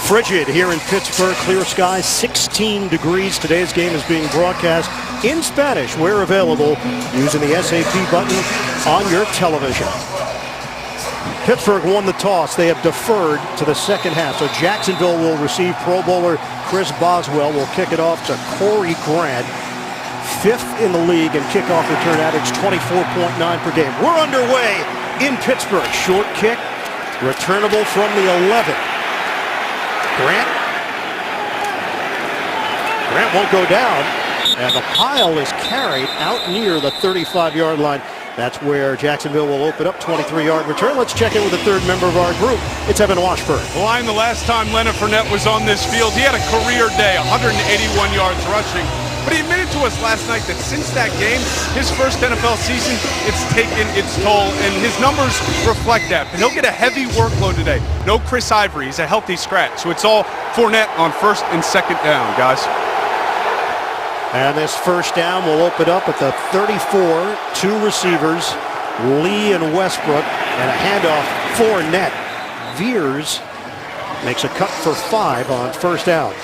Frigid here in Pittsburgh, clear skies, 16 degrees. Today's game is being broadcast in Spanish where available using the SAP button on your television. Pittsburgh won the toss. They have deferred to the second half. So Jacksonville will receive Pro Bowler Chris Boswell. Will kick it off to Corey Grant, 5th in the league in kickoff return average, 24.9 per game. We're underway in Pittsburgh. Short kick, returnable from the 11. Grant won't go down, and the pile is carried out near the 35-yard line. That's where Jacksonville will open up, 23-yard return. Let's check in with the third member of our group. It's Evan Washburn. Well, the last time Leonard Fournette was on this field, he had a career day, 181 yards rushing. But he admitted to us last night that since that game, his first NFL season, it's taken its toll, and his numbers reflect that. But he'll get a heavy workload today. No Chris Ivory. He's a healthy scratch. So it's all Fournette on first and second down, guys. And this first down will open up at the 34. Two receivers, Lee and Westbrook, and a handoff. Fournette veers, makes a cut for 5 on first down.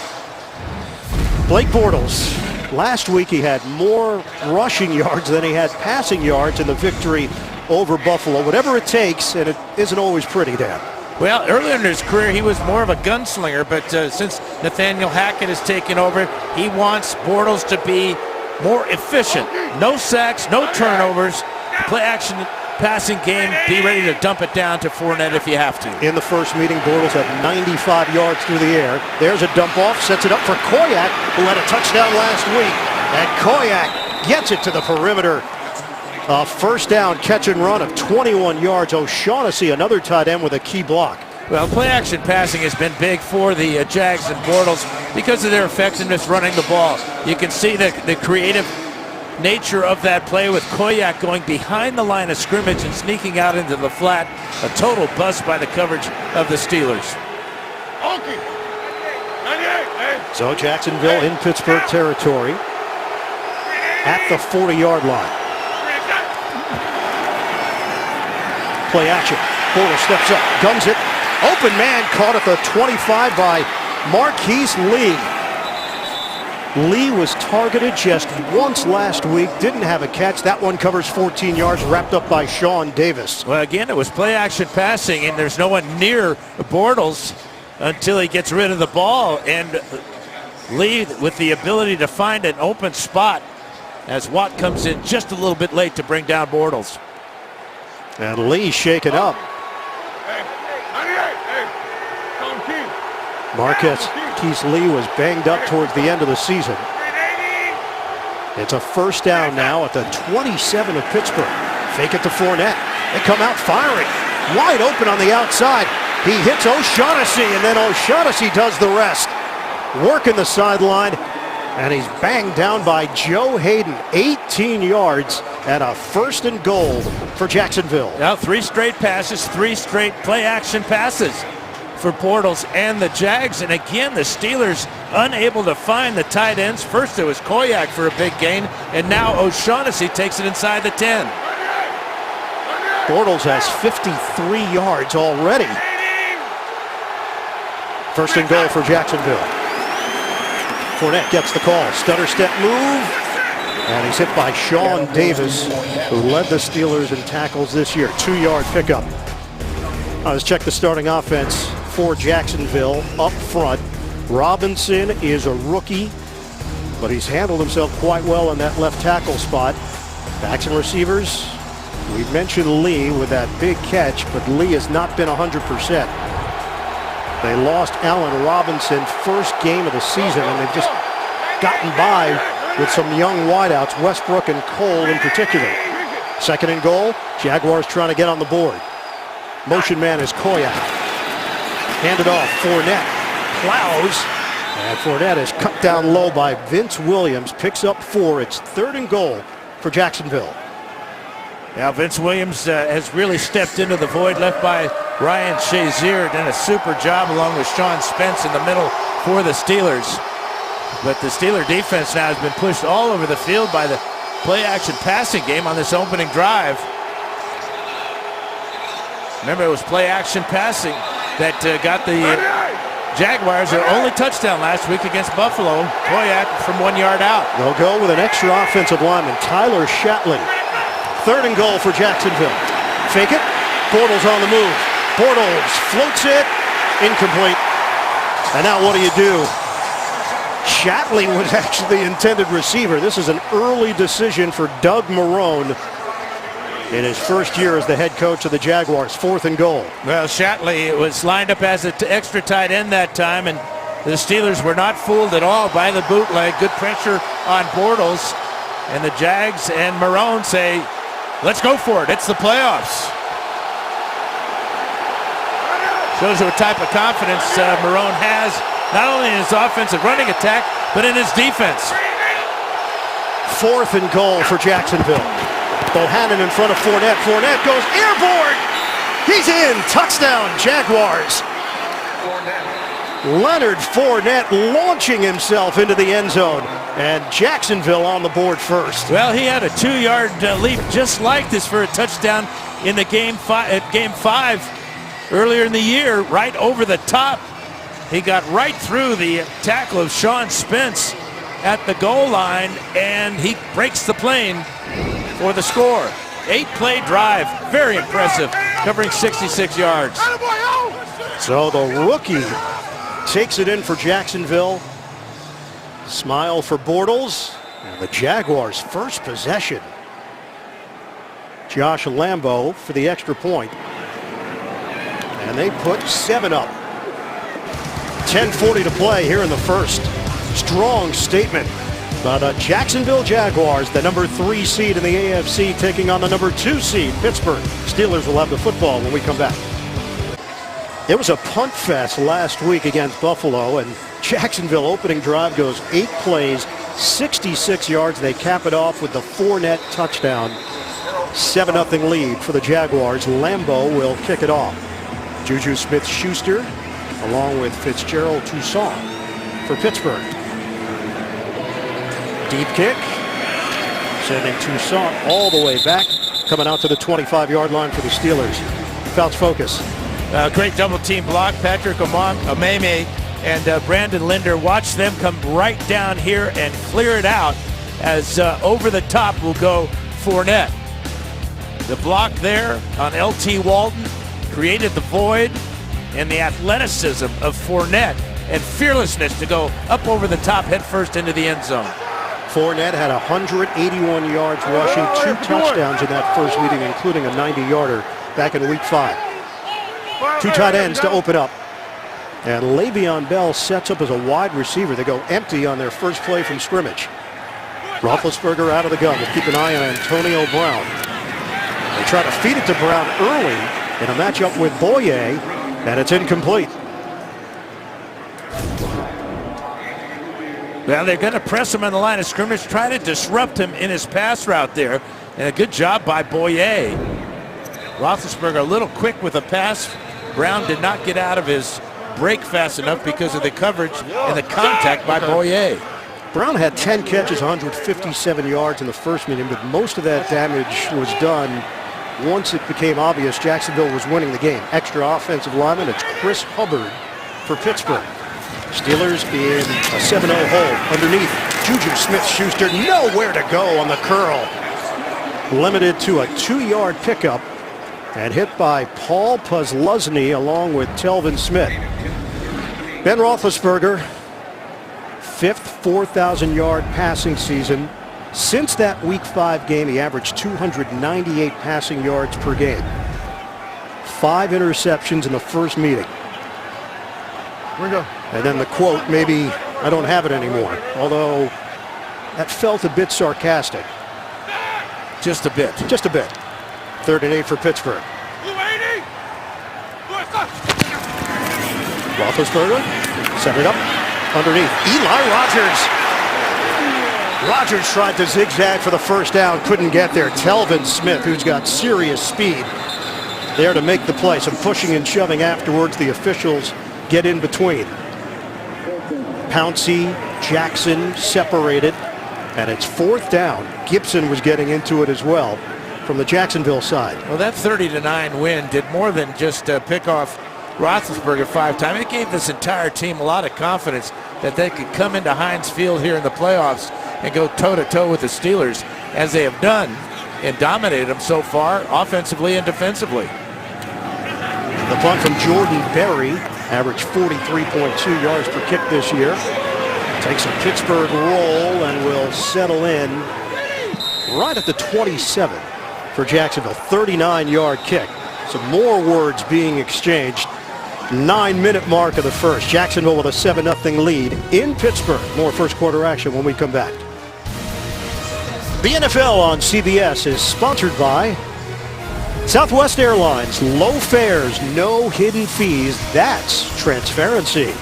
Blake Bortles. Last week he had more rushing yards than he had passing yards in the victory over Buffalo. Whatever it takes, and it isn't always pretty, Dan. Well, earlier in his career, he was more of a gunslinger, but since Nathaniel Hackett has taken over, he wants Bortles to be more efficient. No sacks, no turnovers, play action passing game, be ready to dump it down to Fournette if you have to. In the first meeting, Bortles had 95 yards through the air. There's a dump off, sets it up for Koyak, who had a touchdown last week. And Koyak gets it to the perimeter. First down, catch and run of 21 yards. O'Shaughnessy, another tight end with a key block. Well, play-action passing has been big for the Jags and Bortles because of their effectiveness running the ball. You can see the creative nature of that play with Koyak going behind the line of scrimmage and sneaking out into the flat. A total bust by the coverage of the Steelers. So Jacksonville in Pittsburgh territory at the 40-yard line. Play action. Bortles steps up, guns it. Open man caught at the 25 by Marquise Lee. Lee was targeted just once last week, didn't have a catch. That one covers 14 yards, wrapped up by Sean Davis. Well, again, it was play action passing, and there's no one near Bortles until he gets rid of the ball. And Lee with the ability to find an open spot as Watt comes in just a little bit late to bring down Bortles. And Lee shaken up. Marquise Lee was banged up towards the end of the season. It's a first down now at the 27 of Pittsburgh. Fake it to Fournette. They come out firing. Wide open on the outside. He hits O'Shaughnessy, and then O'Shaughnessy does the rest. Working the sideline, and he's banged down by Joe Hayden. 18 yards and a first and goal for Jacksonville. Now 3 straight passes, 3 straight play-action passes for Bortles and the Jags. And again, the Steelers unable to find the tight ends. First it was Koyak for a big gain, and now O'Shaughnessy takes it inside the 10. Bortles has 53 yards already. First and goal for Jacksonville. Fournette gets the call. Stutter step move. And he's hit by Sean Davis, who led the Steelers in tackles this year. 2-yard pickup. Let's check the starting offense for Jacksonville. Up front, Robinson is a rookie, but he's handled himself quite well in that left tackle spot. Backs and receivers, we mentioned Lee with that big catch, but Lee has not been 100%. They lost Allen Robinson first game of the season, and they've just gotten by with some young wideouts, Westbrook and Cole in particular. Second and goal, Jaguars trying to get on the board. Motion man is Koyak. Handed off, Fournette plows, and Fournette is cut down low by Vince Williams. Picks up 4. It's third and goal for Jacksonville. Now Vince Williams has really stepped into the void left by Ryan Shazier. Done a super job along with Sean Spence in the middle for the Steelers. But the Steeler defense now has been pushed all over the field by the play-action passing game on this opening drive. Remember, it was play-action passing that got the Jaguars, their only touchdown last week against Buffalo. Poyat from 1 yard out. They'll go with an extra offensive lineman, Tyler Shatley. 3rd and goal for Jacksonville. Fake it. Bortles on the move. Bortles floats it. Incomplete. And now what do? Shatley was actually the intended receiver. This is an early decision for Doug Marrone in his first year as the head coach of the Jaguars. 4th and goal. Well, Shatley was lined up as an extra tight end that time, and the Steelers were not fooled at all by the bootleg. Good pressure on Bortles, and the Jags and Marrone say, let's go for it. It's the playoffs. Shows you what type of confidence Marrone has, not only in his offensive running attack, but in his defense. 4th and goal for Jacksonville. Bohannon in front of Fournette. Fournette goes airborne. He's in. Touchdown, Jaguars. Leonard Fournette launching himself into the end zone. And Jacksonville on the board first. Well, he had a 2-yard leap just like this for a touchdown in the game 5 earlier in the year, right over the top. He got right through the tackle of Sean Spence at the goal line, and he breaks the plane for the score. 8-play drive, very impressive, covering 66 yards. So the rookie takes it in for Jacksonville. Smile for Bortles, and the Jaguars' first possession. Josh Lambo for the extra point. And they put 7 up. 10:40 to play here in the first. Strong statement by the Jacksonville Jaguars, the number 3 seed in the AFC, taking on the number 2 seed, Pittsburgh. Steelers will have the football when we come back. It was a punt fest last week against Buffalo, and Jacksonville opening drive goes 8 plays, 66 yards. They cap it off with the Fournette touchdown. 7-0 lead for the Jaguars. Lambo will kick it off. Juju Smith-Schuster along with Fitzgerald Toussaint for Pittsburgh. Deep kick, sending Toussaint all the way back, coming out to the 25-yard line for the Steelers. Fouts focus. Great double team block. Patrick Omame and Brandon Linder, watch them come right down here and clear it out as over the top will go Fournette. The block there on L.T. Walton created the void, and the athleticism of Fournette and fearlessness to go up over the top head first into the end zone. Fournette had 181 yards rushing, 2 touchdowns in that first meeting, including a 90-yarder back in week 5. 2 tight ends to open up. And Le'Veon Bell sets up as a wide receiver. They go empty on their first play from scrimmage. Roethlisberger out of the gun. We'll keep an eye on Antonio Brown. They try to feed it to Brown early in a matchup with Boye, and it's incomplete. Well, they're going to press him on the line of scrimmage, try to disrupt him in his pass route there. And a good job by Boye. Roethlisberger a little quick with a pass. Brown did not get out of his break fast enough because of the coverage and the contact by Boye. Brown had 10 catches, 157 yards in the first meeting, but most of that damage was done once it became obvious Jacksonville was winning the game. Extra offensive lineman, it's Chris Hubbard for Pittsburgh. Steelers in a 7-0 hole underneath. Juju Smith-Schuster nowhere to go on the curl. Limited to a 2-yard pickup and hit by Paul Posluszny along with Telvin Smith. Ben Roethlisberger, 5th 4,000-yard passing season. Since that Week 5 game, he averaged 298 passing yards per game. 5 interceptions in the first meeting. Here we go. And then the quote, maybe I don't have it anymore. Although that felt a bit sarcastic. Just a bit. Just a bit. 3rd and 8 for Pittsburgh. Roethlisberger set it up underneath. Eli Rogers. Rogers tried to zigzag for the first down, couldn't get there. Telvin Smith, who's got serious speed, there to make the play. Some pushing and shoving afterwards. The officials get in between. Pouncey, Jackson separated, and it's 4th down. Gibson was getting into it as well from the Jacksonville side. Well, that 30-9 win did more than just pick off Roethlisberger 5 times. It gave this entire team a lot of confidence that they could come into Heinz Field here in the playoffs and go toe-to-toe with the Steelers, as they have done, and dominated them so far, offensively and defensively. The punt from Jordan Berry, averaged 43.2 yards per kick this year. Takes a Pittsburgh roll and will settle in right at the 27 for Jacksonville. 39-yard kick. Some more words being exchanged. 9-minute mark of the first. Jacksonville with a 7-0 lead in Pittsburgh. More first quarter action when we come back. The NFL on CBS is sponsored by Southwest Airlines. Low fares, no hidden fees. That's transparency.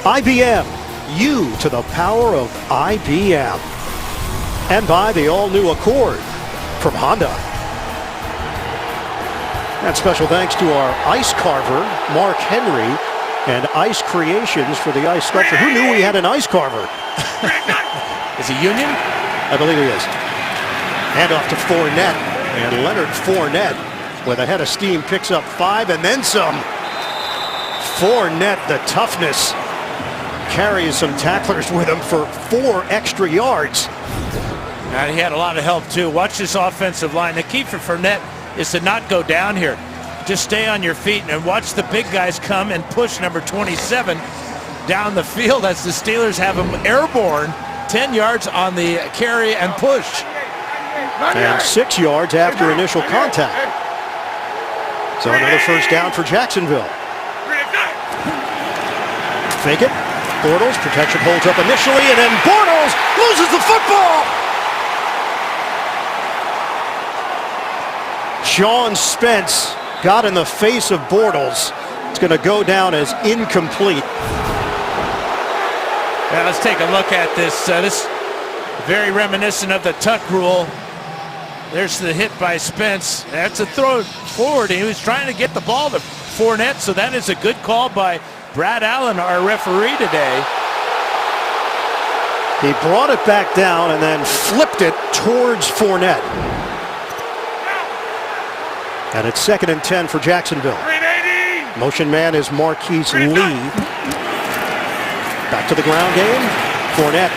IBM. You to the power of IBM. And by the all-new Accord from Honda. And special thanks to our ice carver, Mark Henry, and Ice Creations for the ice sculpture. Who knew we had an ice carver? Is he Union? I believe he is. Hand off to Fournette. And Leonard Fournette, with a head of steam, picks up 5 and then some. Fournette, the toughness, carries some tacklers with him for 4 extra yards. And he had a lot of help too. Watch this offensive line. The key for Fournette is to not go down here. Just stay on your feet and watch the big guys come and push number 27 down the field as the Steelers have him airborne. 10 yards on the carry and push. And 6 yards after initial contact. So another first down for Jacksonville. Fake it. Bortles, protection holds up initially, and then Bortles loses the football! Sean Spence got in the face of Bortles. It's going to go down as incomplete. Yeah, let's take a look at this. This very reminiscent of the tuck rule. There's the hit by Spence. That's a throw forward. He was trying to get the ball to Fournette, so that is a good call by Brad Allen, our referee today. He brought it back down and then flipped it towards Fournette. And it's 2nd and 10 for Jacksonville. Motion man is Marquise Lee. Back to the ground game. Fournette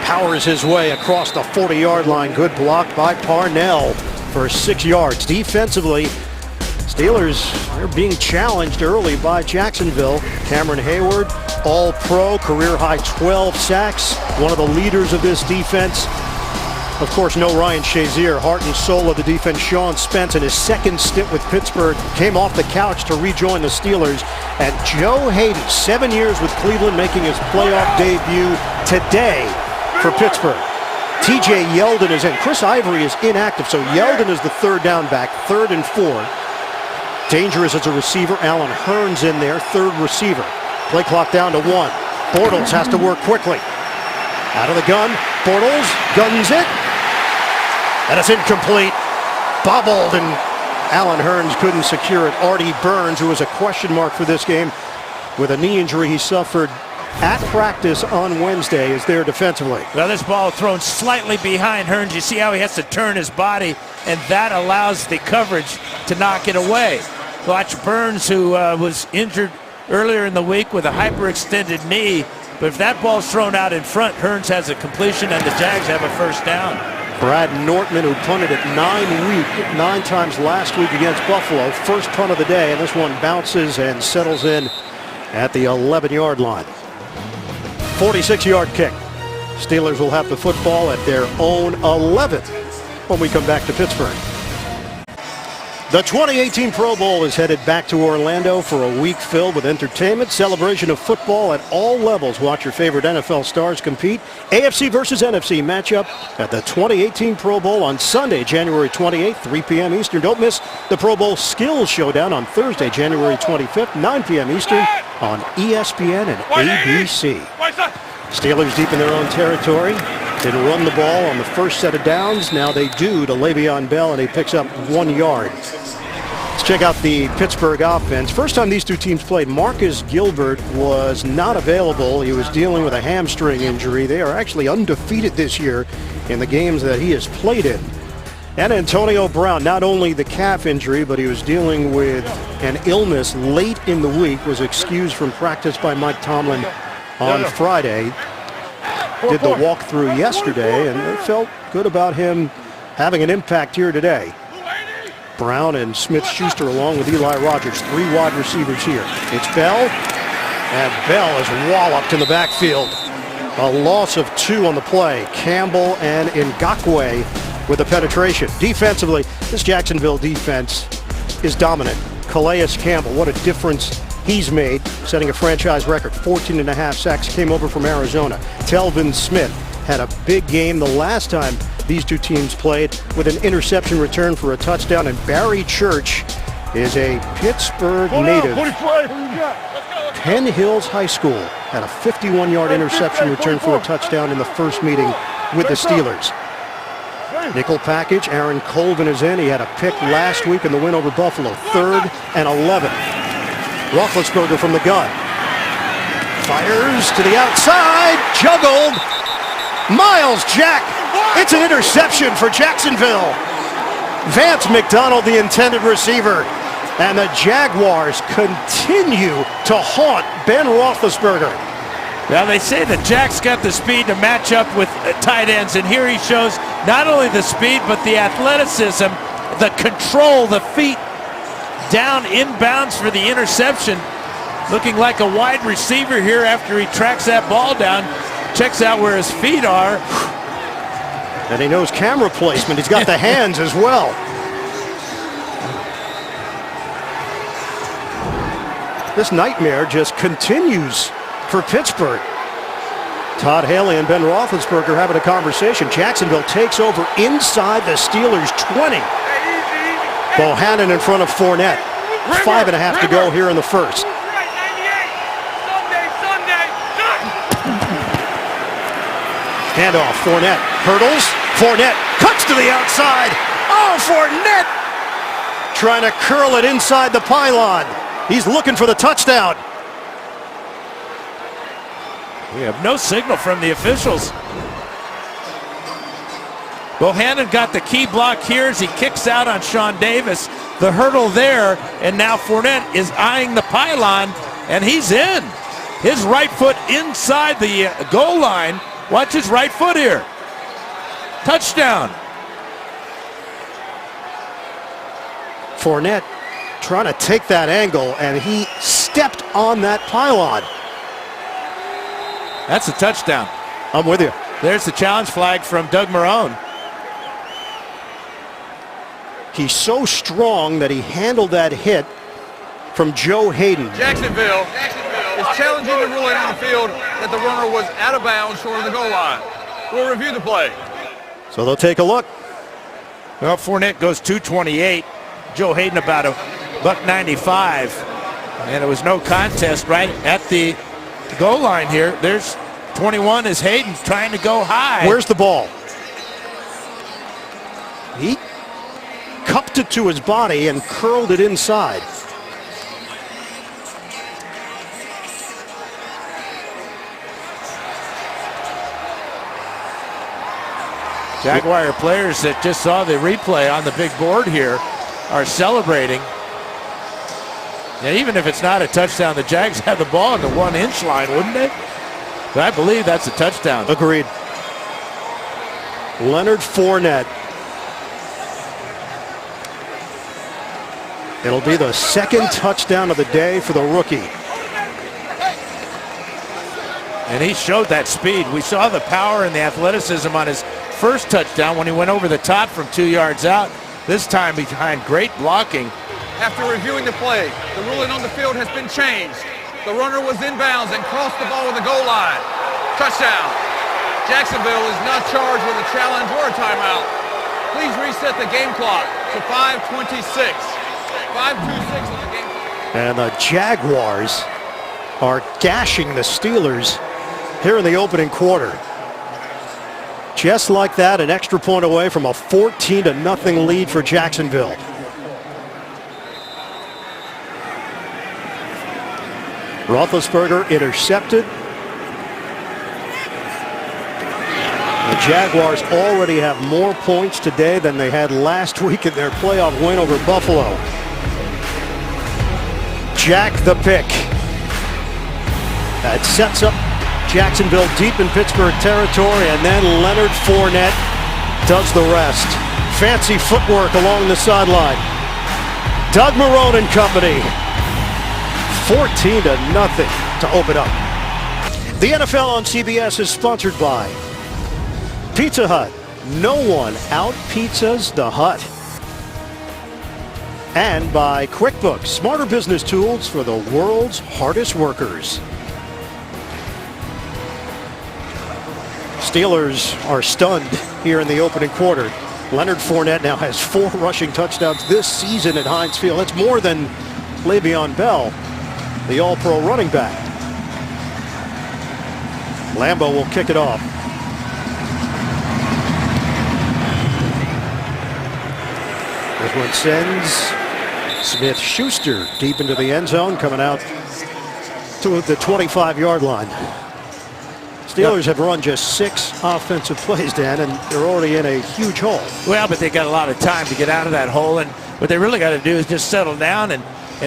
powers his way across the 40-yard line. Good block by Parnell for 6 yards. Defensively, Steelers are being challenged early by Jacksonville. Cameron Hayward, all-pro, career-high 12 sacks. One of the leaders of this defense. Of course, no Ryan Shazier. Heart and soul of the defense, Sean Spence, in his second stint with Pittsburgh, came off the couch to rejoin the Steelers. And Joe Haden, 7 years with Cleveland, making his playoff debut today for Pittsburgh. TJ Yeldon is in. Chris Ivory is inactive, so Yeldon is the third down back, 3rd and 4. Dangerous as a receiver. Alan Hearns in there, 3rd receiver. Play clock down to 1. Bortles has to work quickly. Out of the gun, Bortles guns it. And it's incomplete. Bobbled, and Alan Hearns couldn't secure it. Artie Burns, who was a question mark for this game with a knee injury he suffered at practice on Wednesday, is there defensively. Well, this ball thrown slightly behind Hearns. You see how he has to turn his body, and that allows the coverage to knock it away. Watch Burns, who was injured earlier in the week with a hyperextended knee. But if that ball's thrown out in front, Hearns has a completion, and the Jags have a first down. Brad Nortman, who punted it 9 times last week against Buffalo. First punt of the day, and this one bounces and settles in at the 11-yard line. 46-yard kick. Steelers will have the football at their own 11th when we come back to Pittsburgh. The 2018 Pro Bowl is headed back to Orlando for a week filled with entertainment, celebration of football at all levels. Watch your favorite NFL stars compete. AFC versus NFC matchup at the 2018 Pro Bowl on Sunday, January 28th, 3 p.m. Eastern. Don't miss the Pro Bowl Skills Showdown on Thursday, January 25th, 9 p.m. Eastern on ESPN and ABC. Steelers deep in their own territory. Didn't run the ball on the first set of downs. Now they do to Le'Veon Bell, and he picks up 1 yard. Let's check out the Pittsburgh offense. First time these two teams played, Marcus Gilbert was not available. He was dealing with a hamstring injury. They are actually undefeated this year in the games that he has played in. And Antonio Brown, not only the calf injury, but he was dealing with an illness late in the week, was excused from practice by Mike Tomlin on Friday. Did the walkthrough yesterday, and they felt good about him having an impact here today. Brown and Smith-Schuster along with Eli Rogers, 3 wide receivers here. It's Bell, and Bell is walloped in the backfield. A loss of 2 on the play. Campbell and Ngakoue with the penetration. Defensively, this Jacksonville defense is dominant. Calais Campbell, what a difference he's made, setting a franchise record. 14.5 sacks, came over from Arizona. Telvin Smith had a big game the last time these two teams played with an interception return for a touchdown. And Barry Church is a Pittsburgh native. Penn Hills High School had a 51-yard interception return for a touchdown in the first meeting with the Steelers. Nickel package, Aaron Colvin is in. He had a pick last week in the win over Buffalo. 3rd and 11. Roethlisberger from the gun. Fires to the outside. Juggled. Miles Jack. It's an interception for Jacksonville. Vance McDonald, the intended receiver. And the Jaguars continue to haunt Ben Roethlisberger. Now they say that Jack's got the speed to match up with tight ends, and here he shows not only the speed but the athleticism, the control, the feet down inbounds for the interception. Looking like a wide receiver here after he tracks that ball down, checks out where his feet are. And he knows camera placement. He's got the hands as well. This nightmare just continues for Pittsburgh. Todd Haley and Ben Roethlisberger having a conversation. Jacksonville takes over inside the Steelers' 20. Bohannon in front of Fournette. 5.5 to go here in the first. Handoff, Fournette hurdles. Fournette cuts to the outside. Oh, Fournette trying to curl it inside the pylon. He's looking for the touchdown. We have no signal from the officials. Bohannon got the key block here as he kicks out on Sean Davis. The hurdle there, and now Fournette is eyeing the pylon, and he's in. His right foot inside the goal line. Watch his right foot here. Touchdown. Fournette trying to take that angle, and he stepped on that pylon. That's a touchdown. I'm with you. There's the challenge flag from Doug Marrone. He's so strong that he handled that hit from Joe Hayden. Jacksonville is challenging the ruling on the field that the runner was out of bounds short of the goal line. We'll review the play. So they'll take a look. Well, Fournette goes 228. Joe Hayden about $195. And it was no contest right at the goal line here. There's 21 is Hayden trying to go high. Where's the ball? He cupped it to his body and curled it inside. Jaguar players that just saw the replay on the big board here are celebrating. And even if it's not a touchdown, the Jags have the ball on the 1-inch line, wouldn't they? But I believe that's a touchdown. Agreed. Leonard Fournette. It'll be the second touchdown of the day for the rookie. And he showed that speed. We saw the power and the athleticism on his first touchdown when he went over the top from 2 yards out. This time behind great blocking. After reviewing the play, the ruling on the field has been changed. The runner was inbounds and crossed the ball with the goal line. Touchdown. Jacksonville is not charged with a challenge or a timeout. Please reset the game clock to 5:26. 5:26 on the game clock. And the Jaguars are gashing the Steelers here in the opening quarter. Just like that, an extra point away from a 14-0 lead for Jacksonville. Roethlisberger intercepted. The Jaguars already have more points today than they had last week in their playoff win over Buffalo. Jack the pick. That sets up Jacksonville deep in Pittsburgh territory, and then Leonard Fournette does the rest. Fancy footwork along the sideline. Doug Marrone and company. 14-0 to open up. The NFL on CBS is sponsored by Pizza Hut. No one out-pizzas the Hut. And by QuickBooks, smarter business tools for the world's hardest workers. Steelers are stunned here in the opening quarter. Leonard Fournette now has 4 rushing touchdowns this season at Heinz Field. That's more than Le'Veon Bell, the all-pro running back. Lambeau will kick it off. This one sends Smith-Schuster deep into the end zone, coming out to the 25-yard line. Steelers have run just 6 offensive plays, Dan, and they're already in a huge hole. Well, but they got a lot of time to get out of that hole, and what they really got to do is just settle down and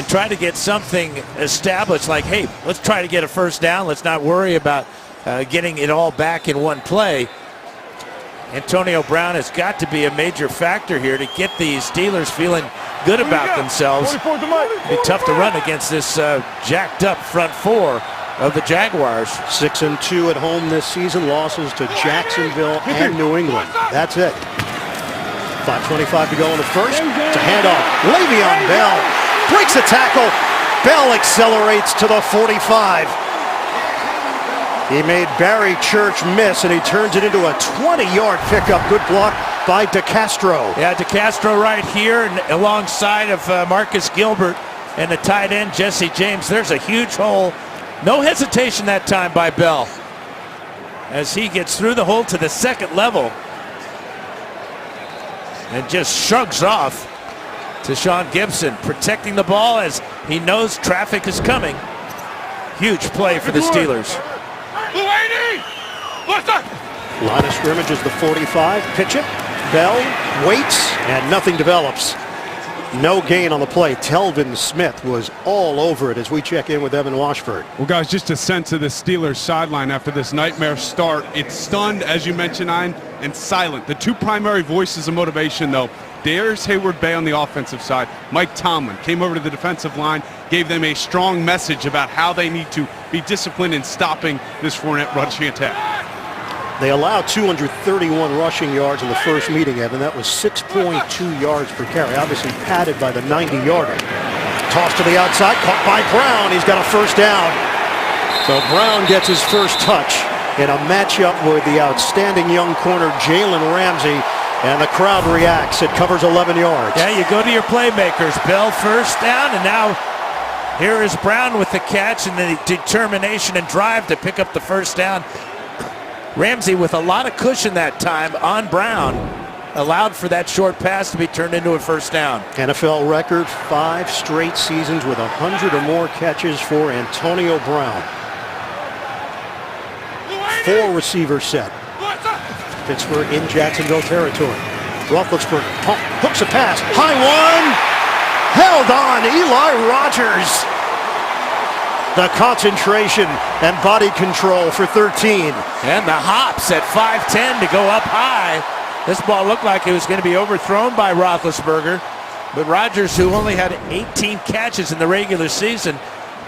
try to get something established, like, hey, let's try to get a first down. Let's not worry about getting it all back in one play. Antonio Brown has got to be a major factor here to get these Steelers feeling good about themselves. It'd be tough to run against this jacked up front 4 of the Jaguars. 6-2 at home this season. Losses to Jacksonville and New England. That's it. 5:25 to go in the first. It's a handoff. Le'Veon Bell breaks the tackle. Bell accelerates to the 45. He made Barry Church miss, and he turns it into a 20-yard pickup. Good block by DeCastro. Yeah, DeCastro right here and alongside of Marcus Gilbert and the tight end Jesse James. There's a huge hole. No hesitation that time by Bell as he gets through the hole to the second level and just shrugs off to Sean Gibson, protecting the ball as he knows traffic is coming. Huge play for the Steelers. Line of scrimmage is the 45. Pitch it. Bell waits, and nothing develops. No gain on the play. Telvin Smith was all over it as we check in with Evan Washburn. Well, guys, just a sense of the Steelers sideline after this nightmare start. It's stunned, as you mentioned, Ian, and silent. The 2 primary voices of motivation, though, Darius Hayward-Bay on the offensive side. Mike Tomlin came over to the defensive line, gave them a strong message about how they need to be disciplined in stopping this Fournette rushing attack. They allowed 231 rushing yards in the first meeting, Evan. That was 6.2 yards per carry, obviously padded by the 90-yarder. Toss to the outside, caught by Brown. He's got a first down. So Brown gets his first touch in a matchup with the outstanding young corner Jalen Ramsey, and the crowd reacts. It covers 11 yards. Yeah, you go to your playmakers. Bell first down, and now here is Brown with the catch and the determination and drive to pick up the first down. Ramsey with a lot of cushion that time on Brown allowed for that short pass to be turned into a first down. NFL record, 5 straight seasons with 100 or more catches for Antonio Brown. 4 receiver set. Pittsburgh in Jacksonville territory. Roethlisberger hooks a pass. High one. Held on. Eli Rogers. The concentration and body control for 13. And the hops at 5'10" to go up high. This ball looked like it was going to be overthrown by Roethlisberger. But Rodgers, who only had 18 catches in the regular season,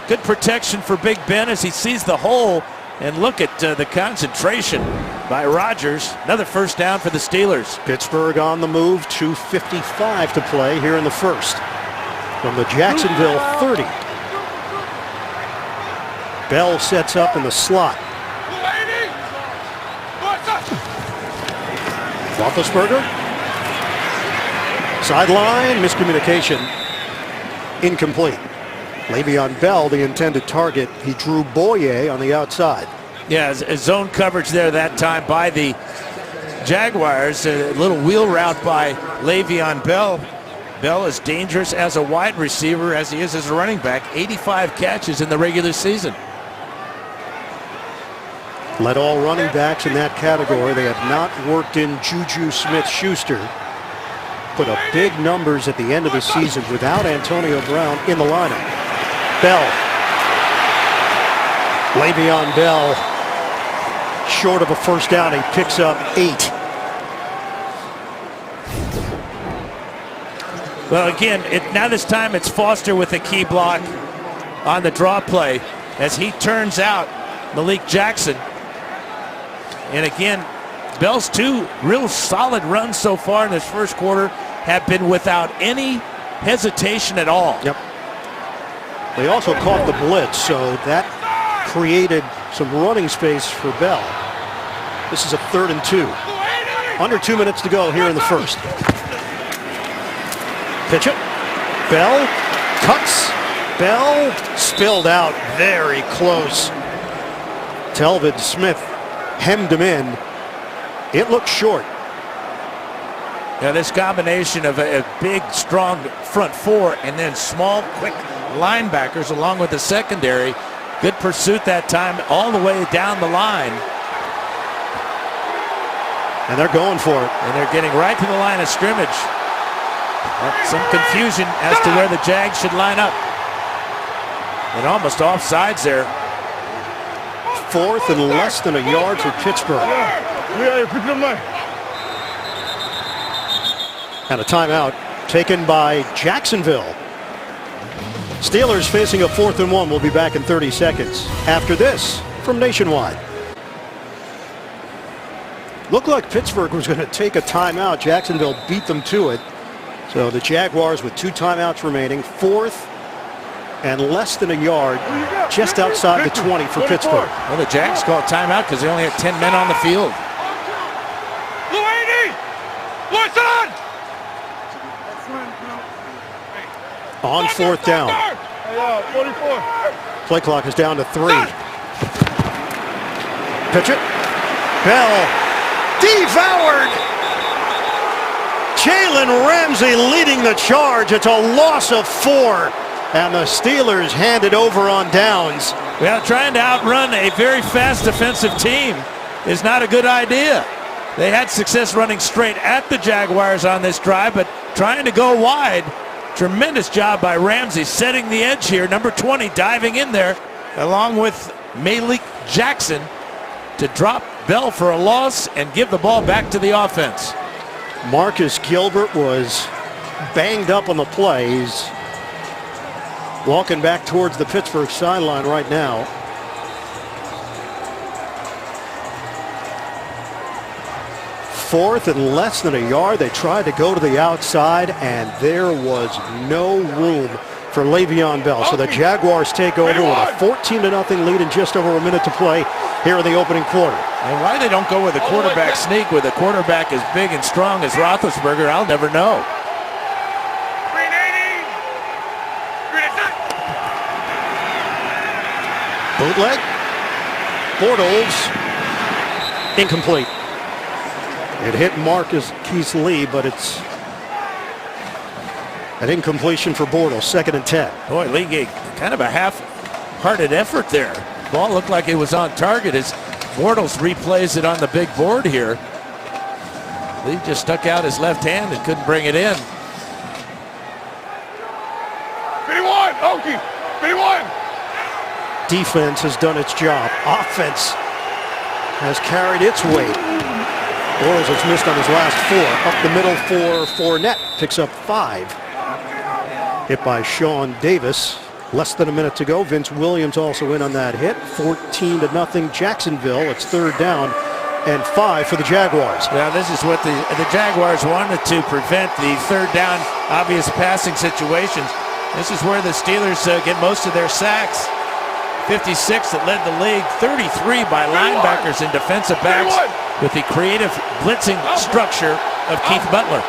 good protection for Big Ben as he sees the hole. And look at the concentration by Rodgers. Another first down for the Steelers. Pittsburgh on the move. 2:55 to play here in the first. From the Jacksonville 30. Bell sets up in the slot. Roethlisberger. Sideline, miscommunication. Incomplete. Le'Veon Bell, the intended target. He drew Boye on the outside. Yeah, zone coverage there that time by the Jaguars. A little wheel route by Le'Veon Bell. Bell is dangerous as a wide receiver as he is as a running back. 85 catches in the regular season. Led all running backs in that category. They have not worked in Juju Smith-Schuster. Put up big numbers at the end of the season without Antonio Brown in the lineup. Bell. Le'Veon Bell, short of a first down. He picks up 8. Well, again, now this time it's Foster with a key block on the draw play as he turns out Malik Jackson. And again, Bell's 2 real solid runs so far in this first quarter have been without any hesitation at all. Yep. They also caught the blitz, so that created some running space for Bell. This is a 3rd and 2. Under 2 minutes to go here in the first. Pitch it. Bell cuts. Bell spilled out very close. Telvin Smith hemmed him in. It looked short. Now this combination of a big, strong front 4 and then small, quick linebackers along with the secondary. Good pursuit that time all the way down the line. And they're going for it. And they're getting right to the line of scrimmage. Some confusion as to where the Jags should line up. And almost offsides there. 4th and less than a yard for Pittsburgh. And a timeout taken by Jacksonville. Steelers facing a 4th and 1. We'll be back in 30 seconds after this from Nationwide. Looked like Pittsburgh was going to take a timeout. Jacksonville beat them to it. So the Jaguars with 2 timeouts remaining. 4th and less than a yard just outside the 20 for Pittsburgh. Well, the Jags called timeout because they only had 10 men on the field. On 4th down. Play clock is down to 3. Pitch it. Bell devoured. Jalen Ramsey leading the charge. It's a loss of 4. And the Steelers hand it over on downs. Well, trying to outrun a very fast defensive team is not a good idea. They had success running straight at the Jaguars on this drive, but trying to go wide. Tremendous job by Ramsey setting the edge here. Number 20 diving in there along with Malik Jackson to drop Bell for a loss and give the ball back to the offense. Marcus Gilbert was banged up on the play. He's walking back towards the Pittsburgh sideline right now. Fourth and less than a yard. They tried to go to the outside, and there was no room for Le'Veon Bell. So the Jaguars take over with a 14-0 lead and just over a minute to play here in the opening quarter. And why they don't go with a quarterback sneak with a quarterback as big and strong as Roethlisberger, I'll never know. Bootleg. Bortles. Incomplete. It hit Marcus Keith Lee, but it's an incompletion for Bortles. 2nd and 10. Boy, Lee gave kind of a half-hearted effort there. Ball looked like it was on target as Bortles replays it on the big board here. Lee just stuck out his left hand and couldn't bring it in. 51, Okie, 51. Defense has done its job. Offense has carried its weight. Bortles has missed on his last 4. Up the middle for Fournette. Picks up 5. Hit by Sean Davis. Less than a minute to go. Vince Williams also in on that hit. 14-0 Jacksonville. It's 3rd down and 5 for the Jaguars. Now this is what the Jaguars wanted to prevent, the 3rd down obvious passing situations. This is where the Steelers get most of their sacks. 56 that led the league. 33 by linebackers and defensive backs with the creative blitzing structure of Keith Butler.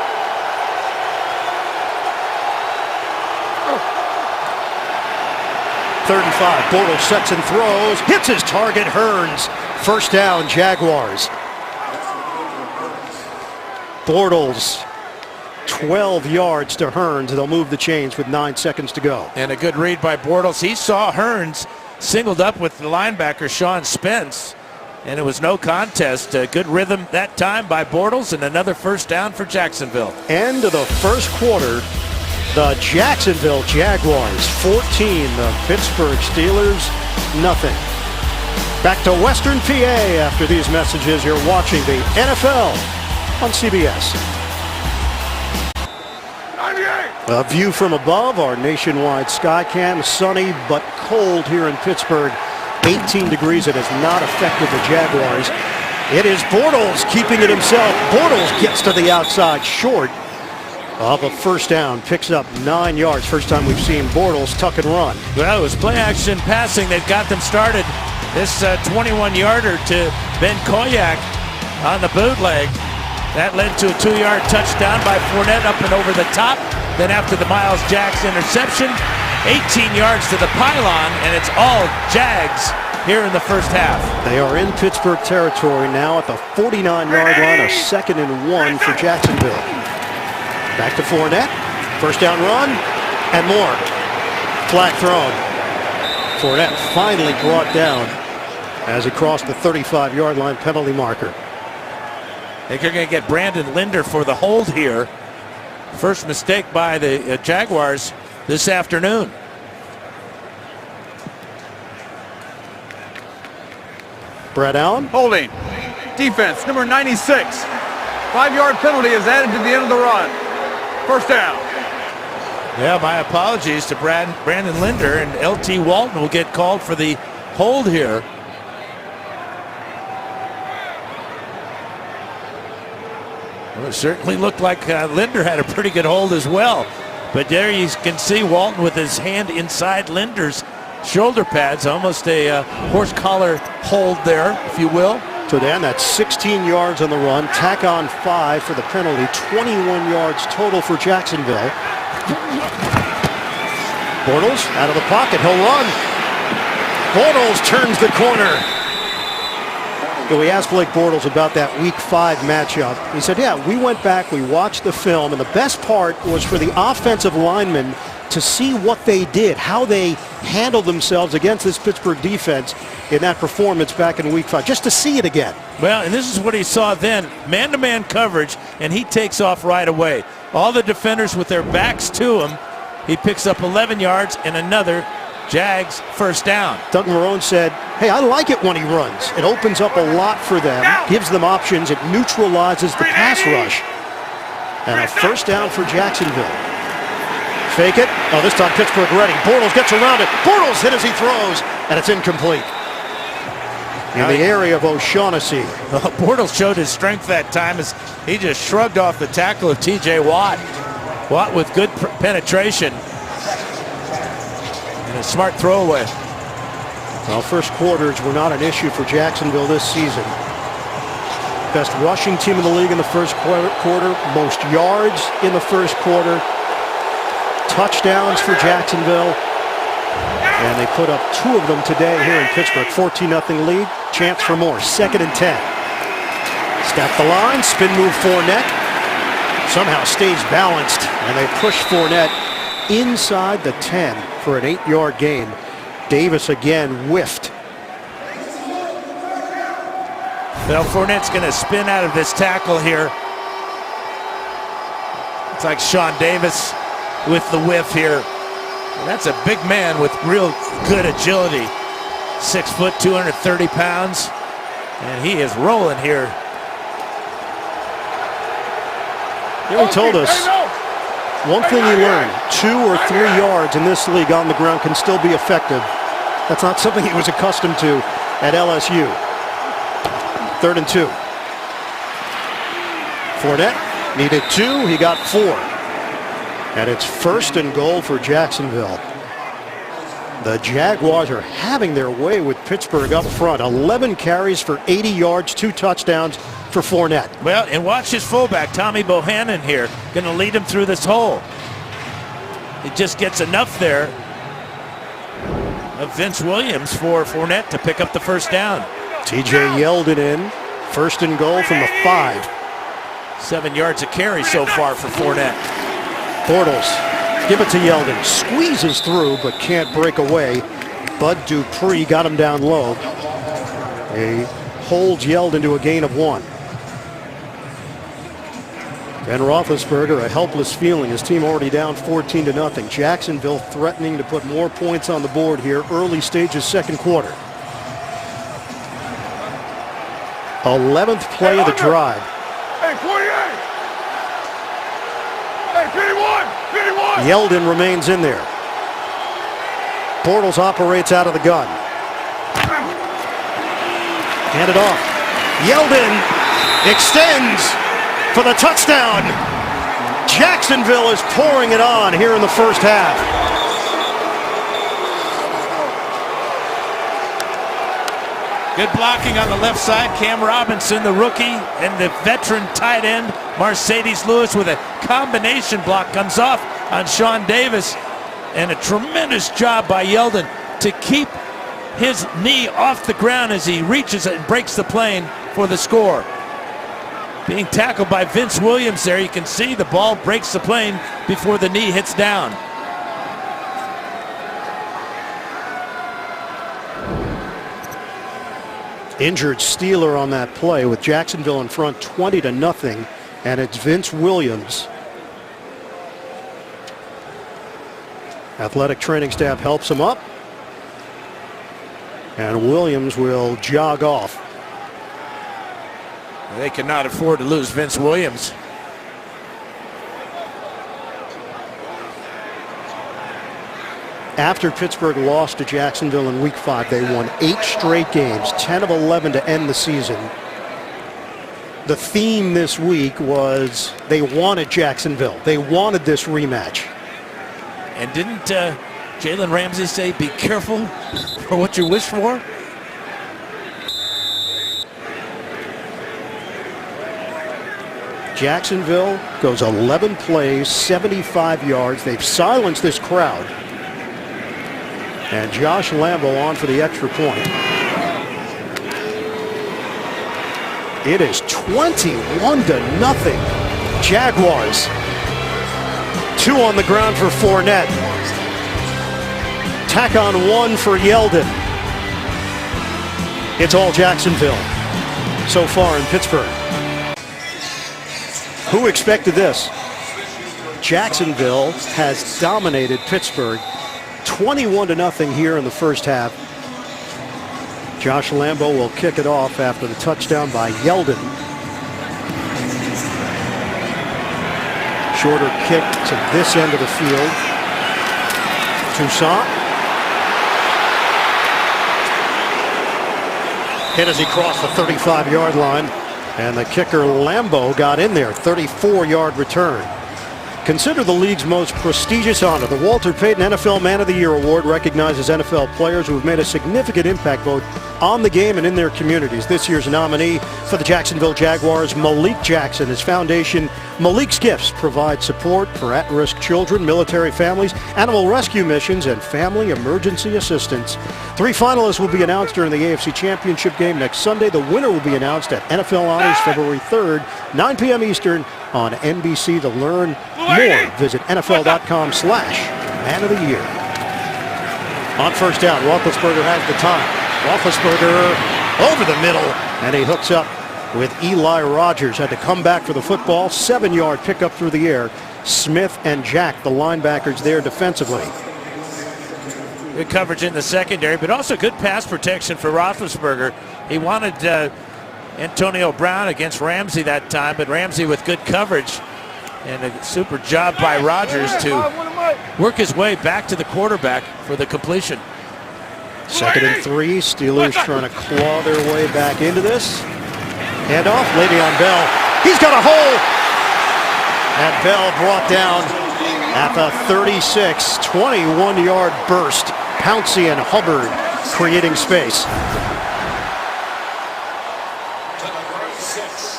Third and 5. Bortles sets and throws. Hits his target. Hearns. First down, Jaguars. Bortles. 12 yards to Hearns. They'll move the chains with 9 seconds to go. And a good read by Bortles. He saw Hearns singled up with the linebacker Sean Spence and it was no contest. Good rhythm that time by Bortles, and another first down for Jacksonville. End of the first quarter, the Jacksonville Jaguars 14, the Pittsburgh Steelers nothing. Back to Western PA after these messages. You're watching the NFL on CBS. A view from above, our nationwide Skycam. Sunny but cold here in Pittsburgh. 18 degrees. It has not affected the Jaguars. It is Bortles keeping it himself. Bortles gets to the outside short of a first down. Picks up 9 yards. First time we've seen Bortles tuck and run. Well, it was play action passing that got them started. This 21-yarder to Ben Koyak on the bootleg. That led to a 2-yard touchdown by Fournette up and over the top. Then after the Miles Jacks interception, 18 yards to the pylon, and it's all Jags here in the first half. They are in Pittsburgh territory now at the 49-yard line, a 2nd and 1 for Jacksonville. Back to Fournette. First down run and more. Flag thrown. Fournette finally brought down as he crossed the 35-yard line penalty marker. I think you're going to get Brandon Linder for the hold here. First mistake by the Jaguars this afternoon. Brett Allen. Holding. Defense, number 96. 5-yard penalty is added to the end of the run. First down. Yeah, my apologies to Brandon Linder, and L.T. Walton will get called for the hold here. Well, it certainly looked like Linder had a pretty good hold as well. But there you can see Walton with his hand inside Linder's shoulder pads, almost a horse collar hold there, if you will. So Dan, that's 16 yards on the run, tack on 5 for the penalty, 21 yards total for Jacksonville. Bortles out of the pocket, he'll run. Bortles turns the corner. We asked Blake Bortles about that Week 5 matchup. He said, yeah, we went back, we watched the film, and the best part was for the offensive linemen to see what they did, how they handled themselves against this Pittsburgh defense in that performance back in Week 5, just to see it again. Well, and this is what he saw then, man-to-man coverage, and he takes off right away. All the defenders with their backs to him, he picks up 11 yards and another Jags first down. Doug Marrone said, hey, I like it when he runs. It opens up a lot for them, gives them options, it neutralizes the pass rush. And a first down for Jacksonville. Fake it. Oh, this time Pittsburgh ready. Bortles gets around it. Bortles hit as he throws, and it's incomplete. In the area of O'Shaughnessy. Bortles showed his strength that time as he just shrugged off the tackle of T.J. Watt. Watt with good penetration. And a smart throwaway. Well, first quarters were not an issue for Jacksonville this season. Best rushing team in the league in the first quarter. Most yards in the first quarter. Touchdowns for Jacksonville. And they put up 2 of them today here in Pittsburgh. 14-0 lead. Chance for more. 2nd and 10. Stack the line. Spin move Fournette. Somehow stays balanced. And they push Fournette inside the 10 for an 8-yard gain. Davis again whiffed. Well, Fournette's going to spin out of this tackle here. It's like Sean Davis with the whiff here. And that's a big man with real good agility. 6 foot, 230 pounds. And he is rolling here. He told us one thing he learned, 2 or 3 yards in this league on the ground can still be effective. That's not something he was accustomed to at LSU. 3rd and 2. Fournette needed 2, he got 4. And it's 1st and goal for Jacksonville. The Jaguars are having their way with Pittsburgh up front. 11 carries for 80 yards, 2 touchdowns for Fournette. Well, and watch his fullback, Tommy Bohannon here, going to lead him through this hole. It just gets enough there of Vince Williams for Fournette to pick up the first down. TJ Yeldon in, 1st and goal from the 5. 7 yards a carry so far for Fournette. Bortles, give it to Yeldon, squeezes through but can't break away. Bud Dupree got him down low. A holds Yeldon to a gain of 1. Ben Roethlisberger, a helpless feeling. His team already down 14-0. Jacksonville threatening to put more points on the board here. Early stages, second quarter. 11th play of the drive. Hey, 48! Hey, 51! 51! Yeldon remains in there. Bortles operates out of the gun. Hand it off. Yeldon extends for the touchdown. Jacksonville is pouring it on here in the first half. Good blocking on the left side. Cam Robinson, the rookie, and the veteran tight end, Mercedes Lewis, with a combination block, comes off on Sean Davis. And a tremendous job by Yeldon to keep his knee off the ground as he reaches and breaks the plane for the score. Being tackled by Vince Williams there. You can see the ball breaks the plane before the knee hits down. Injured Steeler on that play with Jacksonville in front 20-0, and it's Vince Williams. Athletic training staff helps him up, and Williams will jog off. They cannot afford to lose Vince Williams. After Pittsburgh lost to Jacksonville in Week 5, they won 8 straight games, 10 of 11 to end the season. The theme this week was they wanted Jacksonville. They wanted this rematch. And didn't Jalen Ramsey say, be careful for what you wish for? Jacksonville goes 11 plays, 75 yards. They've silenced this crowd. And Josh Lambo on for the extra point. It is 21-0. Jaguars. 2 on the ground for Fournette. Tack on 1 for Yeldon. It's all Jacksonville so far in Pittsburgh. Who expected this? Jacksonville has dominated Pittsburgh 21-0 here in the first half. Josh Lambo will kick it off after the touchdown by Yeldon. Shorter kick to this end of the field. Toussaint. Hit as he crossed the 35-yard line. And the kicker Lambo got in there. 34-yard return. Considered the league's most prestigious honor, the Walter Payton NFL Man of the Year Award recognizes NFL players who have made a significant impact both on the game and in their communities. This year's nominee for the Jacksonville Jaguars, Malik Jackson. His foundation, Malik's Gifts, provides support for at-risk children, military families, animal rescue missions, and family emergency assistance. 3 finalists will be announced during the AFC Championship game next Sunday. The winner will be announced at NFL Honors February 3rd, 9 p.m. Eastern on NBC. To learn more, visit NFL.com/Man of the Year. On first down, Roethlisberger has the time. Roethlisberger over the middle, and he hooks up with Eli Rogers. Had to come back for the football. 7-yard pickup through the air. Smith and Jack, the linebackers there defensively. Good coverage in the secondary, but also good pass protection for Roethlisberger. He wanted Antonio Brown against Ramsey that time, but Ramsey with good coverage. And a super job by Rogers to work his way back to the quarterback for the completion. 2nd and 3. Steelers trying to claw their way back into this. Handoff, Le'Veon Bell. He's got a hole. And Bell brought down at the 36. 21-yard burst. Pouncey and Hubbard creating space.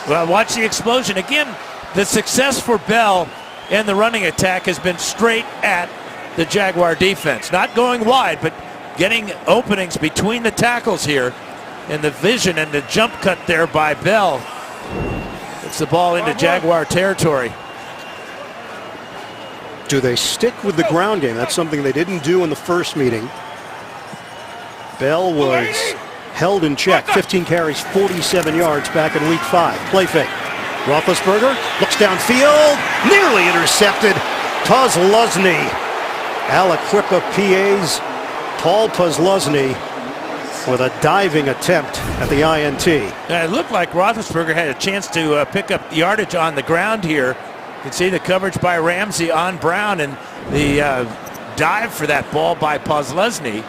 Well, watch the explosion. Again, the success for Bell in the running attack has been straight at the Jaguar defense. Not going wide, but getting openings between the tackles here. And the vision and the jump cut there by Bell. It's the ball into Jaguar territory. Do they stick with the ground game? That's something they didn't do in the first meeting. Bell was held in check. 15 carries, 47 yards back in week 5. Play fake. Roethlisberger looks downfield, nearly intercepted. Posluszny. Aliquippa PA's Paul Posluszny with a diving attempt at the INT. It looked like Roethlisberger had a chance to pick up yardage on the ground here. You can see the coverage by Ramsey on Brown and the dive for that ball by Posluszny.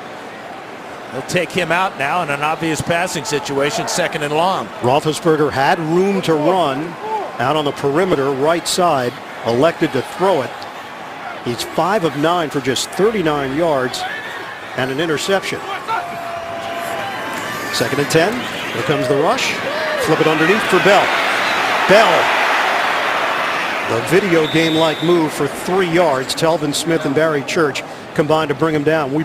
They'll take him out now in an obvious passing situation, 2nd and long. Roethlisberger had room to run out on the perimeter right side, elected to throw it. He's 5 of 9 for just 39 yards and an interception. 2nd and 10. Here comes the rush. Flip it underneath for Bell. Bell. The video game-like move for 3 yards. Telvin Smith and Barry Church combined to bring him down. We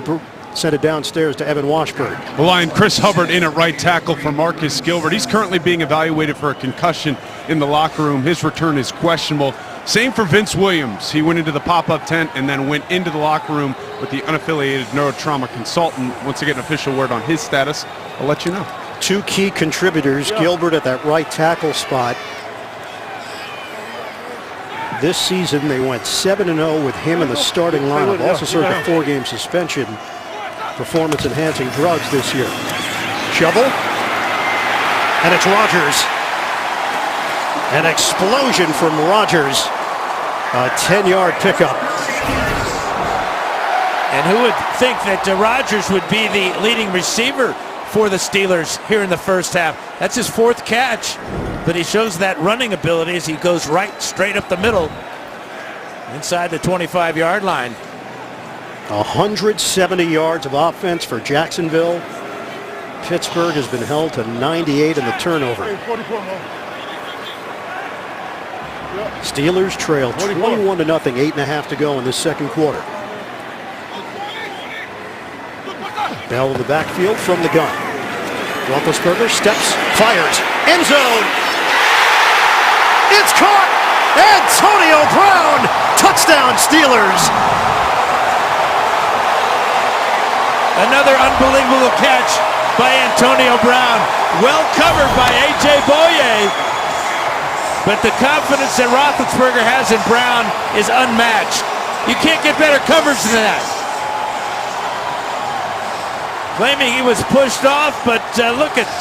sent it downstairs to Evan Washburn. The Lion, Chris Hubbard in at right tackle for Marcus Gilbert. He's currently being evaluated for a concussion in the locker room. His return is questionable. Same for Vince Williams. He went into the pop-up tent and then went into the locker room with the unaffiliated neurotrauma consultant. Once I get an official word on his status, I'll let you know. 2 key contributors, Gilbert at that right tackle spot. This season they went 7-0 with him in the starting lineup. Also served a 4-game suspension. Performance-enhancing drugs this year. Shovel. And it's Rodgers. An explosion from Rodgers. A 10-yard pickup. And who would think that Rodgers would be the leading receiver for the Steelers here in the first half? That's his 4th catch, but he shows that running ability as he goes right straight up the middle inside the 25-yard line. 170 yards of offense for Jacksonville. Pittsburgh has been held to 98 in the turnover. Steelers trail 21-0, 8.5 to go in this second quarter. Bell in the backfield from the gun. Roethlisberger steps, fires, end zone. It's caught. Antonio Brown, touchdown Steelers. Another unbelievable catch by Antonio Brown. Well covered by A.J. Boye. But the confidence that Roethlisberger has in Brown is unmatched. You can't get better coverage than that. Claiming he was pushed off, but look at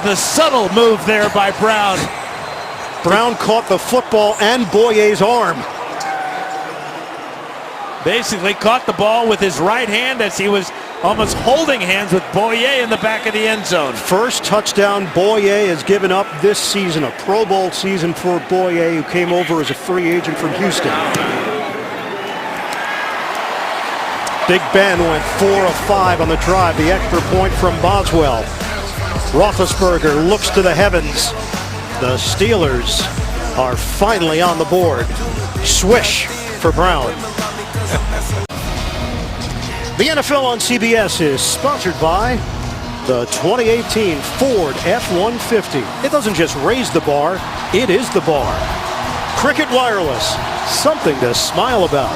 the subtle move there by Brown. Brown caught the football and Boye's arm. Basically caught the ball with his right hand as he was almost holding hands with Boye in the back of the end zone. First touchdown Boye has given up this season, a Pro Bowl season for Boye, who came over as a free agent from Houston. Big Ben went 4 of 5 on the drive, the extra point from Boswell. Roethlisberger looks to the heavens. The Steelers are finally on the board. Swish for Brown. The NFL on CBS is sponsored by the 2018 Ford F-150. It doesn't just raise the bar, it is the bar. Cricket Wireless, something to smile about.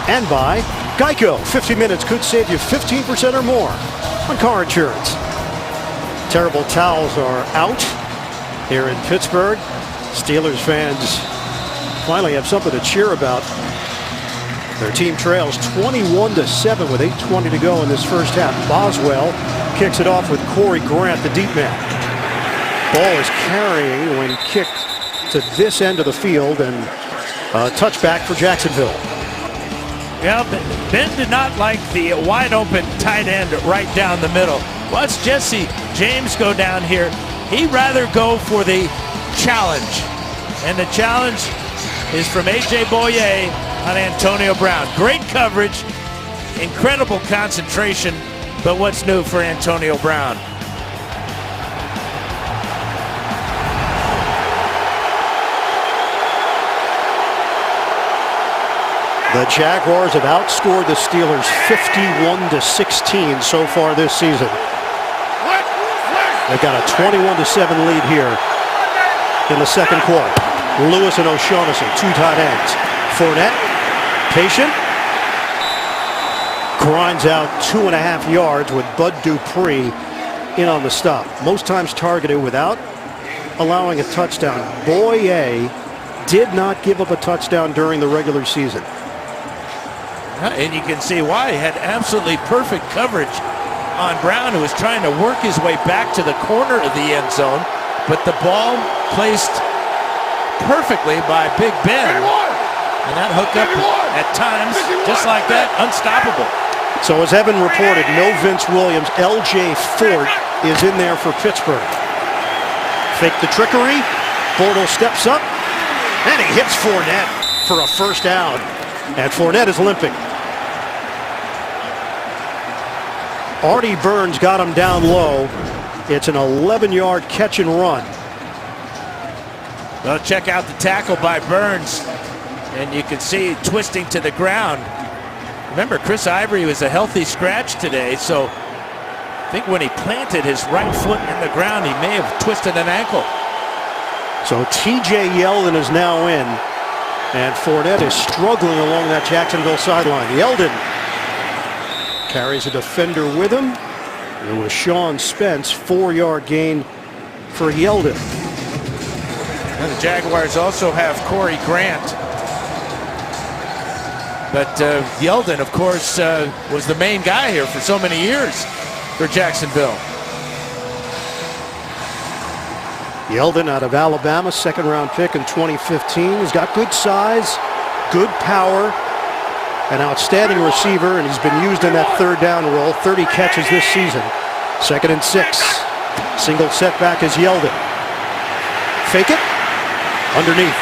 And by Geico, 50 minutes could save you 15% or more on car insurance. Terrible towels are out here in Pittsburgh. Steelers fans finally have something to cheer about. Their team trails 21-7 with 8:20 to go in this first half. Boswell kicks it off with Corey Grant, the deep man. Ball is carrying when kicked to this end of the field, and a touchback for Jacksonville. Yeah, Ben did not like the wide open tight end right down the middle. Watch Jesse James go down here. He'd rather go for the challenge. And the challenge is from A.J. Boye on Antonio Brown. Great coverage, incredible concentration, but what's new for Antonio Brown? The Jaguars have outscored the Steelers 51-16 so far this season. They've got a 21-7 lead here in the second quarter. Lewis and O'Shaughnessy, 2 tight ends. Fournette, patient, grinds out 2.5 yards with Bud Dupree in on the stop. Most times targeted without allowing a touchdown. Boye did not give up a touchdown during the regular season. And you can see why. He had absolutely perfect coverage on Brown, who was trying to work his way back to the corner of the end zone, but the ball placed perfectly by Big Ben. And that hookup at times, just like that, unstoppable. So as Evan reported, no Vince Williams. L.J. Fort is in there for Pittsburgh. Fake the trickery. Bortles steps up, and he hits Fournette for a first down. And Fournette is limping. Artie Burns got him down low. It's an 11-yard catch and run. Well, check out the tackle by Burns, and you can see twisting to the ground. Remember, Chris Ivory was a healthy scratch today, so I think when he planted his right foot in the ground, he may have twisted an ankle. So T.J. Yeldon is now in, and Fournette is struggling along that Jacksonville sideline. Yeldon carries a defender with him. It was Sean Spence, 4-yard gain for Yeldon. And the Jaguars also have Corey Grant. But Yeldon, of course, was the main guy here for so many years for Jacksonville. Yeldon out of Alabama, second-round pick in 2015. He's got good size, good power, an outstanding receiver, and he's been used in that third down role. 30 catches this season. 2nd and 6. Single setback is Yeldon. Fake it. Underneath.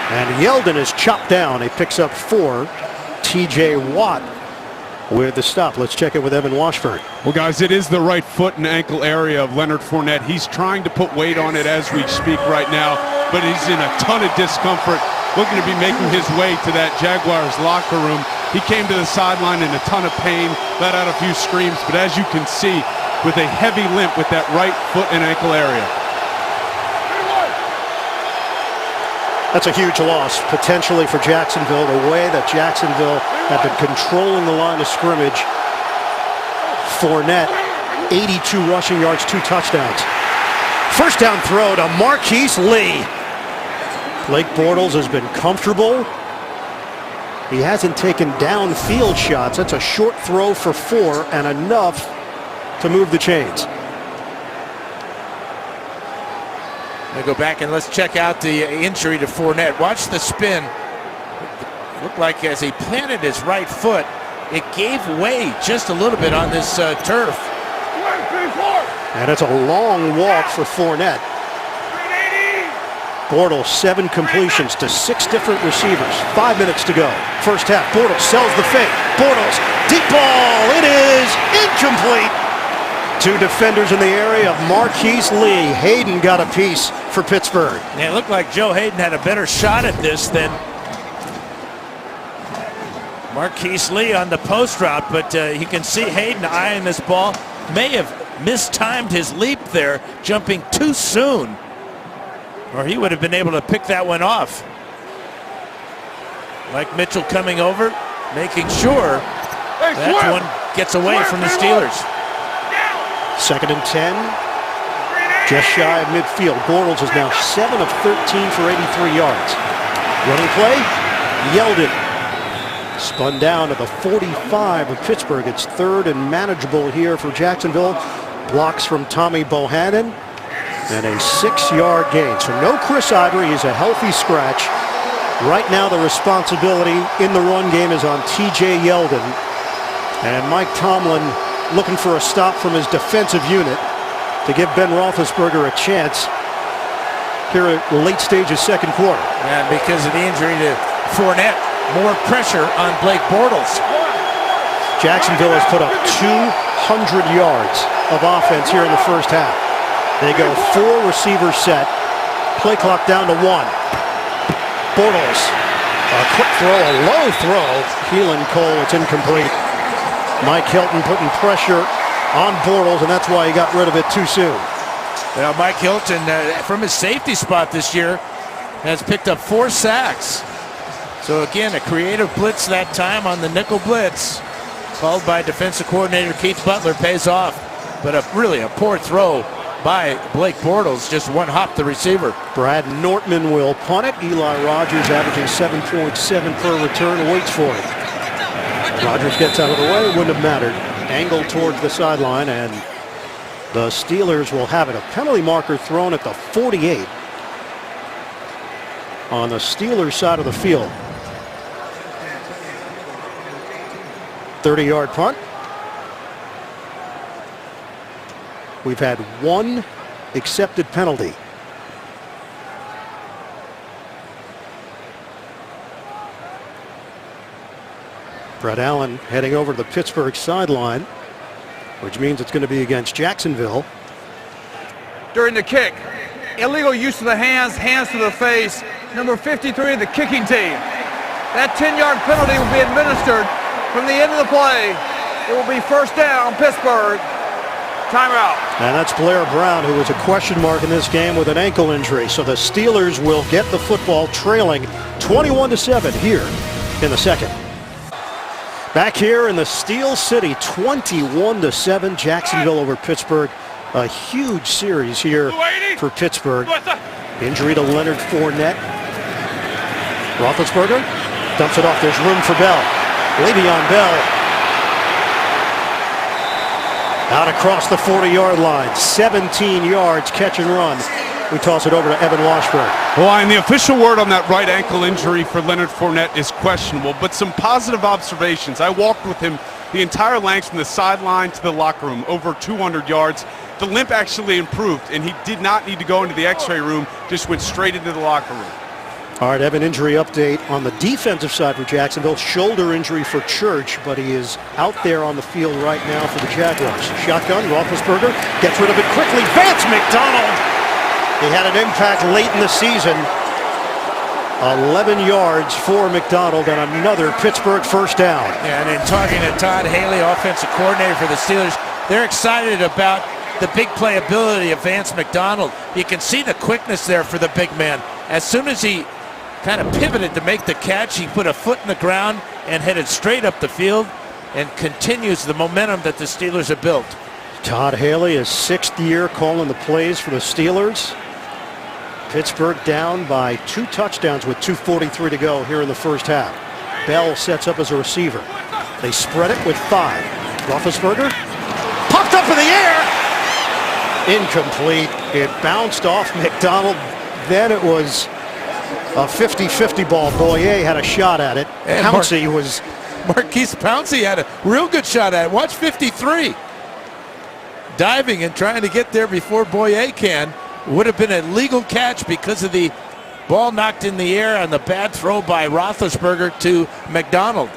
And Yeldon is chopped down. He picks up 4. T.J. Watt with the stop. Let's check it with Evan Washburn. Well, guys, it is the right foot and ankle area of Leonard Fournette. He's trying to put weight on it as we speak right now, but he's in a ton of discomfort, looking to be making his way to that Jaguars locker room. He came to the sideline in a ton of pain, let out a few screams, but as you can see, with a heavy limp with that right foot and ankle area. That's a huge loss, potentially, for Jacksonville. The way that Jacksonville had been controlling the line of scrimmage. Fournette, 82 rushing yards, 2 touchdowns. First down throw to Marquise Lee. Blake Bortles has been comfortable. He hasn't taken downfield shots. That's a short throw for 4 and enough to move the chains. I go back and let's check out the injury to Fournette. Watch the spin. It looked like as he planted his right foot, it gave way just a little bit on this turf. And it's a long walk for Fournette. Bortles, 7 completions to 6 different receivers. 5 minutes to go. First half. Bortles sells the fake. Bortles, deep ball. It is incomplete. 2 defenders in the area of Marquise Lee. Hayden got a piece for Pittsburgh. Yeah, it looked like Joe Hayden had a better shot at this than Marquise Lee on the post route, but you can see Hayden eyeing this ball. May have mistimed his leap there, jumping too soon, or he would have been able to pick that one off. Mike Mitchell coming over, making sure that one gets away from the Steelers. 2nd and 10. Just shy of midfield. Bortles is now 7 of 13 for 83 yards. Running play. Yeldon. Spun down to the 45 of Pittsburgh. It's 3rd and manageable here for Jacksonville. Blocks from Tommy Bohannon. And a 6-yard gain. So no Chris Ivory. He's a healthy scratch. Right now the responsibility in the run game is on T.J. Yeldon. And Mike Tomlin looking for a stop from his defensive unit to give Ben Roethlisberger a chance here at the late stages, 2nd quarter. And because of the injury to Fournette, more pressure on Blake Bortles. Jacksonville has put up 200 yards of offense here in the first half. They go 4 receiver set, play clock down to 1. Bortles, a quick throw, a low throw. Keelan Cole, it's incomplete. Mike Hilton putting pressure on Bortles, and that's why he got rid of it too soon. Well, Mike Hilton, from his safety spot this year, has picked up 4 sacks. So again, a creative blitz that time on the nickel blitz, called by defensive coordinator Keith Butler, pays off. but really a poor throw by Blake Bortles. Just one hop the receiver. Brad Nortman will punt it. Eli Rogers, averaging 7.7 per return, waits for it. Rogers gets out of the way. Wouldn't have mattered. Angle towards the sideline, and the Steelers will have it. A penalty marker thrown at the 48 on the Steelers side of the field. 30-yard punt. We've had one accepted penalty. Brett Allen heading over to the Pittsburgh sideline, which means it's going to be against Jacksonville. During the kick, illegal use of the hands, hands to the face, number 53 of the kicking team. That 10-yard penalty will be administered from the end of the play. It will be first down, Pittsburgh. Timeout. And that's Blair Brown, who was a question mark in this game with an ankle injury. So the Steelers will get the football trailing 21-7 here in the second. Back here in the Steel City, 21-7, Jacksonville over Pittsburgh. A huge series here for Pittsburgh. Injury to Leonard Fournette. Roethlisberger dumps it off. There's room for Bell. Le'Veon Bell out across the 40-yard line. 17 yards, catch and run. We toss it over to Evan Washburn. Well, and the official word on that right ankle injury for Leonard Fournette is questionable, but some positive observations. I walked with him the entire length from the sideline to the locker room, over 200 yards. The limp actually improved, and he did not need to go into the x-ray room, just went straight into the locker room. All right, Evan, injury update on the defensive side for Jacksonville. Shoulder injury for Church, but he is out there on the field right now for the Jaguars. Shotgun, Roethlisberger gets rid of it quickly. Vance McDonald. He had an impact late in the season. 11 yards for McDonald and another Pittsburgh first down. And in talking to Todd Haley, offensive coordinator for the Steelers, they're excited about the big playability of Vance McDonald. You can see the quickness there for the big man. As soon as he kind of pivoted to make the catch, he put a foot in the ground and headed straight up the field and continues the momentum that the Steelers have built. Todd Haley, his 6th year calling the plays for the Steelers. Pittsburgh down by 2 touchdowns with 2:43 to go here in the first half. Bell sets up as a receiver. They spread it with 5. Roethlisberger popped up in the air. Incomplete. It bounced off McDonald. Then it was a 50-50 ball. Boyer had a shot at it. And Pouncey was... Marquise Pouncey had a real good shot at it. Watch 53. Diving and trying to get there before Boyer can. Would have been a legal catch because of the ball knocked in the air on the bad throw by Roethlisberger to McDonald.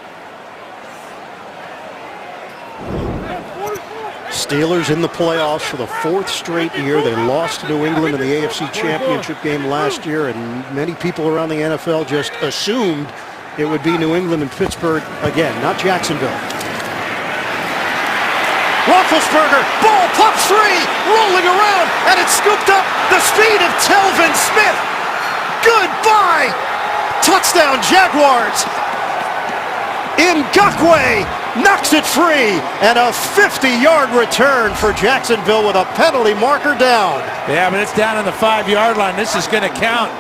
Steelers in the playoffs for the 4th straight year. They lost to New England in the AFC Championship game last year, and many people around the NFL just assumed it would be New England and Pittsburgh again, not Jacksonville. Roethlisberger, ball pops free, rolling around, and it's scooped up. The speed of Telvin Smith. Goodbye. Touchdown, Jaguars. Ngakoue knocks it free, and a 50-yard return for Jacksonville with a penalty marker down. Yeah, but it's down on the 5-yard line. This is going to count.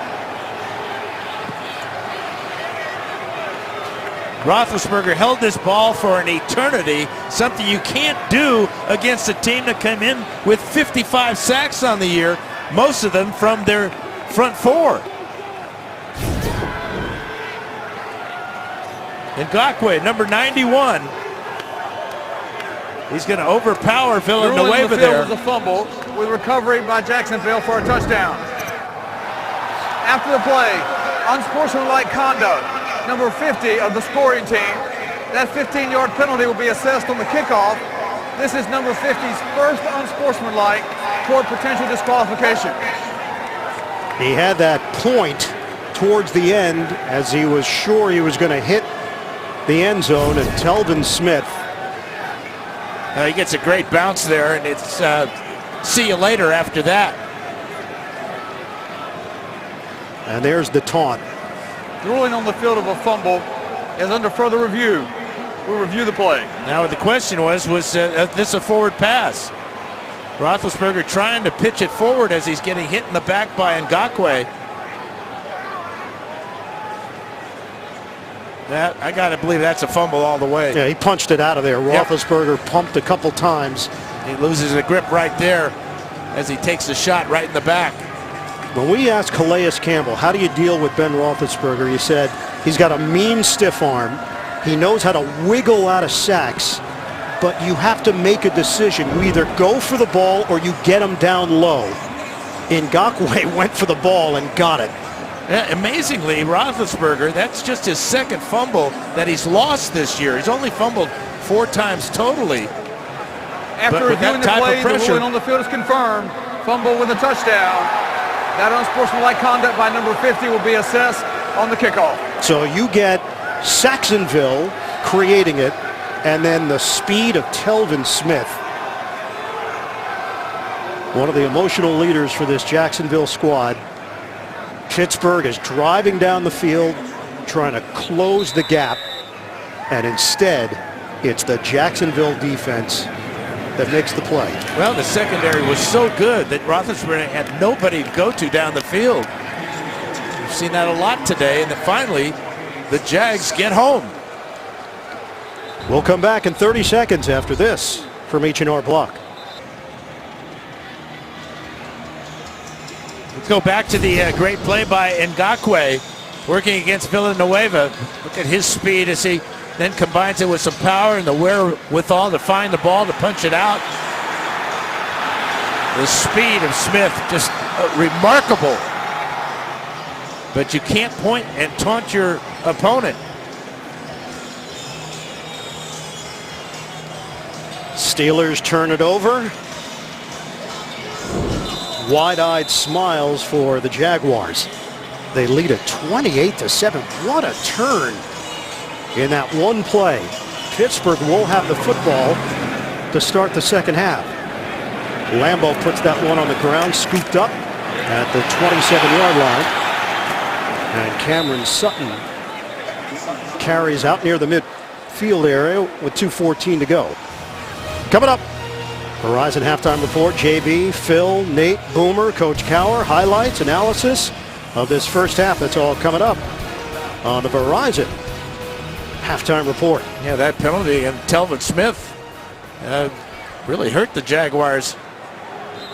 Roethlisberger held this ball for an eternity, something you can't do against a team that came in with 55 sacks on the year, most of them from their front 4. Ngakoue, number 91. He's going to overpower Villanueva there. Was a fumble with recovery by Jacksonville for a touchdown. After the play, unsportsmanlike conduct. Number 50 of the scoring team. That 15-yard penalty will be assessed on the kickoff. This is number 50's first unsportsmanlike toward potential disqualification. He had that point towards the end as he was sure he was going to hit the end zone, and Telvin Smith. He gets a great bounce there, and it's see you later after that. And there's the taunt. The ruling on the field of a fumble is under further review. We'll review the play. Now the question was this a forward pass? Roethlisberger trying to pitch it forward as he's getting hit in the back by Ngakoue. That, I got to believe that's a fumble all the way. Yeah, he punched it out of there. Roethlisberger pumped a couple times. He loses the grip right there as he takes the shot right in the back. When we asked Calais Campbell, how do you deal with Ben Roethlisberger? He said he's got a mean stiff arm. He knows how to wiggle out of sacks, but you have to make a decision. You either go for the ball or you get him down low. Ngakoue went for the ball and got it. Yeah, amazingly, Roethlisberger, that's just his second fumble that he's lost this year. He's only fumbled 4 times totally. After reviewing the play, the ruling on the field is confirmed. Fumble with a touchdown. That unsportsmanlike conduct by number 50 will be assessed on the kickoff. So you get Saxonville creating it, and then the speed of Telvin Smith. One of the emotional leaders for this Jacksonville squad. Pittsburgh is driving down the field, trying to close the gap, and instead, it's the Jacksonville defense that makes the play. Well, the secondary was so good that Roethlisberger had nobody to go to down the field. We've seen that a lot today, and then finally, the Jags get home. We'll come back in 30 seconds after this from H&R Block. Let's go back to the great play by Ngakoue working against Villanueva. Look at his speed as he then combines it with some power and the wherewithal to find the ball, to punch it out. The speed of Smith, just remarkable. But you can't point and taunt your opponent. Steelers turn it over. Wide-eyed smiles for the Jaguars. They lead it 28-7. What a turn in that one play. Pittsburgh will have the football to start the second half. Lambeau puts that one on the ground, scooped up at the 27-yard line. And Cameron Sutton carries out near the midfield area with 2:14 to go. Coming up, Verizon halftime report. JB, Phil, Nate, Boomer, Coach Cowher, highlights, analysis of this first half. That's all coming up on the Verizon halftime report. Yeah, that penalty and Telvin Smith really hurt the Jaguars.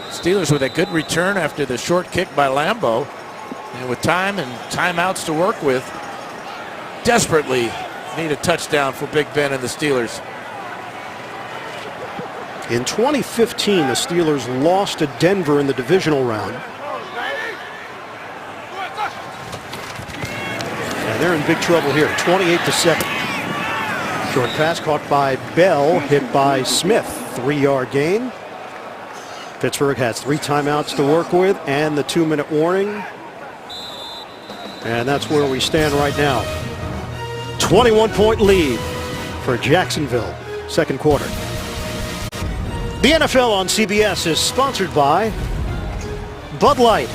Steelers with a good return after the short kick by Lambeau. And with time and timeouts to work with, desperately need a touchdown for Big Ben and the Steelers. In 2015, the Steelers lost to Denver in the divisional round. And they're in big trouble here, 28-7. Short pass caught by Bell, hit by Smith. 3-yard gain. Pittsburgh has 3 timeouts to work with and the 2-minute warning. And that's where we stand right now. 21-point lead for Jacksonville, second quarter. The NFL on CBS is sponsored by Bud Light,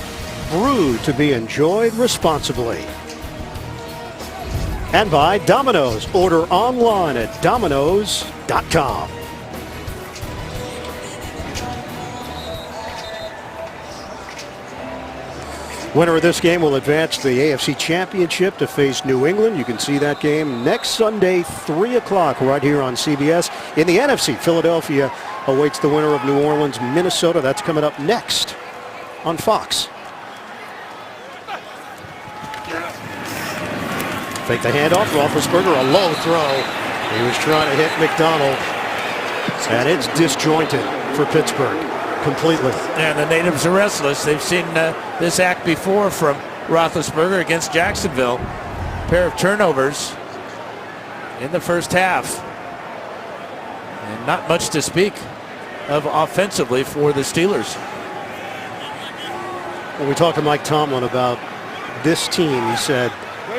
brewed to be enjoyed responsibly. And by Domino's. Order online at Domino's.com. Winner of this game will advance to the AFC Championship to face New England. You can see that game next Sunday, 3 o'clock, right here on CBS. In the NFC, Philadelphia awaits the winner of New Orleans, Minnesota. That's coming up next on Fox. Fake the handoff. Roethlisberger, a low throw. He was trying to hit McDonald. And it's disjointed for Pittsburgh completely. And the natives are restless. They've seen this act before from Roethlisberger against Jacksonville. A pair of turnovers in the first half. And not much to speak of offensively for the Steelers. When we talked to Mike Tomlin about this team, he said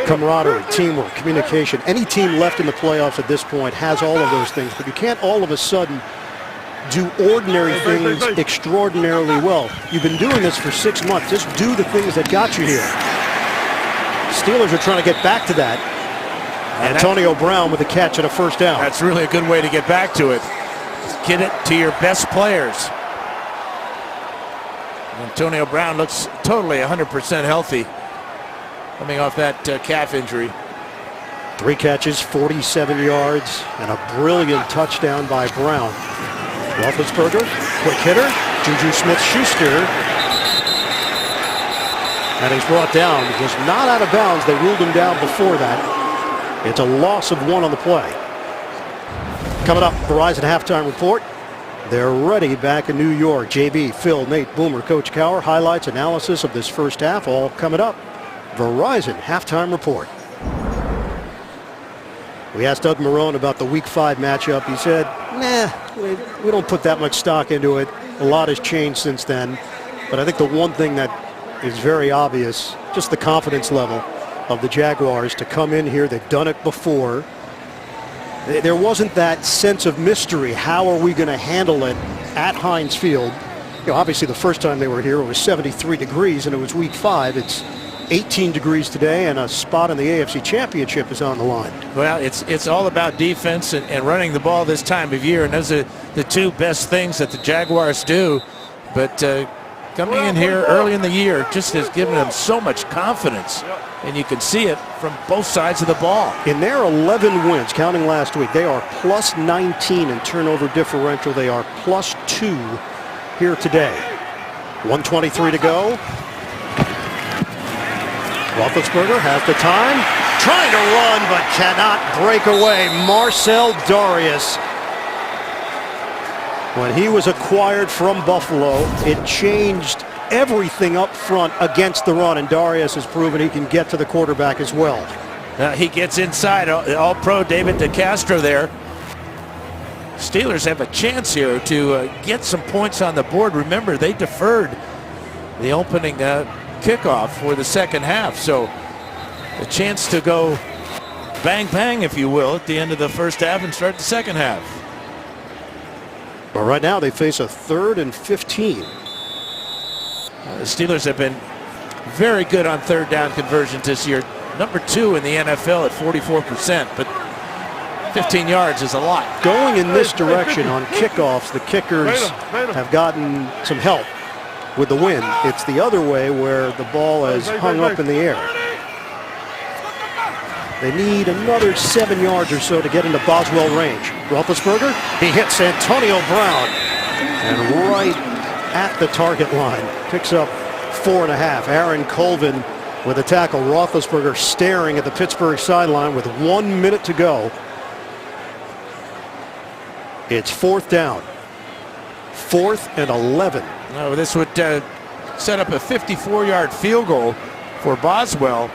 camaraderie, teamwork, communication. Any team left in the playoffs at this point has all of those things, but you can't all of a sudden do ordinary things extraordinarily well. You've been doing this for 6 months. Just do the things that got you here. Steelers are trying to get back to that. Antonio Brown with a catch and a first down. That's really a good way to get back to it. Get it to your best players. Antonio Brown looks totally 100% healthy coming off that calf injury. 3 catches, 47 yards, and a brilliant touchdown by Brown. Roethlisberger, quick hitter. Juju Smith-Schuster. And he's brought down. He was not out of bounds. They ruled him down before that. It's a loss of 1 on the play. Coming up, Verizon halftime report. They're ready back in New York. JB, Phil, Nate, Boomer, Coach Cowher. Highlights, analysis of this first half, all coming up. Verizon halftime report. We asked Doug Marrone about the Week 5 matchup. He said, nah, we don't put that much stock into it. A lot has changed since then. But I think the one thing that is very obvious, just the confidence level of the Jaguars to come in here. They've done it before. There wasn't that sense of mystery. How are we going to handle it at Heinz Field? You know, obviously the first time they were here it was 73 degrees and it was Week 5. It's 18 degrees today and a spot in the AFC Championship is on the line. Well, it's all about defense and running the ball this time of year, and those are the 2 best things that the Jaguars do. But coming in here early in the year just has given them so much confidence, and you can see it from both sides of the ball. In their 11 wins, counting last week, they are plus 19 in turnover differential. They are plus 2 here today. 1:23 to go. Roethlisberger has the time, trying to run but cannot break away. Marcell Dareus. When he was acquired from Buffalo, it changed everything up front against the run, and Dareus has proven he can get to the quarterback as well. He gets inside, all-pro David DeCastro there. Steelers have a chance here to get some points on the board. Remember, they deferred the opening kickoff for the second half, so a chance to go bang bang, if you will, at the end of the first half and start the second half. But right now they face a 3rd and 15. The Steelers have been very good on 3rd down conversions this year. Number 2 in the NFL at 44%, but 15 yards is a lot. Going in this direction on kickoffs, the kickers have gotten some help with the wind. It's the other way where the ball is hung up in the air. They need another 7 yards or so to get into Boswell range. Roethlisberger, he hits Antonio Brown. And right at the target line, picks up 4.5. Aaron Colvin with a tackle. Roethlisberger staring at the Pittsburgh sideline with 1 minute to go. It's 4th down. 4th and 11. No, this would set up a 54-yard field goal for Boswell.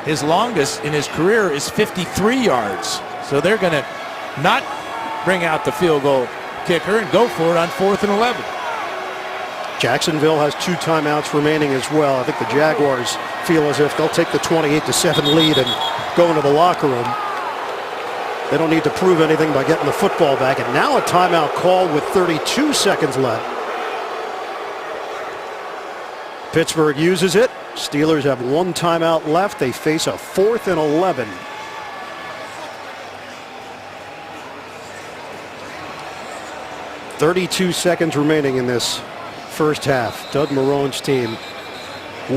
His longest in his career is 53 yards. So they're going to not bring out the field goal kicker and go for it on 4th and 11. Jacksonville has 2 timeouts remaining as well. I think the Jaguars feel as if they'll take the 28-7 lead and go into the locker room. They don't need to prove anything by getting the football back. And now a timeout called with 32 seconds left. Pittsburgh uses it. Steelers have 1 timeout left. They face a 4th and 11. .32 seconds remaining in this first half. Doug Marrone's team,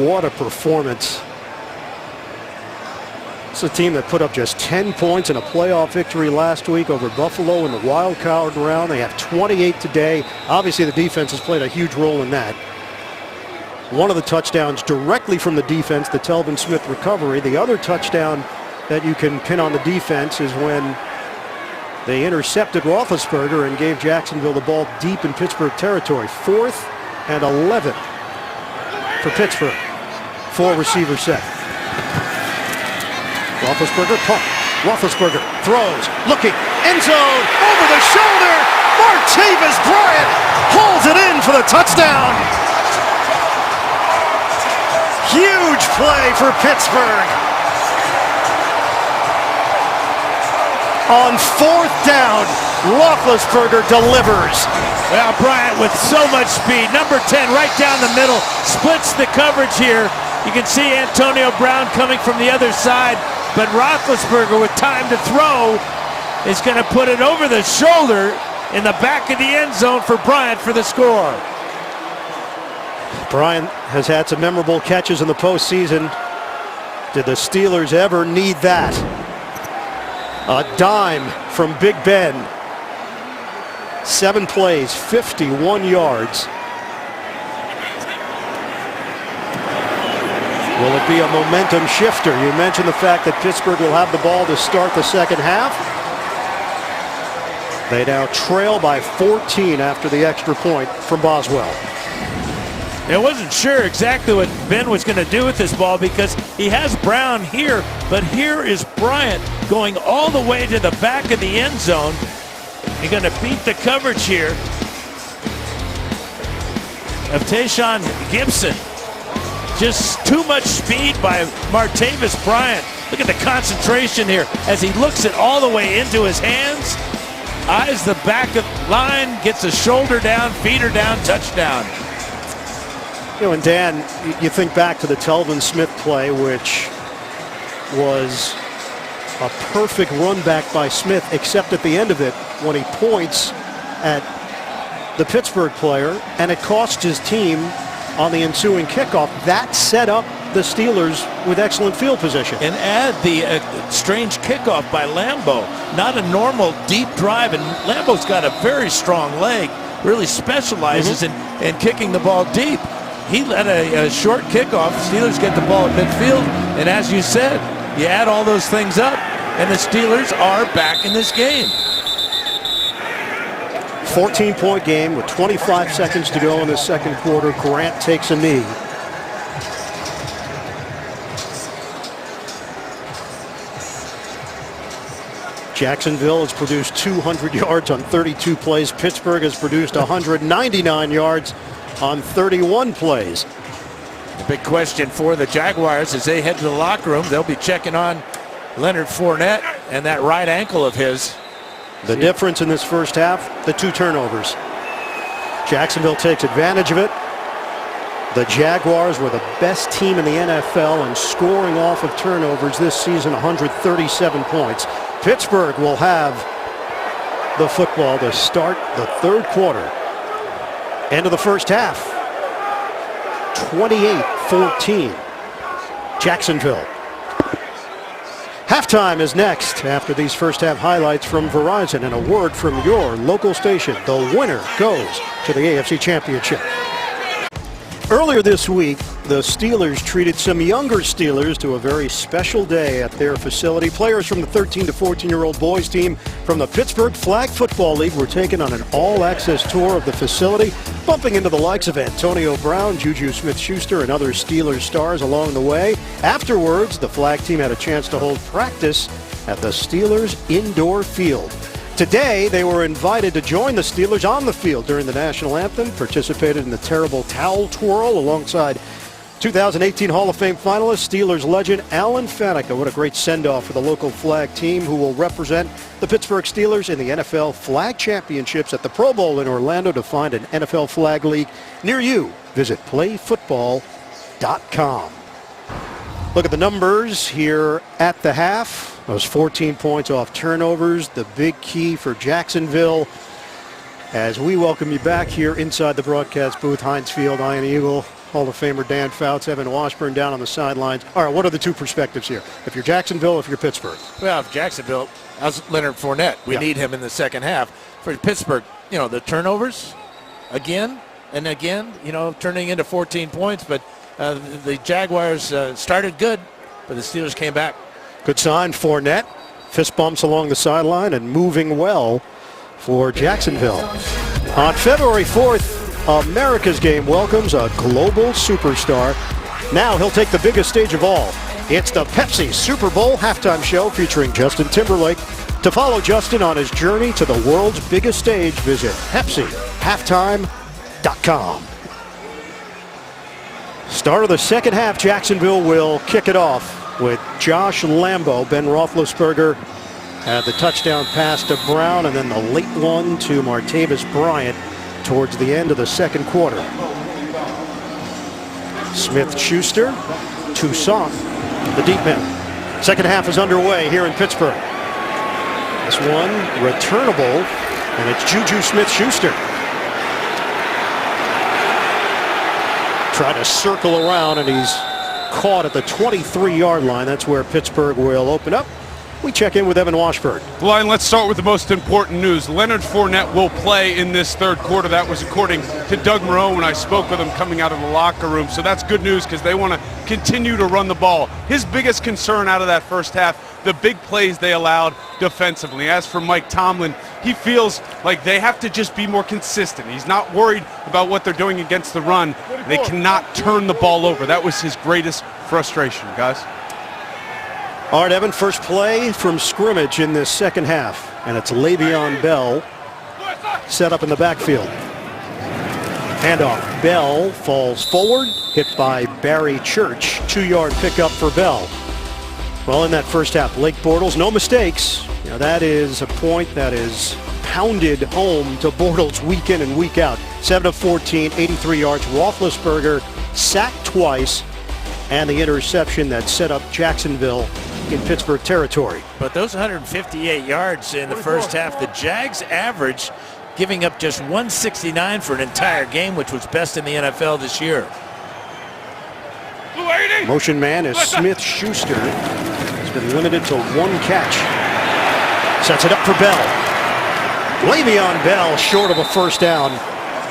what a performance. It's a team that put up just 10 points in a playoff victory last week over Buffalo in the wild card round. They have 28 today. Obviously the defense has played a huge role in that. One of the touchdowns directly from the defense, the Telvin Smith recovery. The other touchdown that you can pin on the defense is when they intercepted Roethlisberger and gave Jacksonville the ball deep in Pittsburgh territory. 4th and 11 for Pittsburgh. 4 receiver set. Roethlisberger punt. Roethlisberger throws, looking, end zone, over the shoulder. Martavis Bryant pulls it in for the touchdown. Huge play for Pittsburgh. On 4th down, Roethlisberger delivers. Well, Bryant with so much speed. Number 10 right down the middle. Splits the coverage here. You can see Antonio Brown coming from the other side. But Roethlisberger with time to throw is going to put it over the shoulder in the back of the end zone for Bryant for the score. Bryant has had some memorable catches in the postseason. Did the Steelers ever need that? A dime from Big Ben. 7 plays, 51 yards. Will it be a momentum shifter? You mentioned the fact that Pittsburgh will have the ball to start the second half. They now trail by 14 after the extra point from Boswell. I wasn't sure exactly what Ben was going to do with this ball because he has Brown here, but here is Bryant going all the way to the back of the end zone. He's going to beat the coverage here of Tayshaun Gibson. Just too much speed by Martavis Bryant. Look at the concentration here as he looks it all the way into his hands. Eyes the back of line, gets a shoulder down, feet are down, touchdown. You know, and Dan, you think back to the Telvin Smith play, which was a perfect run back by Smith, except at the end of it when he points at the Pittsburgh player, and it cost his team on the ensuing kickoff. That set up the Steelers with excellent field position. And add the strange kickoff by Lambeau. Not a normal deep drive, and Lambeau's got a very strong leg, really specializes in kicking the ball deep. He led a short kickoff. Steelers get the ball at midfield, and as you said, you add all those things up, and the Steelers are back in this game. 14-point game with 25 seconds to go in the second quarter. Grant takes a knee. Jacksonville has produced 200 yards on 32 plays. Pittsburgh has produced 199 yards on 31 plays. The big question for the Jaguars as they head to the locker room, they'll be checking on Leonard Fournette and that right ankle of his. The difference in this first half, the 2 turnovers. Jacksonville takes advantage of it. The Jaguars were the best team in the NFL in scoring off of turnovers this season, 137 points. Pittsburgh will have the football to start the third quarter. End of the first half, 28-14, Jacksonville. Halftime is next after these first half highlights from Verizon and a word from your local station. The winner goes to the AFC Championship. Earlier this week, the Steelers treated some younger Steelers to a very special day at their facility. Players from the 13 to 14-year-old boys team from the Pittsburgh Flag Football League were taken on an all-access tour of the facility, bumping into the likes of Antonio Brown, Juju Smith-Schuster, and other Steelers stars along the way. Afterwards, the flag team had a chance to hold practice at the Steelers indoor field. Today, they were invited to join the Steelers on the field during the national anthem, participated in the terrible towel twirl alongside 2018 Hall of Fame finalist, Steelers legend Alan Faneca. What a great send-off for the local flag team who will represent the Pittsburgh Steelers in the NFL Flag Championships at the Pro Bowl in Orlando. To find an NFL Flag League near you, visit playfootball.com. Look at the numbers here at the half. Those 14 points off turnovers, the big key for Jacksonville. As we welcome you back here inside the broadcast booth, Heinz Field, Iron Eagle, Hall of Famer Dan Fouts, Evan Washburn down on the sidelines. All right, what are the 2 perspectives here? If you're Jacksonville, if you're Pittsburgh? Well, if Jacksonville, how's Leonard Fournette? We need him in the second half. For Pittsburgh, you know, the turnovers again and again, you know, turning into 14 points. But the Jaguars started good, but the Steelers came back. Good sign, Fournette. Fist bumps along the sideline and moving well for Jacksonville. On February 4th, America's Game welcomes a global superstar. Now he'll take the biggest stage of all. It's the Pepsi Super Bowl halftime show featuring Justin Timberlake. To follow Justin on his journey to the world's biggest stage, visit PepsiHalftime.com. Start of the second half, Jacksonville will kick it off with Josh Lambeau. Ben Roethlisberger had the touchdown pass to Brown, and then the late one to Martavis Bryant towards the end of the second quarter. Smith-Schuster, Toussaint, the deep men. Second half is underway here in Pittsburgh. This one returnable, and it's Juju Smith-Schuster. Tried to circle around, and he's caught at the 23-yard line. That's where Pittsburgh will open up. We check in with Evan Washburn. Line, let's start with the most important news. Leonard Fournette will play in this third quarter. That was according to Doug Marrone when I spoke with him coming out of the locker room. So that's good news because they want to continue to run the ball. His biggest concern out of that first half, the big plays they allowed defensively. As for Mike Tomlin, he feels like they have to just be more consistent. He's not worried about what they're doing against the run. They cannot turn the ball over. That was his greatest frustration, guys. All right, Evan, first play from scrimmage in this second half, and it's Le'Veon Bell set up in the backfield. Handoff. Bell falls forward, hit by Barry Church. 2-yard pickup for Bell. Well, in that first half, Blake Bortles, no mistakes. You know, that is a point that is pounded home to Bortles week in and week out. 7 of 14, 83 yards. Roethlisberger sacked twice, and the interception that set up Jacksonville in Pittsburgh territory. But those 158 yards in the first half, the Jags average giving up just 169 for an entire game, which was best in the NFL this year. Motion man is Smith-Schuster. He's been limited to 1 catch. Sets it up for Bell. Le'Veon Bell short of a first down,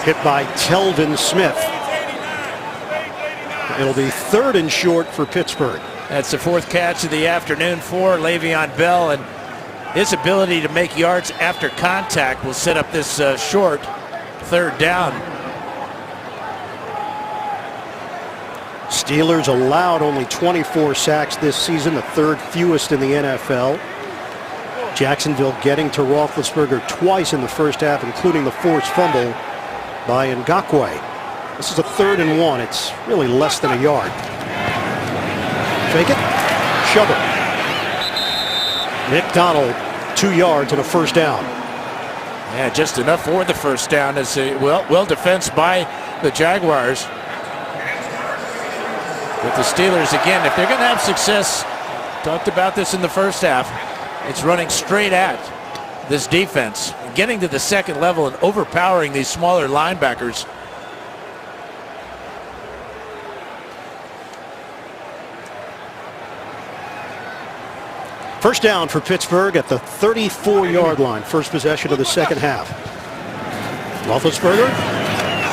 hit by Telvin Smith. It'll be 3rd and short for Pittsburgh. That's the 4th catch of the afternoon for Le'Veon Bell, and his ability to make yards after contact will set up this short 3rd down. Steelers allowed only 24 sacks this season, the 3rd fewest in the NFL. Jacksonville getting to Roethlisberger twice in the first half, including the forced fumble by Ngakoue. This is a 3rd and 1. It's really less than a yard. Fake it, shove it. Nick Donald, 2 yards and a first down. Yeah, just enough for the first down. As well defensed by the Jaguars. But the Steelers, again, if they're going to have success, talked about this in the first half, it's running straight at this defense, getting to the second level and overpowering these smaller linebackers. First down for Pittsburgh at the 34-yard line. First possession of the second half. Roethlisberger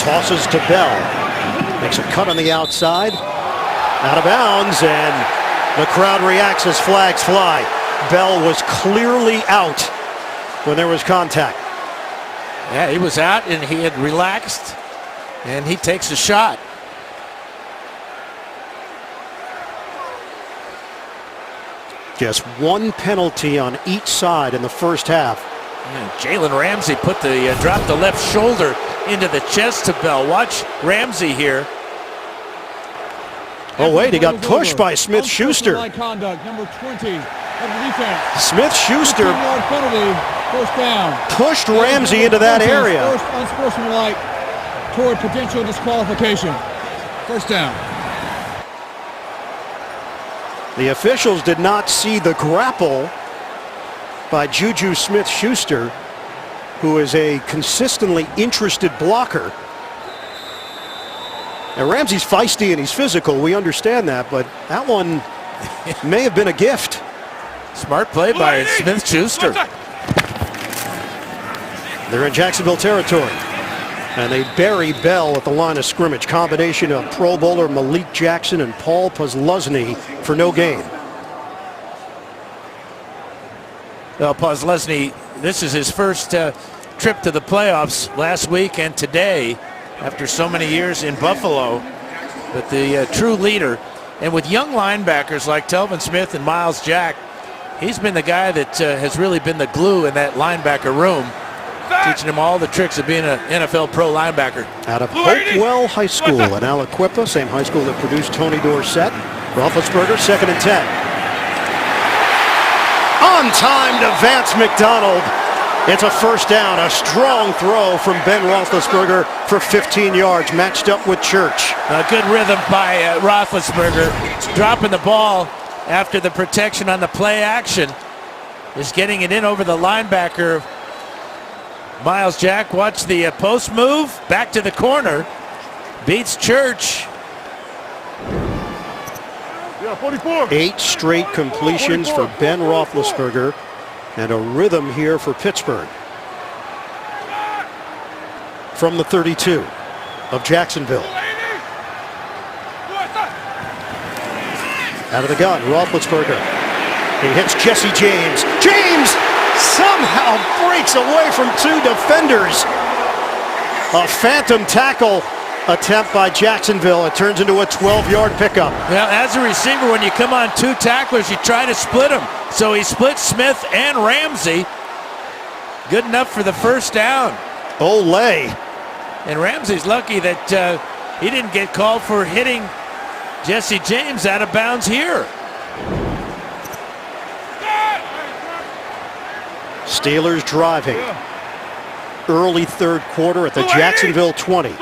tosses to Bell. Makes a cut on the outside. Out of bounds, and the crowd reacts as flags fly. Bell was clearly out when there was contact. Yeah, he was out and he had relaxed, and he takes a shot. Just 1 penalty on each side in the first half. And Jalen Ramsey dropped the left shoulder into the chest to Bell. Watch Ramsey here. Oh wait, he got pushed by Smith-Schuster. Conduct, number 20 of the defense. Smith-Schuster First down. pushed Ramsey into that area. First unsportsmanlike toward potential disqualification. First down. The officials did not see the grapple by Juju Smith-Schuster, who is a consistently interested blocker. And Ramsey's feisty and he's physical, we understand that, but that one may have been a gift. Smart play by Smith-Schuster. They're in Jacksonville territory, and they bury Bell at the line of scrimmage. Combination of Pro Bowler Malik Jackson and Paul Posluszny for no gain. Well, Posluszny, this is his first trip to the playoffs last week and today, after so many years in Buffalo. But the true leader, and with young linebackers like Telvin Smith and Miles Jack, he's been the guy that has really been the glue in that linebacker room, teaching him all the tricks of being an NFL pro linebacker. Out of Hopewell High School in Aliquippa, same high school that produced Tony Dorsett. Roethlisberger, 2nd and 10. On time to Vance McDonald. It's a first down, a strong throw from Ben Roethlisberger for 15 yards, matched up with Church. A good rhythm by Roethlisberger, dropping the ball after the protection on the play action. Just getting it in over the linebacker. Miles Jack, watch the post move, back to the corner, beats Church, 8 straight completions for Ben Roethlisberger, and a rhythm here for Pittsburgh. From the 32 of Jacksonville. Out of the gun, Roethlisberger. He hits Jesse James. James somehow breaks away from 2 defenders. A phantom tackle attempt by Jacksonville. It turns into a 12-yard pickup. Well, as a receiver, when you come on 2 tacklers, you try to split them. So he split Smith and Ramsey. Good enough for the first down. Olay. And Ramsey's lucky that he didn't get called for hitting Jesse James out of bounds here. Steelers driving. Early third quarter at the Jacksonville 20.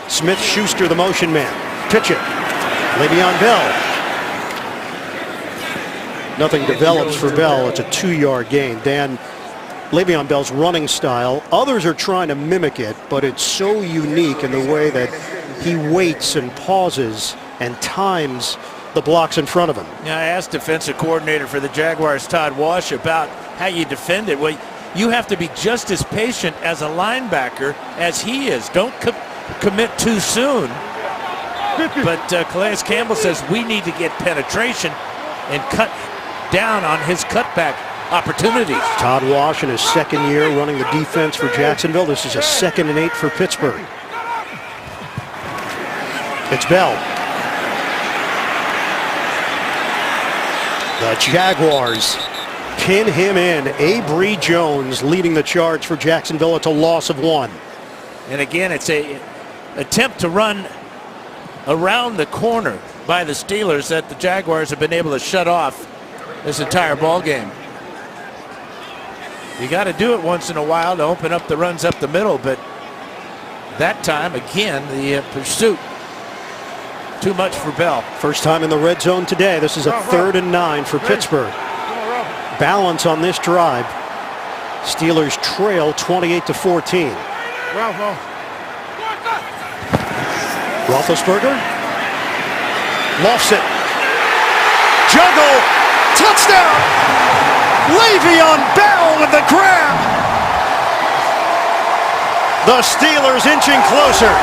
Smith-Schuster, the motion man. Pitch it. Le'Veon Bell. Nothing develops for Bell. It's a 2-yard gain. Dan, Le'Veon Bell's running style, others are trying to mimic it, but it's so unique in the way that he waits and pauses and times the blocks in front of him. Yeah, I asked defensive coordinator for the Jaguars, Todd Wash, about how you defend it. Well, you have to be just as patient as a linebacker as he is. Don't commit too soon. But Calais Campbell says we need to get penetration and cut down on his cutback opportunities. Todd Wash in his second year running the defense for Jacksonville. This is a 2nd and 8 for Pittsburgh. It's Bell. The Jaguars pin him in. Abry Jones leading the charge for Jacksonville. It's a loss of 1. And again, it's a attempt to run around the corner by the Steelers that the Jaguars have been able to shut off this entire ball game. You got to do it once in a while to open up the runs up the middle, but that time, again, the pursuit, too much for Bell. First time in the red zone today. This is a 3rd and 9 for Pittsburgh. Balance on this drive. Steelers trail 28-14. Roethlisberger lofts it. Juggle. Touchdown. Le'Veon Bell with the grab. The Steelers inching closer.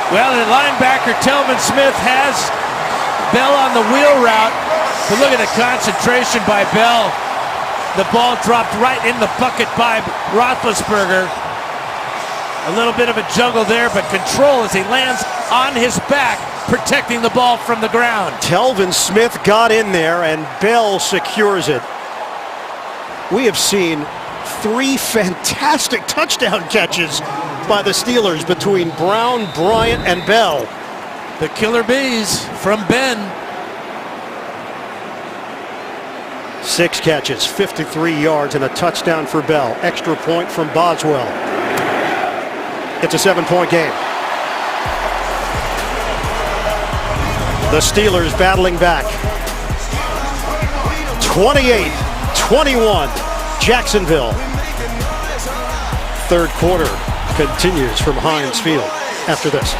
Well, the linebacker Telvin Smith has Bell on the wheel route, but look at the concentration by Bell. The ball dropped right in the bucket by Roethlisberger. A little bit of a juggle there, but control as he lands on his back, protecting the ball from the ground. Telvin Smith got in there and Bell secures it. We have seen 3 fantastic touchdown catches by the Steelers between Brown, Bryant, and Bell. The killer bees from Ben. 6 catches, 53 yards, and a touchdown for Bell. Extra point from Boswell. It's a 7-point game. The Steelers battling back. 28-21, Jacksonville. Third quarter continues from Heinz Field after this.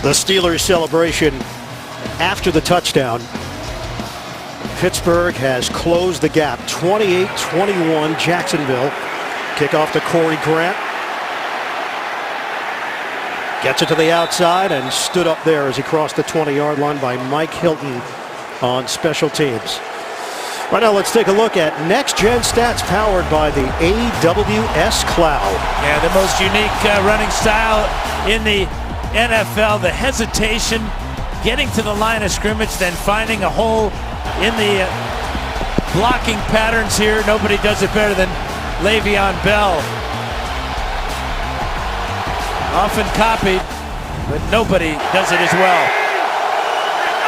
The Steelers celebration after the touchdown. Pittsburgh has closed the gap. 28-21 Jacksonville. Kickoff to Corey Grant. Gets it to the outside and stood up there as he crossed the 20-yard line by Mike Hilton on special teams. Right now, let's take a look at next-gen stats powered by the AWS Cloud. Yeah, the most unique running style in the NFL. The hesitation, getting to the line of scrimmage, then finding a hole in the blocking patterns here. Nobody does it better than Le'Veon Bell. Often copied, but nobody does it as well.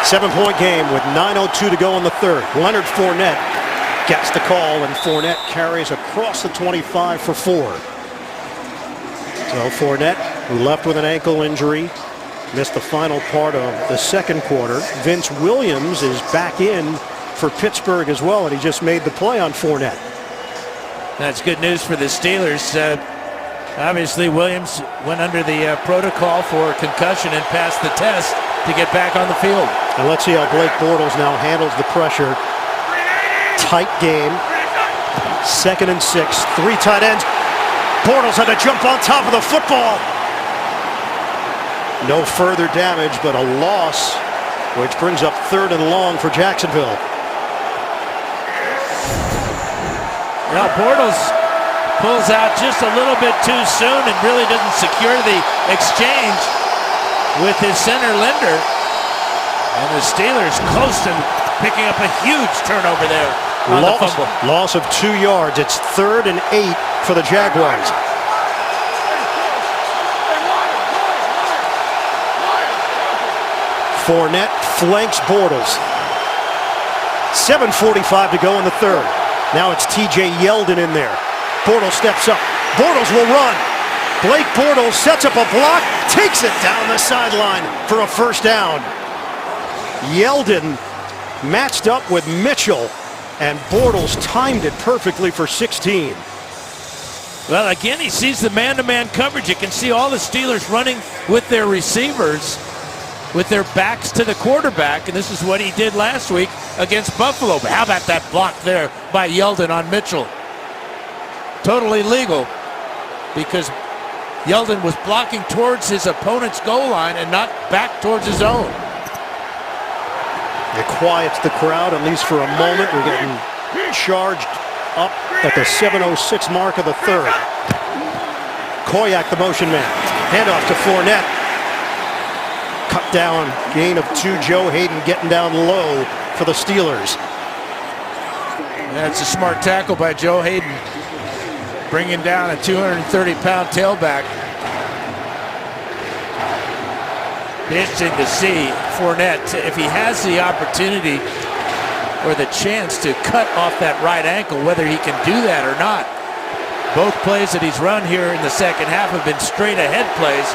7-point game with 9:02 to go in the third. Leonard Fournette gets the call, and Fournette carries across the 25 for 4. So Fournette, who left with an ankle injury, missed the final part of the second quarter. Vince Williams is back in for Pittsburgh as well, and he just made the play on Fournette. That's good news for the Steelers. Obviously, Williams went under the protocol for concussion and passed the test to get back on the field. And let's see how Blake Bortles now handles the pressure. Tight game. 2nd and 6. 3 tight ends. Bortles had to jump on top of the football. No further damage, but a loss, which brings up 3rd and long for Jacksonville. Now Bortles pulls out just a little bit too soon and really doesn't secure the exchange with his center Linder. And the Steelers close to picking up a huge turnover there on the fumble. Loss of 2 yards. It's 3rd and 8 for the Jaguars. Fournette flanks Bortles. 7:45 to go in the 3rd. Now it's TJ Yeldon in there. Bortles steps up. Bortles will run. Blake Bortles sets up a block, takes it down the sideline for a 1st down. Yeldon matched up with Mitchell, and Bortles timed it perfectly for 16. Well, again, he sees the man-to-man coverage. You can see all the Steelers running with their receivers, with their backs to the quarterback, and this is what he did last week against Buffalo. But how about that block there by Yeldon on Mitchell? Totally legal, because Yeldon was blocking towards his opponent's goal line and not back towards his own. It quiets the crowd, at least for a moment. We're getting charged up at the 7:06 mark of the 3rd. Koyak, the motion man. Handoff to Fournette. Cut down, gain of 2. Joe Hayden getting down low for the Steelers. That's a smart tackle by Joe Hayden, bringing down a 230-pound tailback. Interesting to see Fournette, if he has the opportunity or the chance to cut off that right ankle, whether he can do that or not. Both plays that he's run here in the second half have been straight ahead plays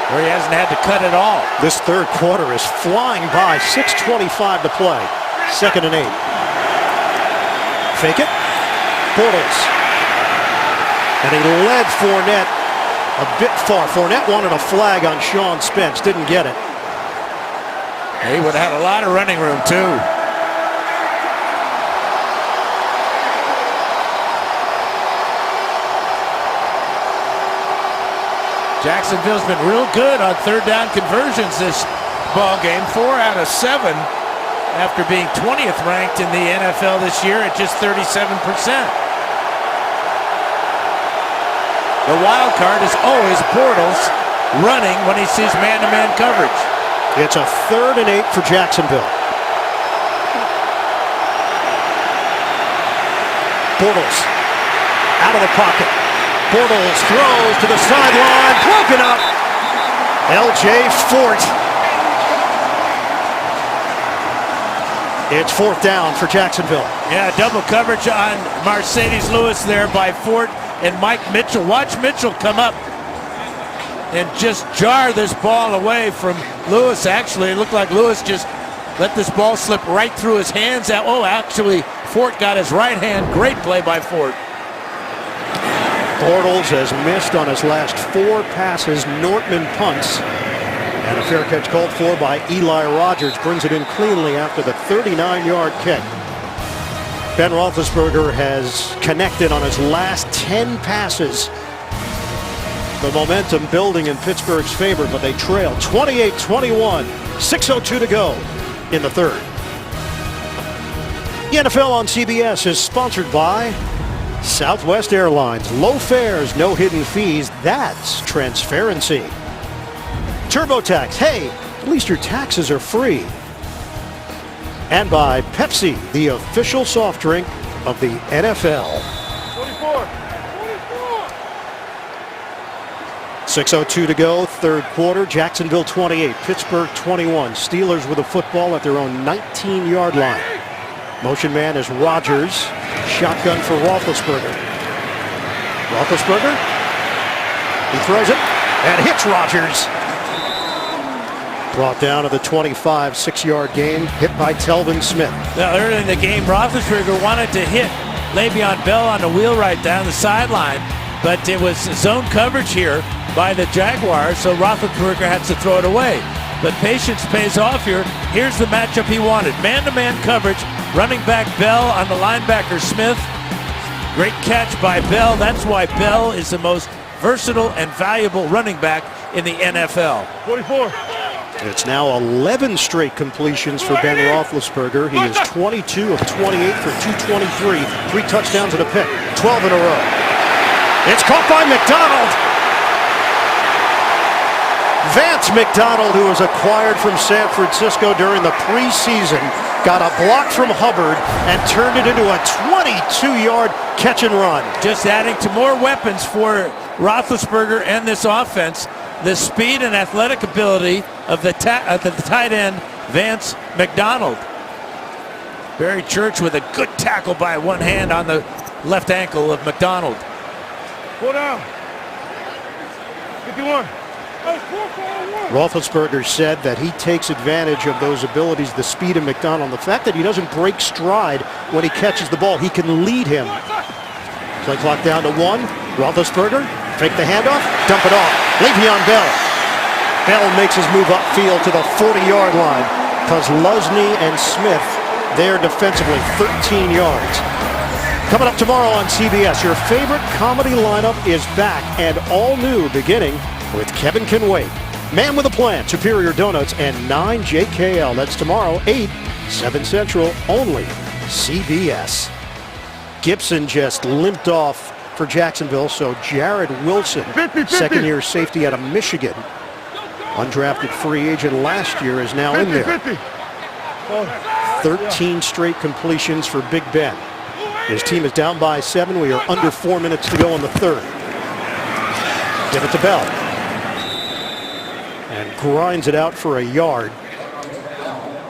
where he hasn't had to cut at all. This 3rd quarter is flying by. 6:25 to play. 2nd and 8. Fake it. Bortles. And he led Fournette a bit far. Fournette wanted a flag on Sean Spence. Didn't get it. He would have had a lot of running room, too. Jacksonville's been real good on 3rd down conversions this ball game. 4 out of 7 after being 20th ranked in the NFL this year at just 37%. The wild card is always Bortles running when he sees man-to-man coverage. It's a 3rd and 8 for Jacksonville. Bortles out of the pocket. Bortles throws to the sideline, broken up. L.J. Fort. It's 4th down for Jacksonville. Yeah, double coverage on Mercedes Lewis there by Fort and Mike Mitchell. Watch Mitchell come up and just jar this ball away from Lewis. Actually, it looked like Lewis just let this ball slip right through his hands. Oh, actually, Fort got his right hand. Great play by Fort. Bortles has missed on his last 4 passes. Nortman punts. And a fair catch called for by Eli Rogers. Brings it in cleanly after the 39-yard kick. Ben Roethlisberger has connected on his last 10 passes. The momentum building in Pittsburgh's favor, but they trail 28-21. 6:02 to go in the 3rd. The NFL on CBS is sponsored by Southwest Airlines. Low fares, no hidden fees. That's transparency. TurboTax. Hey, at least your taxes are free. And by Pepsi, the official soft drink of the NFL. 6:02 to go, 3rd quarter. Jacksonville 28, Pittsburgh 21. Steelers with the football at their own 19-yard line. Motion man is Rogers. Shotgun for Roethlisberger. Roethlisberger. He throws it and hits Rogers. Brought down to the 25, 6-yard gain. Hit by Telvin Smith. Now, early in the game, Roethlisberger wanted to hit Le'Veon Bell on the wheel right down the sideline. but it was zone coverage here by the Jaguars, so Roethlisberger had to throw it away. But patience pays off here. Here's the matchup he wanted. Man-to-man coverage, running back Bell on the linebacker Smith. Great catch by Bell. That's why Bell is the most versatile and valuable running back in the NFL. 44. It's now 11 straight completions for Ben Roethlisberger. He is 22 of 28 for 223, 3 touchdowns and a pick, 12 in a row. It's caught by McDonald. Vance McDonald, who was acquired from San Francisco during the preseason, got a block from Hubbard and turned it into a 22-yard catch and run. Just adding to more weapons for Roethlisberger and this offense. The speed and athletic ability of the tight end, Vance McDonald. Barry Church with a good tackle by one hand on the left ankle of McDonald. Pull down. 51. Roethlisberger said that he takes advantage of those abilities, the speed of McDonald, the fact that he doesn't break stride when he catches the ball. He can lead him. Play clock down to 1. Roethlisberger, fake the handoff, dump it off. Le'Veon Bell. Bell makes his move upfield to the 40-yard line because Lusney and Smith there defensively, 13 yards. Coming up tomorrow on CBS, your favorite comedy lineup is back and all new, beginning with Kevin Can Wait, Man with a Plan, Superior Donuts, and 9 JKL. That's tomorrow, 8, 7 Central, only CBS. Gibson just limped off for Jacksonville, so Jared Wilson, 50. second-year safety out of Michigan, undrafted free agent last year, is now in there. 13 straight completions for Big Ben. His team is down by 7. We are under 4 minutes to go in the third. Give it to Bell. And grinds it out for a yard.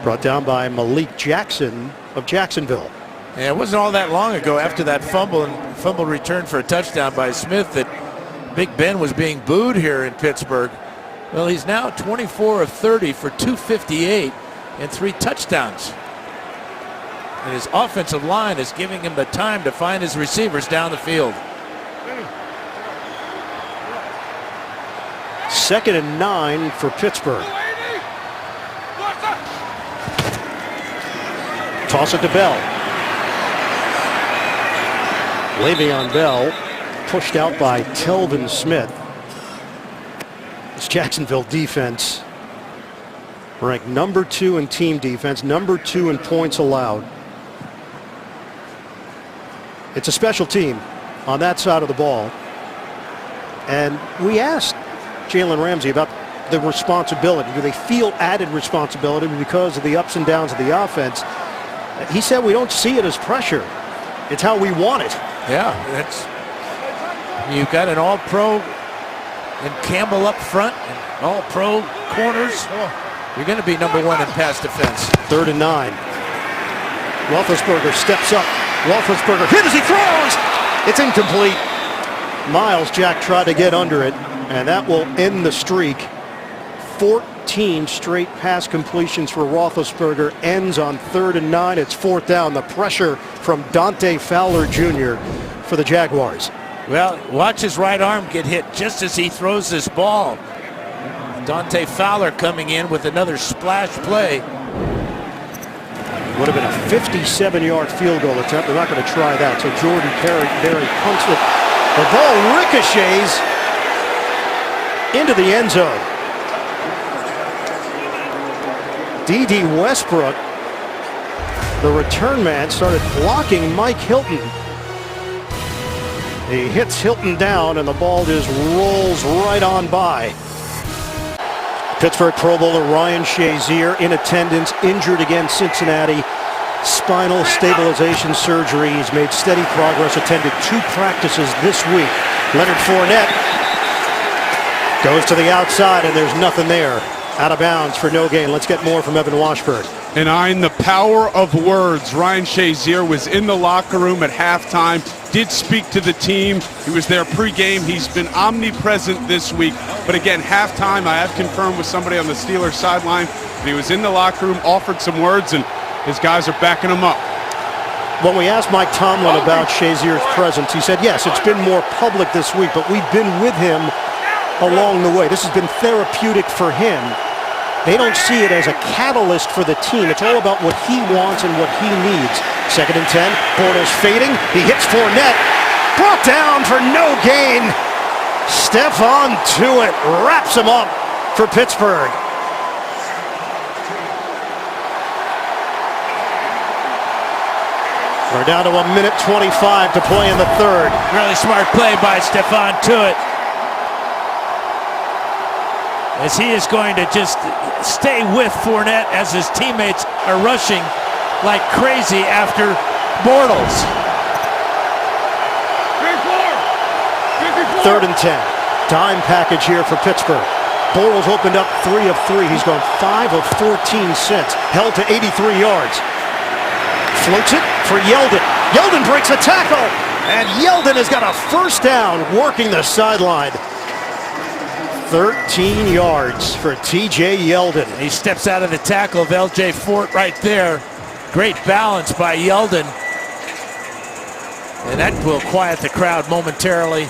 Brought down by Malik Jackson of Jacksonville. And it wasn't all that long ago after that fumble return for a touchdown by Smith that Big Ben was being booed here in Pittsburgh. Well, he's now 24 of 30 for 258 and 3 touchdowns. And his offensive line is giving him the time to find his receivers down the field. 2nd and 9 for Pittsburgh. Toss it to Bell. Le'Veon Bell pushed out by Telvin Smith. This Jacksonville defense ranked number 2 in team defense, number 2 in points allowed. It's a special team on that side of the ball. And we asked Jalen Ramsey about the responsibility. Do they feel added responsibility because of the ups and downs of the offense? He said we don't see it as pressure. It's how we want it. Yeah, you've got an all-pro and Campbell up front and all-pro corners. You're going to be number 1 in pass defense. 3rd and 9. Roethlisberger steps up. Roethlisberger hit as he throws. It's incomplete. Miles Jack tried to get under it, and that will end the streak. 14 straight pass completions for Roethlisberger ends on 3rd and 9. It's 4th down. The pressure from Dante Fowler Jr. for the Jaguars. Well, watch his right arm get hit just as he throws this ball. Dante Fowler coming in with another splash play. Would have been a 57-yard field goal attempt. They're not going to try that. So Jordan Berry punts it. The ball ricochets into the end zone. D.D. Westbrook, the return man, started blocking Mike Hilton. He hits Hilton down, and the ball just rolls right on by. Pittsburgh Pro Bowler Ryan Shazier in attendance, injured against Cincinnati. Spinal stabilization surgery. He's made steady progress, attended 2 practices this week. Leonard Fournette goes to the outside, and there's nothing there. Out of bounds for no gain. Let's get more from Evan Washburn. And in the power of words, Ryan Shazier was in the locker room at halftime, did speak to the team. He was there pregame. He's been omnipresent this week. But again, halftime, I have confirmed with somebody on the Steelers sideline that he was in the locker room, offered some words, and his guys are backing him up. When we asked Mike Tomlin about Shazier's presence, he said, yes, it's been more public this week, but we've been with him along the way. This has been therapeutic for him. They don't see it as a catalyst for the team. It's all about what he wants and what he needs. 2nd and 10, Bortles fading. He hits Fournette. Brought down for no gain. Stephon Tuitt wraps him up for Pittsburgh. We're down to 1:25 to play in the third. Really smart play by Stephon Tuitt, as he is going to just stay with Fournette as his teammates are rushing like crazy after Bortles. 3rd and 10. Dime package here for Pittsburgh. Bortles opened up 3 of 3. He's gone 5 of 14 since. Held to 83 yards. Floats it for Yeldon. Yeldon breaks a tackle. And Yeldon has got a first down working the sideline. 13 yards for T.J. Yeldon. He steps out of the tackle of L.J. Fort right there. Great balance by Yeldon. And that will quiet the crowd momentarily.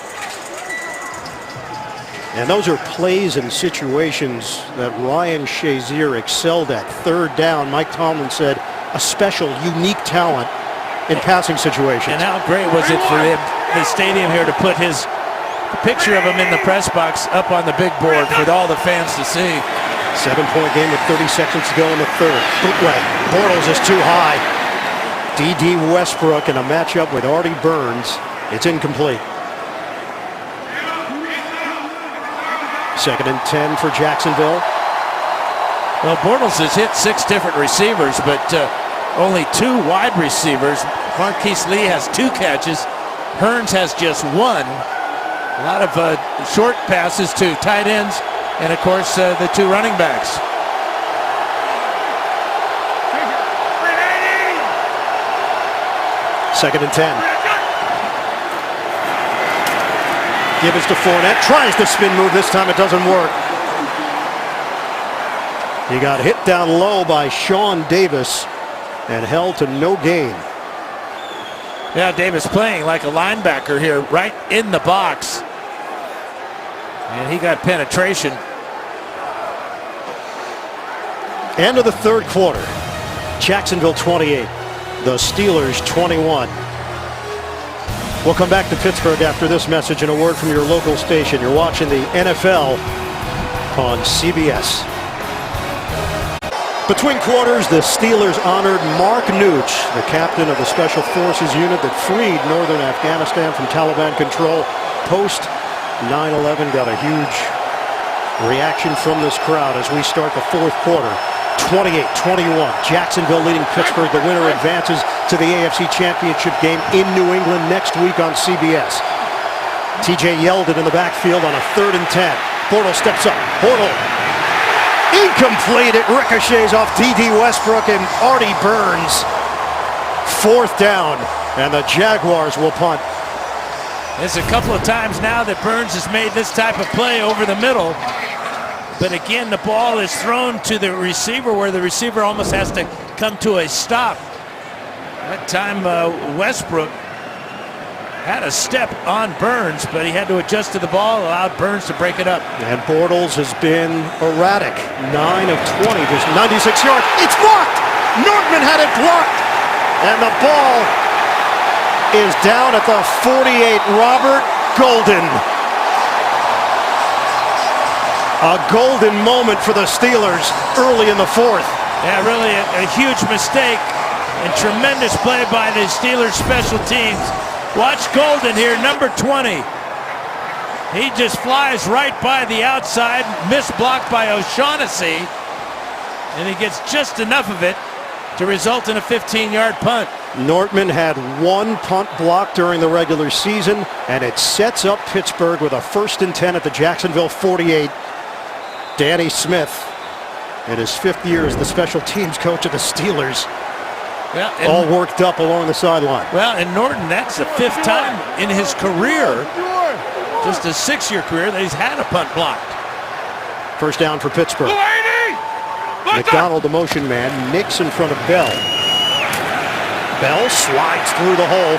And those are plays and situations that Ryan Shazier excelled at. 3rd down, Mike Tomlin said, a special, unique talent in passing situations. And how great was it for him, the stadium here, to put his picture of him in the press box up on the big board for all the fans to see. 7-point game with 30 seconds to go in the third. Bootleg. Bortles is too high. D.D. Westbrook in a matchup with Artie Burns. It's incomplete. 2nd and 10 for Jacksonville. Well, Bortles has hit 6 different receivers, but only 2 wide receivers. Marquise Lee has 2 catches. Hearns has just 1. A lot of short passes to tight ends, and of course the 2 running backs. Second and 10. Gibbons to Fournette. Tries the spin move. This time it doesn't work. He got hit down low by Sean Davis and held to no gain. Yeah, Davis playing like a linebacker here, right in the box. And he got penetration. End of the third quarter. Jacksonville 28. The Steelers 21. We'll come back to Pittsburgh after this message and a word from your local station. You're watching the NFL on CBS. Between quarters, the Steelers honored Mark Nooch, the captain of the Special Forces unit that freed northern Afghanistan from Taliban control. Post 9/11 got a huge reaction from this crowd as we start the fourth quarter. 28-21. Jacksonville leading Pittsburgh. The winner advances to the AFC Championship game in New England next week on CBS. T.J. Yeldon in the backfield on a 3rd and 10. Bortles steps up. Bortles. Incomplete. It ricochets off D.D. Westbrook and Artie Burns. 4th down, and the Jaguars will punt. There's a couple of times now that Burns has made this type of play over the middle. But again, the ball is thrown to the receiver where the receiver almost has to come to a stop. That time Westbrook had a step on Burns, but he had to adjust to the ball, allowed Burns to break it up. And Bortles has been erratic. 9 of 20, just 96 yards. It's blocked! Nortman had it blocked! And the ball is down at the 48. Robert Golden. A golden moment for the Steelers early in the fourth. Yeah, really a huge mistake and tremendous play by the Steelers special teams. Watch Golden here, number 20. He just flies right by the outside, missed blocked by O'Shaughnessy, and he gets just enough of it to result in a 15-yard punt. Nortman had 1 punt block during the regular season, and it sets up Pittsburgh with a 1st and 10 at the Jacksonville 48. Danny Smith, in his 5th year as the special teams coach of the Steelers, all worked up along the sideline. Well, and Norton, that's the 5th time in his career, just a 6-year career, that he's had a punt blocked. First down for Pittsburgh. McDonald, the motion man, nicks in front of Bell. Bell slides through the hole.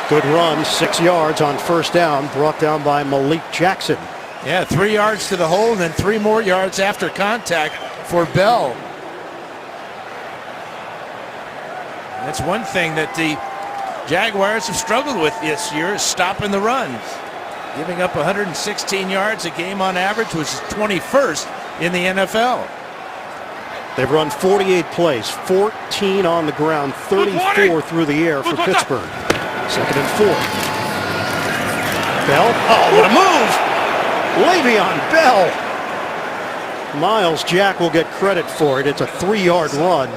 Good run, 6 yards on first down, brought down by Malik Jackson. Yeah, 3 yards to the hole and then 3 more yards after contact for Bell. That's one thing that the Jaguars have struggled with this year, is stopping the run. Giving up 116 yards a game on average, which is 21st in the NFL. They've run 48 plays, 14 on the ground, 34 through the air for Pittsburgh. 2nd and 4. Bell, oh, what a move! Le'Veon Bell. Miles Jack will get credit for it. It's a 3-yard run.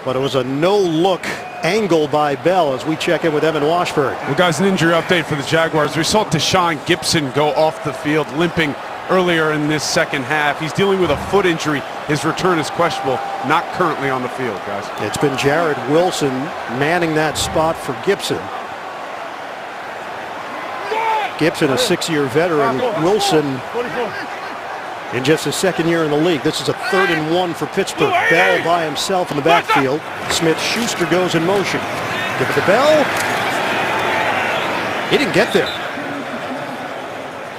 But it was a no-look angle by Bell as we check in with Evan Washburn. Well, guys, an injury update for the Jaguars. We saw Deshaun Gibson go off the field limping earlier in this second half. He's dealing with a foot injury. His return is questionable, not currently on the field, guys. It's been Jared Wilson manning that spot for Gibson. Gibson, a 6-year veteran. Wilson in just his 2nd year in the league. This is a 3rd and 1 for Pittsburgh. Bell by himself in the backfield. Smith-Schuster goes in motion. Give it to Bell. He didn't get there.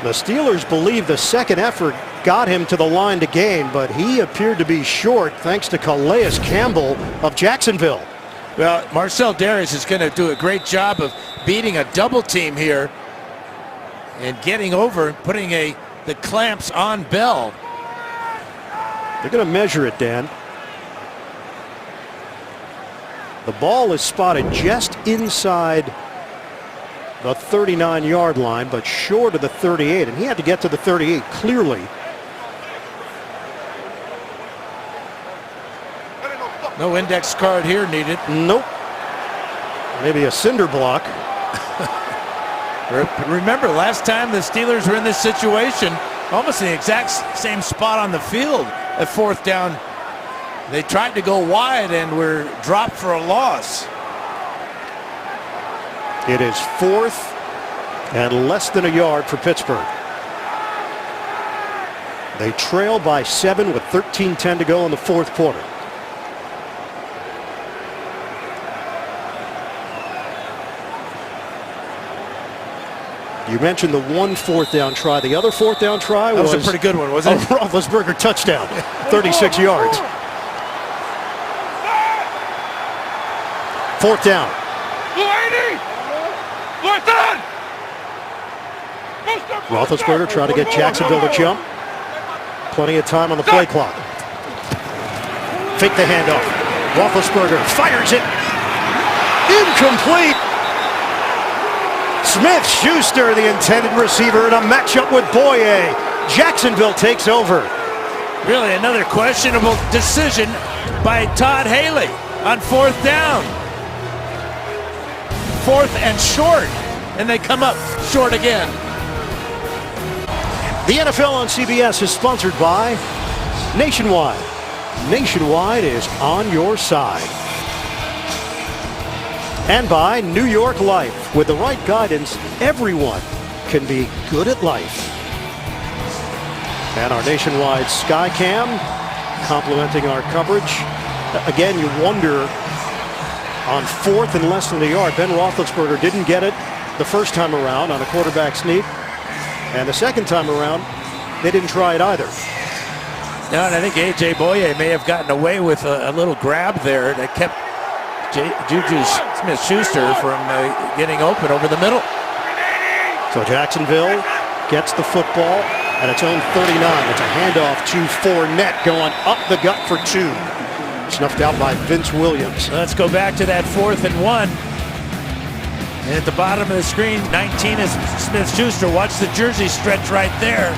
The Steelers believe the second effort got him to the line to gain, but he appeared to be short thanks to Calais Campbell of Jacksonville. Well, Marcel Darius is going to do a great job of beating a double team here and getting over and putting the clamps on Bell. They're going to measure it, Dan. The ball is spotted just inside the 39-yard line, but short of the 38, and he had to get to the 38 clearly. No index card here needed. Nope. Maybe a cinder block. Remember, last time the Steelers were in this situation, almost the exact same spot on the field at 4th down. They tried to go wide and were dropped for a loss. It is 4th and less than a yard for Pittsburgh. They trail by 7 with 13:10 to go in the 4th quarter. You mentioned the one 4th down try. The other 4th down try was a pretty good one, wasn't it? A Roethlisberger touchdown, 36 yards. 4th down. Roethlisberger trying to get Jacksonville to jump. Plenty of time on the play clock. Fake the handoff. Roethlisberger fires it. Incomplete. Smith-Schuster, the intended receiver, in a matchup with Boye. Jacksonville takes over. Really another questionable decision by Todd Haley on 4th down. 4th and short, and they come up short again. The NFL on CBS is sponsored by Nationwide. Nationwide is on your side. And by New York Life. With the right guidance, everyone can be good at life. And our Nationwide Skycam complementing our coverage. Again, you wonder, on 4th and less than a yard, Ben Roethlisberger didn't get it the first time around on a quarterback sneak. And the second time around, they didn't try it either. No, and I think A.J. Boye may have gotten away with a little grab there that kept Juju Smith-Schuster from getting open over the middle. So Jacksonville gets the football at its own 39. It's a handoff to Fournette going up the gut for 2. Snuffed out by Vince Williams. Let's go back to that 4th and 1. And at the bottom of the screen, 19 is Smith-Schuster. Watch the jersey stretch right there.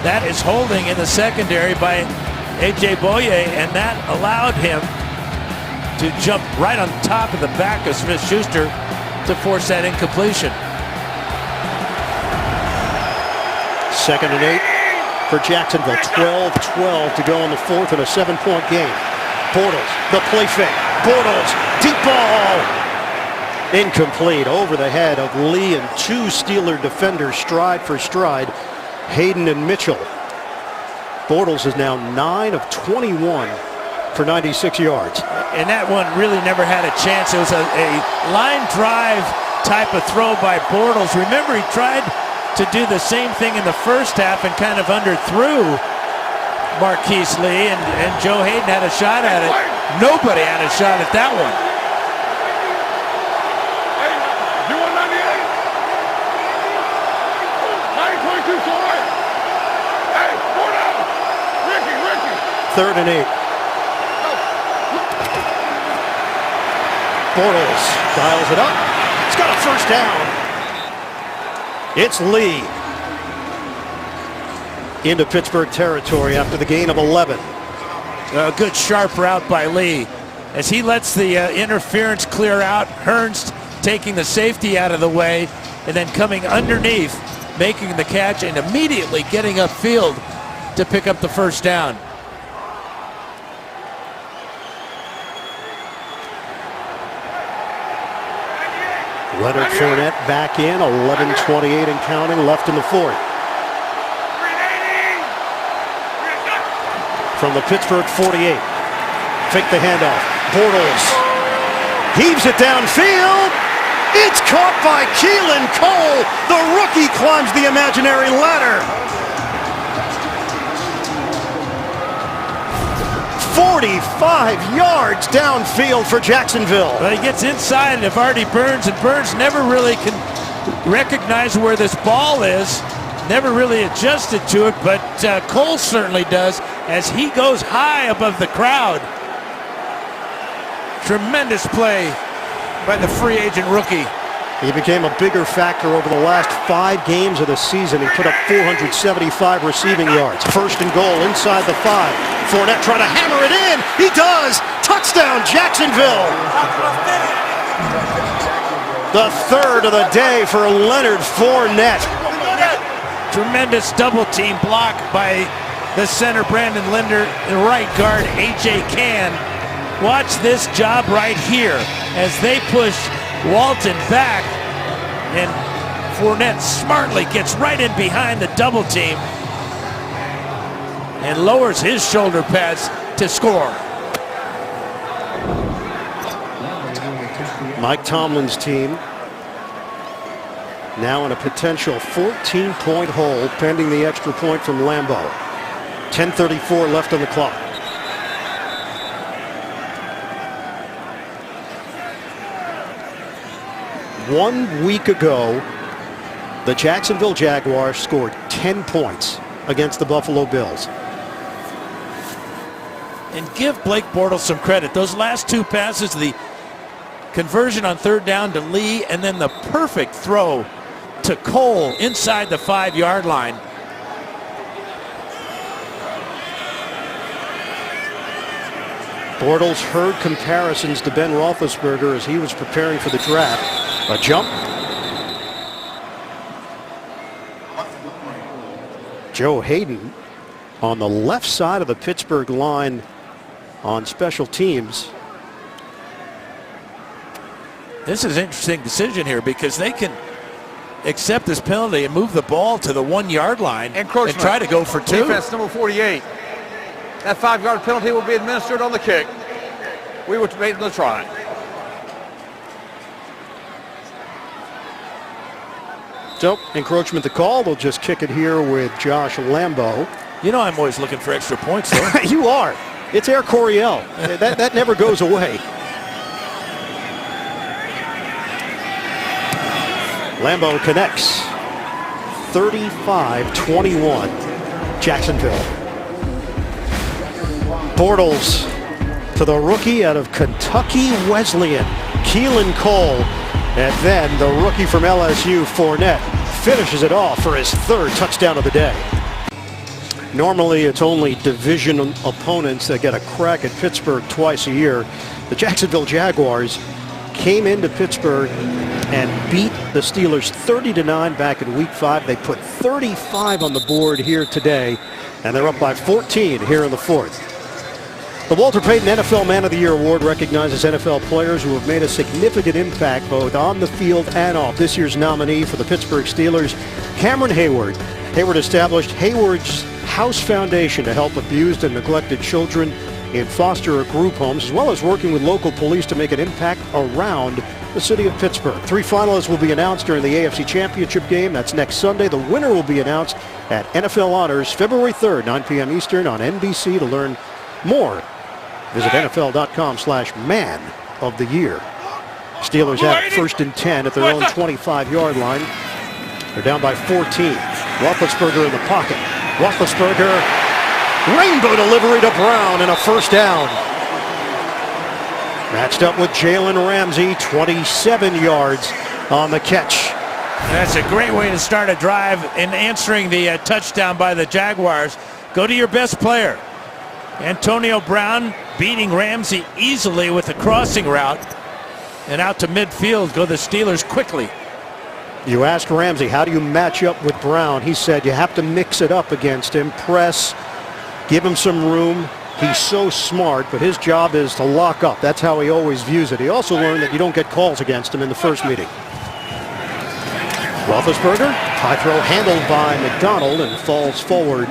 That is holding in the secondary by A.J. Boye, and that allowed him to jump right on top of the back of Smith-Schuster to force that incompletion. 2nd and 8 for Jacksonville. 12-12 to go in the 4th in a 7-point game. Bortles, the play fake. Bortles, deep ball. Incomplete, over the head of Lee and 2 Steeler defenders stride for stride. Hayden and Mitchell. Bortles is now 9 of 21 for 96 yards. And that one really never had a chance. It was a line drive type of throw by Bortles. Remember, he tried to do the same thing in the first half and kind of underthrew Marquise Lee, and Joe Hayden had a shot at it. Nobody had a shot at that one. Third and 8. Bortles dials it up. He's got a first down. It's Lee into Pittsburgh territory after the gain of 11. A good sharp route by Lee as he lets the interference clear out. Hearns taking the safety out of the way and then coming underneath, making the catch and immediately getting upfield to pick up the first down. Leonard Fournette back in, 11:28 and counting left in the fourth. From the Pittsburgh 48, fake the handoff. Bortles heaves it downfield. It's caught by Keelan Cole. The rookie climbs the imaginary ladder. 45 yards downfield for Jacksonville. Well, he gets inside of Artie Burns, and Burns never really can recognize where this ball is. Never really adjusted to it, but Cole certainly does as he goes high above the crowd. Tremendous play by the free agent rookie. He became a bigger factor over the last 5 games of the season. He put up 475 receiving yards. First and goal inside the 5. Fournette trying to hammer it in. He does. Touchdown, Jacksonville. The third of the day for Leonard Fournette. Tremendous double team block by the center Brandon Linder, the right guard A.J. Cann. Watch this job right here as they push Walton back, and Fournette smartly gets right in behind the double team and lowers his shoulder pads to score. Mike Tomlin's team now in a potential 14-point hole pending the extra point from Lambeau. 10:34 left on the clock. One week ago, the Jacksonville Jaguars scored 10 points against the Buffalo Bills. And give Blake Bortles some credit. Those last 2 passes, the conversion on third down to Lee, and then the perfect throw to Cole inside the 5-yard line. Bortles heard comparisons to Ben Roethlisberger as he was preparing for the draft. A jump. Joe Hayden on the left side of the Pittsburgh line on special teams. This is an interesting decision here because they can accept this penalty and move the ball to the 1-yard line and try to go for 2. Defense number 48. That 5-yard penalty will be administered on the kick. We were made the try. So, encroachment the call. They'll just kick it here with Josh Lambeau. You know I'm always looking for extra points, though. You are. It's Air Coryell. that never goes away. Lambeau connects. 35-21. Jacksonville. Bortles to the rookie out of Kentucky Wesleyan, Keelan Cole. And then the rookie from LSU, Fournette, finishes it off for his 3rd touchdown of the day. Normally, it's only division opponents that get a crack at Pittsburgh twice a year. The Jacksonville Jaguars came into Pittsburgh and beat the Steelers 30-9 back in Week 5. They put 35 on the board here today, and they're up by 14 here in the 4th. The Walter Payton NFL Man of the Year Award recognizes NFL players who have made a significant impact both on the field and off. This year's nominee for the Pittsburgh Steelers, Cameron Hayward. Hayward established Hayward's House Foundation to help abused and neglected children in foster or group homes, as well as working with local police to make an impact around the city of Pittsburgh. 3 finalists will be announced during the AFC Championship game. That's next Sunday. The winner will be announced at NFL Honors February 3rd, 9 p.m. Eastern on NBC. To learn more, visit NFL.com/man of the year. Steelers have it 1st and 10 at their own 25-yard line. They're down by 14. Roethlisberger in the pocket. Roethlisberger, rainbow delivery to Brown and a 1st down. Matched up with Jalen Ramsey, 27 yards on the catch. That's a great way to start a drive in answering the touchdown by the Jaguars. Go to your best player. Antonio Brown beating Ramsey easily with a crossing route. And out to midfield go the Steelers quickly. You asked Ramsey, how do you match up with Brown? He said you have to mix it up against him, press, give him some room. He's so smart, but his job is to lock up. That's how he always views it. He also learned that you don't get calls against him in the first meeting. Roethlisberger, high throw handled by McDonald and falls forward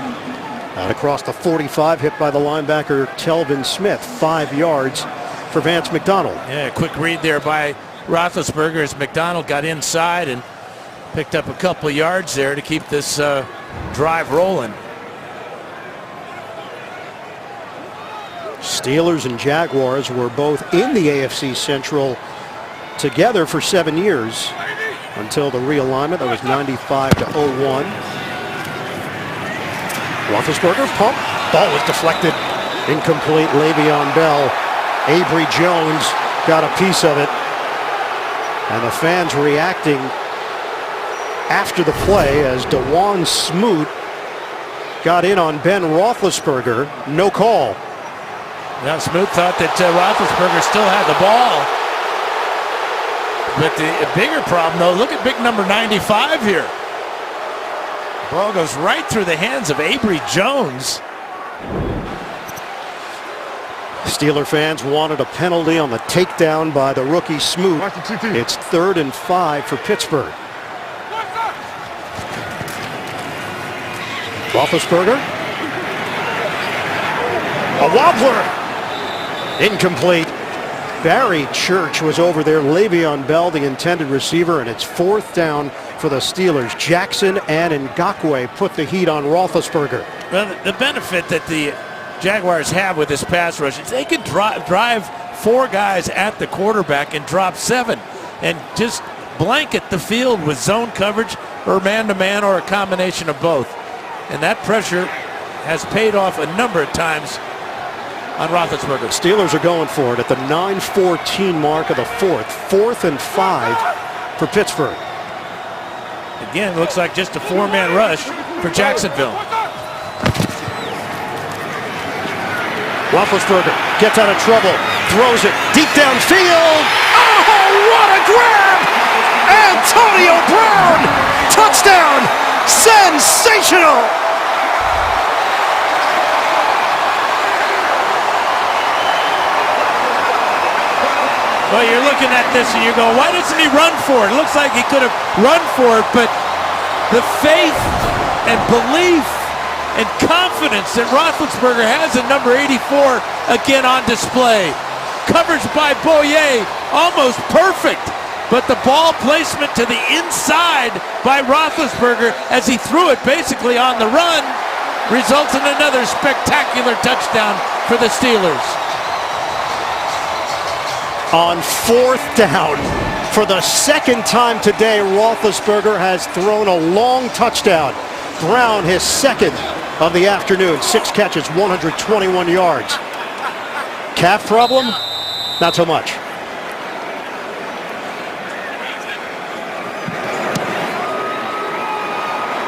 out across the 45, hit by the linebacker Telvin Smith. 5 yards for Vance McDonald. Yeah, quick read there by Roethlisberger as McDonald got inside and picked up a couple of yards there to keep this drive rolling. Steelers and Jaguars were both in the AFC Central together for 7 years until the realignment. That was 95-01. Roethlisberger pump. Ball was deflected. Incomplete. Le'Veon Bell. Avery Jones got a piece of it. And the fans reacting after the play as DeJuan Smoot got in on Ben Roethlisberger. No call. Now Smoot thought that Roethlisberger still had the ball. But the bigger problem, though, look at big number 95 here. The ball goes right through the hands of Avery Jones. Steeler fans wanted a penalty on the takedown by the rookie Smoot. It's 3rd and 5 for Pittsburgh. Roethlisberger. A wobbler. Incomplete. Barry Church was over there. Le'Veon Bell, the intended receiver, and it's 4th down for the Steelers. Jackson and Ngakoue put the heat on Roethlisberger. Well, the benefit that the Jaguars have with this pass rush is they can drive 4 guys at the quarterback and drop 7 and just blanket the field with zone coverage or man-to-man or a combination of both. And that pressure has paid off a number of times on Roethlisberger. Steelers are going for it at the 9:14 mark of the 4th. 4th and 5 for Pittsburgh. Again, it looks like just a 4-man rush for Jacksonville. Roethlisberger gets out of trouble, throws it deep downfield. Oh, what a grab! Antonio Brown, touchdown! Sensational! Well, you're looking at this and you go, why doesn't he run for it? It looks like he could have run for it, but the faith and belief and confidence that Roethlisberger has in number 84 again on display. Coverage by Boyer, almost perfect, but the ball placement to the inside by Roethlisberger as he threw it basically on the run results in another spectacular touchdown for the Steelers. On 4th down, for the 2nd time today, Roethlisberger has thrown a long touchdown. Brown, his 2nd of the afternoon. 6 catches, 121 yards. Calf problem? Not so much.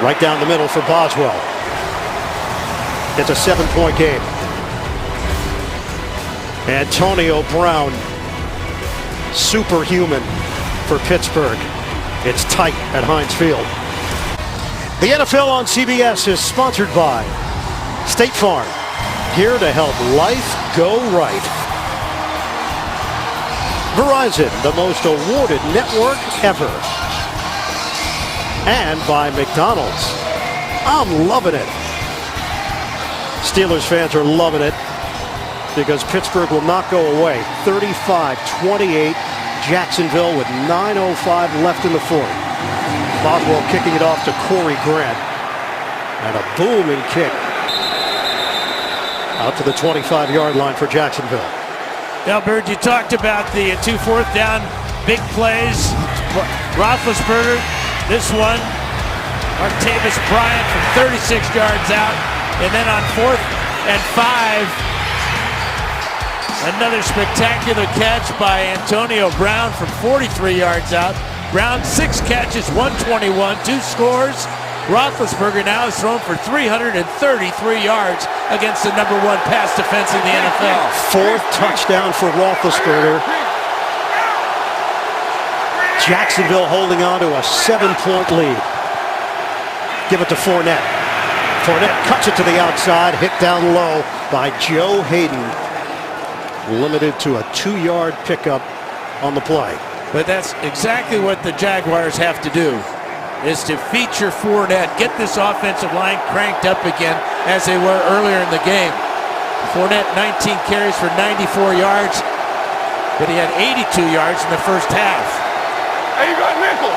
Right down the middle for Boswell. It's a 7-point game. Antonio Brown, superhuman for Pittsburgh. It's tight at Heinz Field. The NFL on CBS is sponsored by State Farm, here to help life go right. Verizon, the most awarded network ever. And by McDonald's. I'm loving it. Steelers fans are loving it. because Pittsburgh will not go away. 35-28, Jacksonville with 9:05 left in the fourth. Boswell kicking it off to Corey Grant. And a booming kick out to the 25-yard line for Jacksonville. Now, Bird, you talked about the 2 fourth down big plays. Roethlisberger, this one, Martavis Bryant from 36 yards out. And then on 4th and 5, another spectacular catch by Antonio Brown from 43 yards out. Brown, 6 catches, 121, 2 scores. Roethlisberger now is thrown for 333 yards against the #1 pass defense in the NFL. 4th touchdown for Roethlisberger. Jacksonville holding on to a 7-point lead. Give it to Fournette. Fournette cuts it to the outside, hit down low by Joe Hayden. Limited to a 2-yard pickup on the play. But that's exactly what the Jaguars have to do, is to feature Fournette, get this offensive line cranked up again as they were earlier in the game. Fournette, 19 carries for 94 yards, but he had 82 yards in the first half. Hey, you got nickel.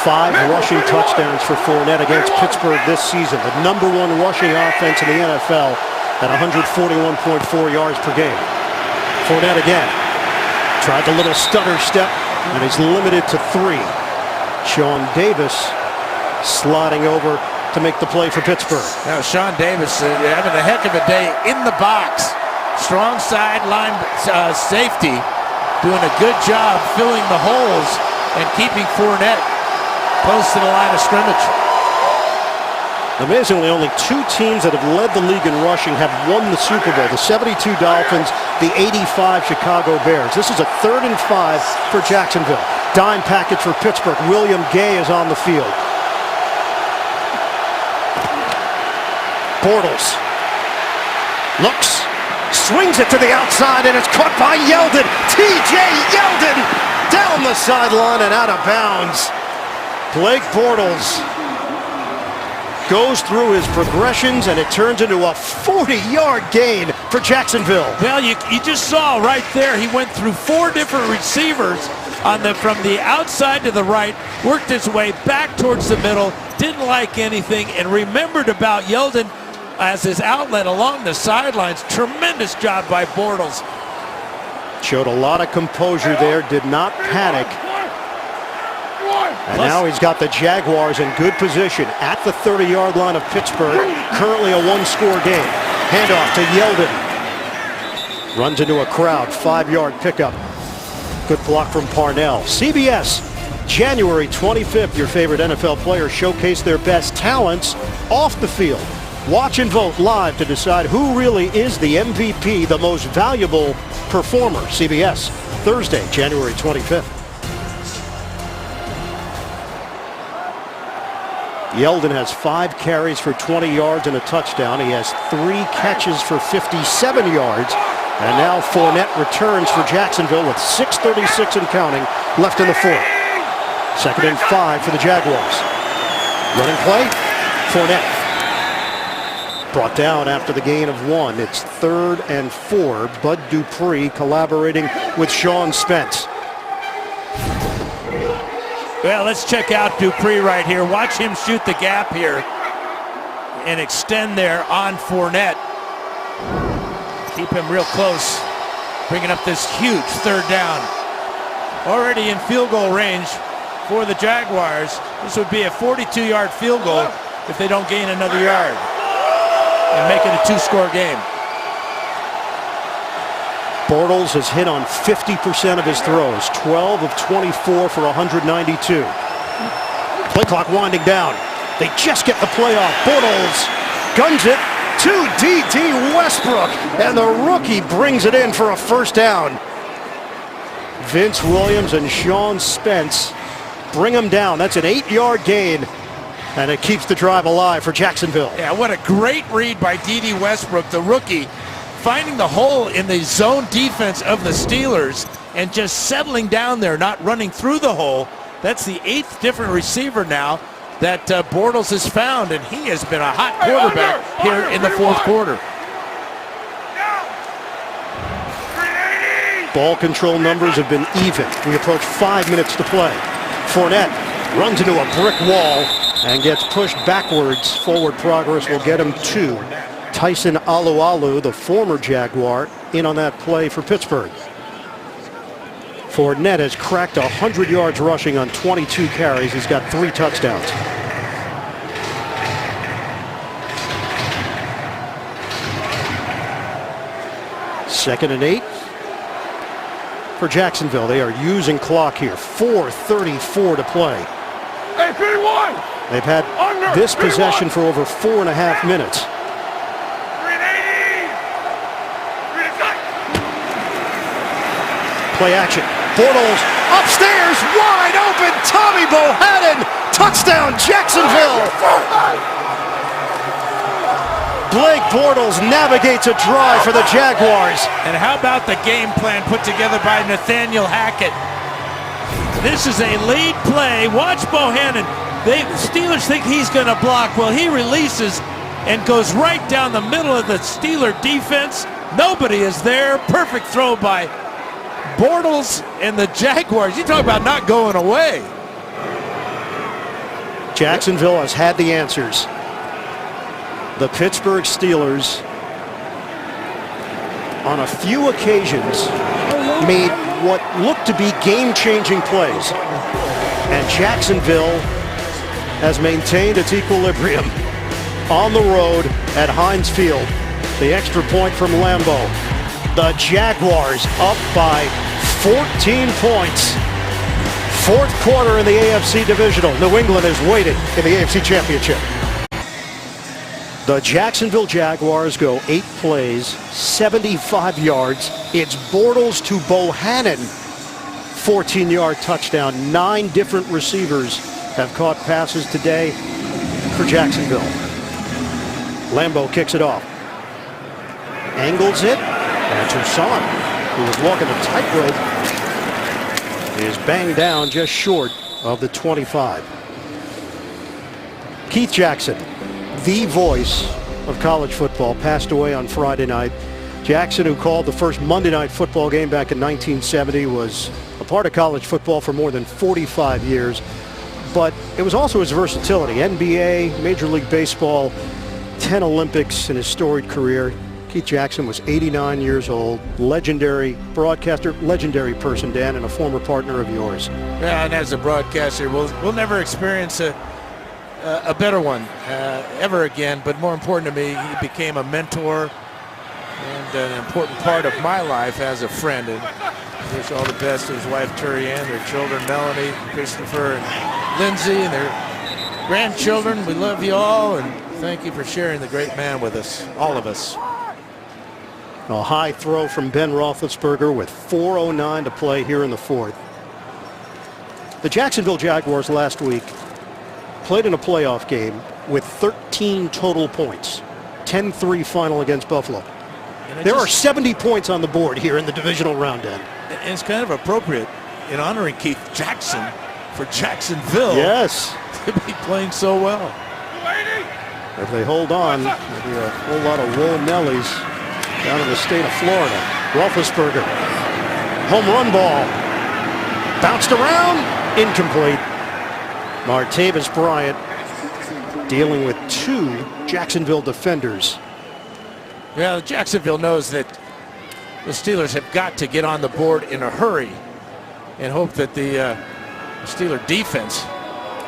5 rushing touchdowns for Fournette against Pittsburgh this season. The #1 rushing offense in the NFL at 141.4 yards per game. Fournette again. Tried the little stutter step, and he's limited to 3. Sean Davis sliding over to make the play for Pittsburgh. Now Sean Davis having a heck of a day in the box. Strong sideline safety, doing a good job filling the holes and keeping Fournette close to the line of scrimmage. Amazingly, only 2 teams that have led the league in rushing have won the Super Bowl. The 72 Dolphins, the 85 Chicago Bears. This is a 3rd and 5 for Jacksonville. Dime package for Pittsburgh. William Gay is on the field. Bortles looks, swings it to the outside, and it's caught by Yeldon. T.J. Yeldon down the sideline and out of bounds. Blake Bortles goes through his progressions, and it turns into a 40-yard gain for Jacksonville. Well, you just saw right there, he went through 4 different receivers from the outside to the right, worked his way back towards the middle, didn't like anything, and remembered about Yeldon as his outlet along the sidelines. Tremendous job by Bortles. Showed a lot of composure there, did not panic. And now he's got the Jaguars in good position at the 30-yard line of Pittsburgh. Currently a 1-score game. Handoff to Yeldon. Runs into a crowd. 5-yard pickup. Good block from Parnell. CBS, January 25th. Your favorite NFL players showcase their best talents off the field. Watch and vote live to decide who really is the MVP, the most valuable performer. CBS, Thursday, January 25th. Yeldon has 5 carries for 20 yards and a touchdown. He has 3 catches for 57 yards. And now Fournette returns for Jacksonville with 6:36 and counting left in the fourth. 2nd and 5 for the Jaguars. Running play, Fournette. Brought down after the gain of 1. It's 3rd and 4. Bud Dupree collaborating with Sean Spence. Well, let's check out Dupree right here. Watch him shoot the gap here and extend there on Fournette. Keep him real close, bringing up this huge 3rd down. Already in field goal range for the Jaguars. This would be a 42-yard field goal if they don't gain another yard and make it a 2-score game. Bortles has hit on 50% of his throws, 12 of 24 for 192. Play clock winding down. They just get the play off. Bortles guns it to D.D. Westbrook, and the rookie brings it in for a 1st down. Vince Williams and Sean Spence bring him down. That's an 8-yard gain, and it keeps the drive alive for Jacksonville. Yeah, what a great read by D.D. Westbrook, the rookie, finding the hole in the zone defense of the Steelers and just settling down there, not running through the hole. That's the 8th different receiver now that Bortles has found, and he has been a hot quarterback here in the 4th quarter. Ball control numbers have been even. We approach 5 minutes to play. Fournette runs into a brick wall and gets pushed backwards. Forward progress will get him 2. Tyson Alualu, the former Jaguar, in on that play for Pittsburgh. Fournette has cracked 100 yards rushing on 22 carries. He's got 3 touchdowns. Second and 8 for Jacksonville. They are using clock here. 4:34 to play. Hey, P1! They've had this possession for over 4.5 minutes. Play action. Bortles upstairs, wide open. Tommy Bohannon, touchdown Jacksonville. Blake Bortles navigates a drive for the Jaguars. And how about the game plan put together by Nathaniel Hackett? This is a lead play. Watch Bohannon. The Steelers think he's going to block. Well, he releases and goes right down the middle of the Steeler defense. Nobody is there. Perfect throw by Bortles and the Jaguars. You talk about not going away. Jacksonville has had the answers. The Pittsburgh Steelers, on a few occasions, made what looked to be game-changing plays. And Jacksonville has maintained its equilibrium on the road at Heinz Field. The extra point from Lambeau. The Jaguars up by 14 points. Fourth quarter in the AFC Divisional. New England is waiting in the AFC Championship. The Jacksonville Jaguars go 8 plays, 75 yards. It's Bortles to Bohannon. 14-yard touchdown. 9 different receivers have caught passes today for Jacksonville. Lambeau kicks it off. Angles it. And Toussaint, who was walking a tightrope, is banged down just short of the 25. Keith Jackson, the voice of college football, passed away on Friday night. Jackson, who called the first Monday Night Football game back in 1970, was a part of college football for more than 45 years. But it was also his versatility. NBA, Major League Baseball, 10 Olympics in his storied career. Keith Jackson was 89 years old, legendary broadcaster, legendary person, Dan, and a former partner of yours. Yeah, and as a broadcaster, we'll never experience a better one ever again. But more important to me, he became a mentor and an important part of my life as a friend. And I wish all the best to his wife, Turianne, their children, Melanie, Christopher, and Lindsay, and their grandchildren. We love you all, and thank you for sharing the great man with us, all of us. A high throw from Ben Roethlisberger with 4:09 to play here in the fourth. The Jacksonville Jaguars last week played in a playoff game with 13 total points. 10-3 final against Buffalo. There are 70 points on the board here in the divisional round, Dan. And it's kind of appropriate in honoring Keith Jackson for Jacksonville. Yes. To be playing so well. If they hold on, there'll be a whole lot of Wool Nellies down in the state of Florida. Roethlisberger, home run ball, bounced around, incomplete. Martavis Bryant dealing with 2 Jacksonville defenders. Yeah, Jacksonville knows that the Steelers have got to get on the board in a hurry and hope that the Steeler defense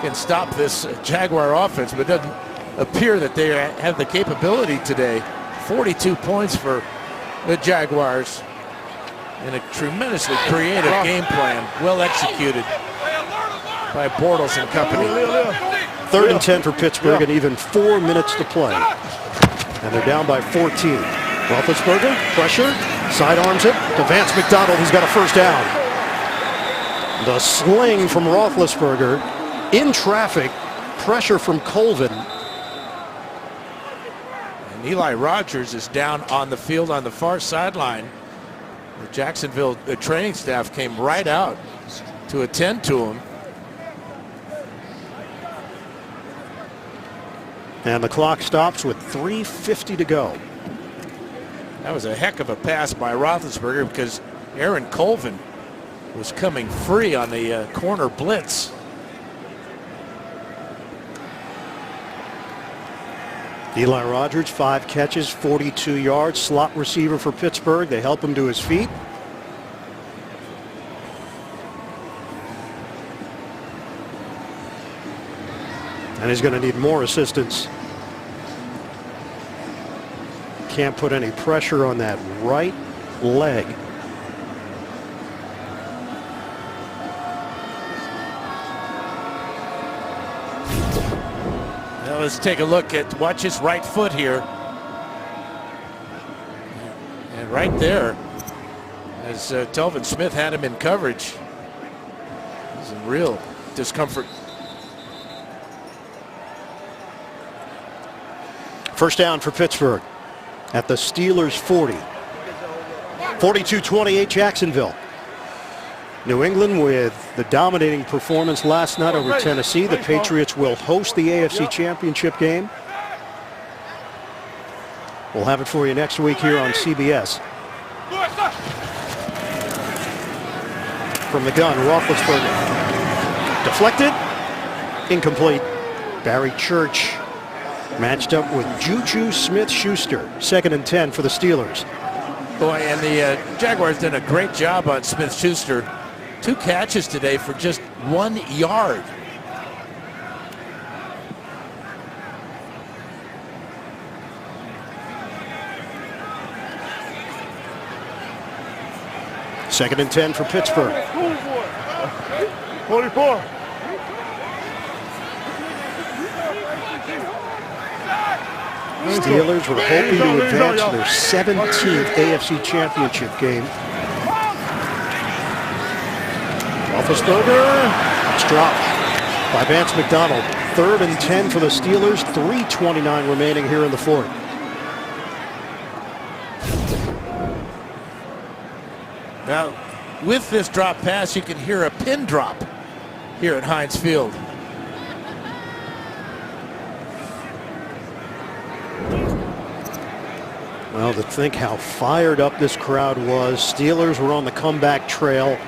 can stop this Jaguar offense, but it doesn't appear that they have the capability today. 42 points for the Jaguars in a tremendously creative game plan, well executed by Bortles and company. 3rd and 10 for Pittsburgh and even 4 minutes to play. And they're down by 14. Roethlisberger, pressure, sidearms it to Vance McDonald. He's got a first down. The sling from Roethlisberger in traffic, pressure from Colvin. Eli Rogers is down on the field on the far sideline. The Jacksonville training staff came right out to attend to him. And the clock stops with 3:50 to go. That was a heck of a pass by Roethlisberger because Aaron Colvin was coming free on the corner blitz. Eli Rogers, 5 catches, 42 yards, slot receiver for Pittsburgh. They help him to his feet. And he's going to need more assistance. Can't put any pressure on that right leg. Now let's take a look at, watch his right foot here. And right there, as Telvin Smith had him in coverage, he's in real discomfort. First down for Pittsburgh at the Steelers' 40. 42-28 Jacksonville. New England with the dominating performance last night over Tennessee. The Patriots will host the AFC Championship game. We'll have it for you next week here on CBS. From the gun, Roethlisberger. Deflected. Incomplete. Barry Church matched up with Juju Smith-Schuster. 2nd and 10 for the Steelers. Boy, and the Jaguars did a great job on Smith-Schuster. 2 catches today for just 1 yard. Second and 10 for Pittsburgh. 44. Steelers were hoping to advance to their 17th AFC Championship game. Roethlisberger, it's dropped by Vance McDonald. 3rd and 10 for the Steelers. 3:29 remaining here in the 4th. Now, with this drop pass, you can hear a pin drop here at Heinz Field. Well, to think how fired up this crowd was. Steelers were on the comeback trail.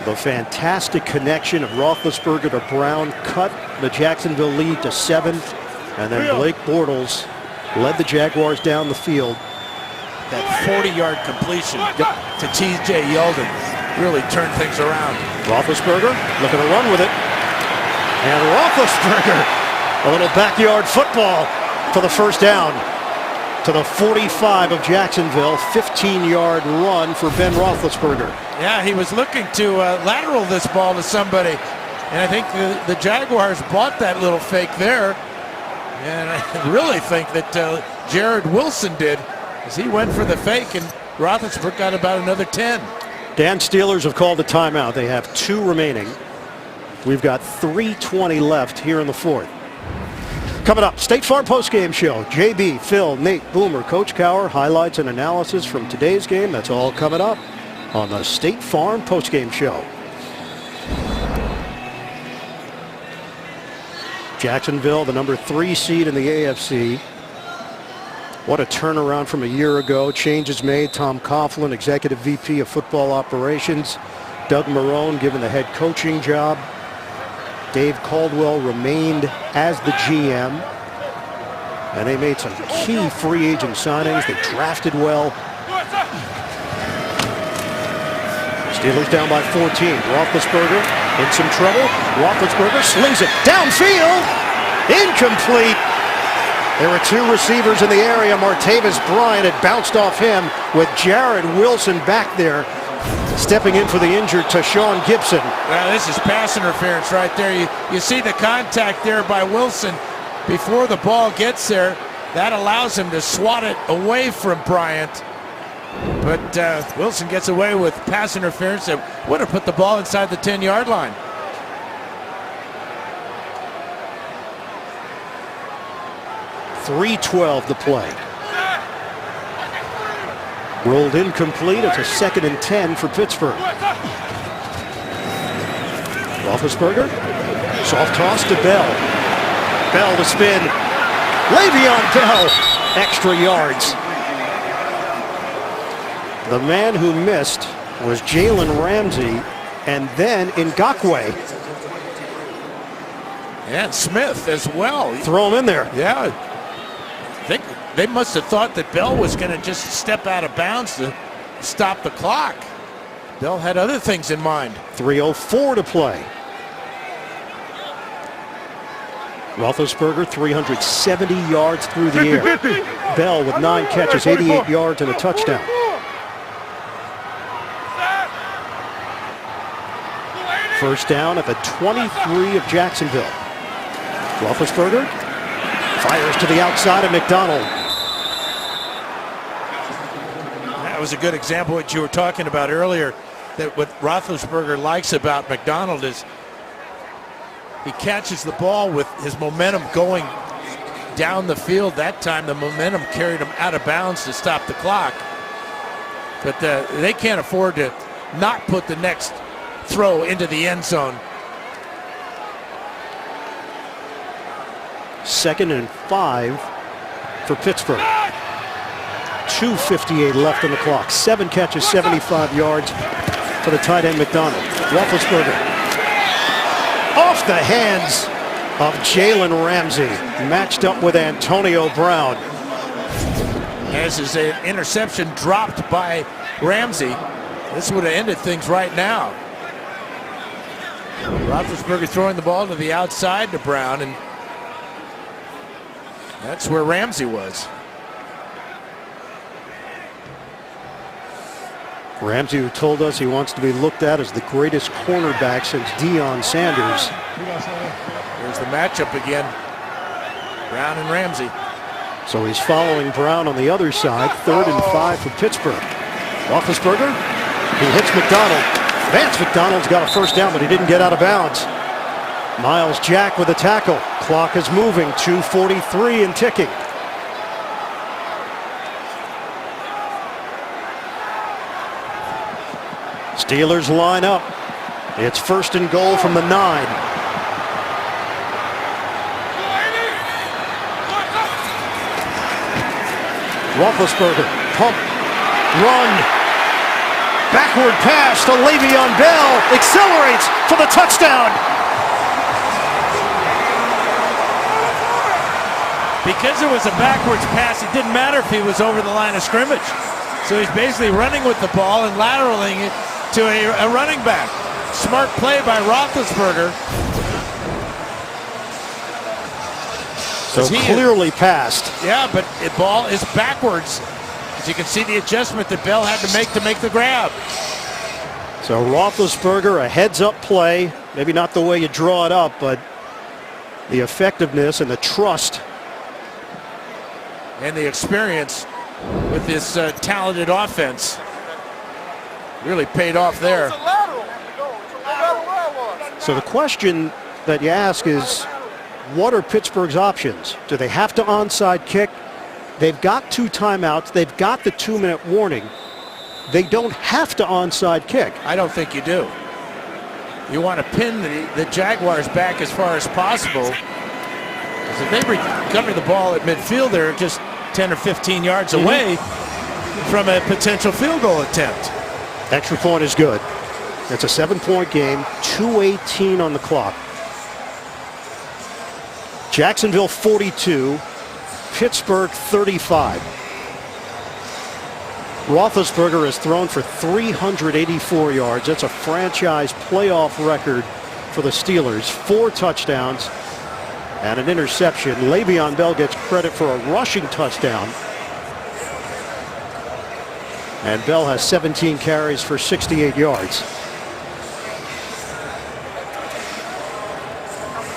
The fantastic connection of Roethlisberger to Brown cut the Jacksonville lead to 7. And then Blake Bortles led the Jaguars down the field. That 40-yard completion to T.J. Yeldon really turned things around. Roethlisberger looking to run with it. And Roethlisberger, a little backyard football for the first down to the 45 of Jacksonville. 15-yard run for Ben Roethlisberger. Yeah, he was looking to lateral this ball to somebody. And I think the Jaguars bought that little fake there. And I really think that Jared Wilson did, as he went for the fake, and Roethlisberger got about another 10. Dan, Steelers have called a timeout. They have 2 remaining. We've got 3:20 left here in the 4th. Coming up, State Farm postgame show. JB, Phil, Nate, Boomer, Coach Cowher, highlights and analysis from today's game. That's all coming up on the State Farm postgame show. Jacksonville, the number 3 seed in the AFC. What a turnaround from a year ago. Changes made. Tom Coughlin, Executive VP of Football Operations. Doug Marrone given the head coaching job. Dave Caldwell remained as the GM. And they made some key free agent signings. They drafted well. Steelers down by 14. Roethlisberger in some trouble. Roethlisberger slings it downfield. Incomplete. There were 2 receivers in the area. Martavis Bryant had bounced off him with Jared Wilson back there, stepping in for the injured Tashawn Gibson. Well, this is pass interference right there. You see the contact there by Wilson before the ball gets there. That allows him to swat it away from Bryant. But Wilson gets away with pass interference that would have put the ball inside the 10-yard line. .312 to play. Rolled incomplete. It's a 2nd and 10 for Pittsburgh. Roethlisberger. Soft toss to Bell. Bell to spin. Le'Veon Bell. Extra yards. The man who missed was Jalen Ramsey, and then Ngakoue. And Smith as well. Throw him in there. Yeah. I think they must have thought that Bell was going to just step out of bounds to stop the clock. Bell had other things in mind. 3:04 to play. Roethlisberger 370 yards through the air. Bell with 9 catches, 88 yards and a touchdown. First down at the 23 of Jacksonville. Roethlisberger fires to the outside of McDonald. That was a good example of what you were talking about earlier, that what Roethlisberger likes about McDonald is he catches the ball with his momentum going down the field. That time the momentum carried him out of bounds to stop the clock. But they can't afford to not put the next throw into the end zone. 2nd and 5 for Pittsburgh. 2:58 left on the clock. 7 catches, 75 yards for the tight end McDonald. Roethlisberger off the hands of Jalen Ramsey, matched up with Antonio Brown. As is an interception dropped by Ramsey. This would have ended things right now. Roethlisberger throwing the ball to the outside to Brown, and that's where Ramsey was. Ramsey, who told us he wants to be looked at as the greatest cornerback since Deion Sanders. There's the matchup again. Brown and Ramsey. So he's following Brown on the other side. 3rd and 5 for Pittsburgh. Roethlisberger, he hits McDonald. Vance McDonald's got a first down, but he didn't get out of bounds. Miles Jack with a tackle. Clock is moving. 2:43 and ticking. Steelers line up. It's 1st and goal from the 9. Roethlisberger, pump, run, backward pass to Le'Veon Bell, accelerates for the touchdown. Because it was a backwards pass, it didn't matter if he was over the line of scrimmage. So he's basically running with the ball and lateraling it to a running back. Smart play by Roethlisberger. So clearly passed. Yeah, but the ball is backwards. As you can see the adjustment that Bell had to make the grab. So Roethlisberger, a heads-up play. Maybe not the way you draw it up, but the effectiveness and the trust. And the experience with this talented offense really paid off there. So the question that you ask is, what are Pittsburgh's options? Do they have to onside kick? They've got 2 timeouts. They've got the 2-minute warning. They don't have to onside kick. I don't think you do. You want to pin the Jaguars back as far as possible. Because if they recover the ball at midfield, they're just 10 or 15 yards away from a potential field goal attempt. Extra point is good. It's a 7-point game, 2:18 on the clock. Jacksonville 42, Pittsburgh 35. Roethlisberger has thrown for 384 yards. That's a franchise playoff record for the Steelers. 4 touchdowns and an interception. Le'Veon Bell gets credit for a rushing touchdown. And Bell has 17 carries for 68 yards.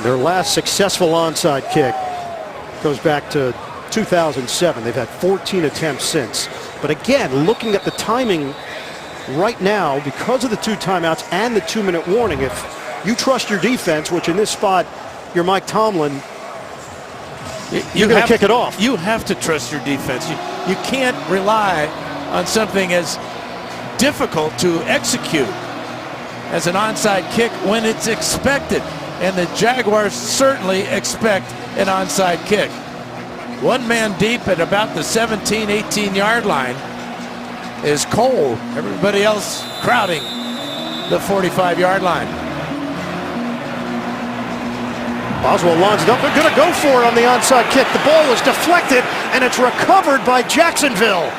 Their last successful onside kick goes back to 2007. They've had 14 attempts since. But again, looking at the timing right now, because of the 2 timeouts and the 2-minute warning, if you trust your defense, which in this spot, you're Mike Tomlin, you're going to kick it off. You have to trust your defense. You can't rely on something as difficult to execute as an onside kick when it's expected. And the Jaguars certainly expect an onside kick. 1 man deep at about the 17, 18-yard line. is Cole. Everybody else crowding the 45-yard line. Boswell lines it up. They're going to go for it on the onside kick. The ball was deflected, and it's recovered by Jacksonville.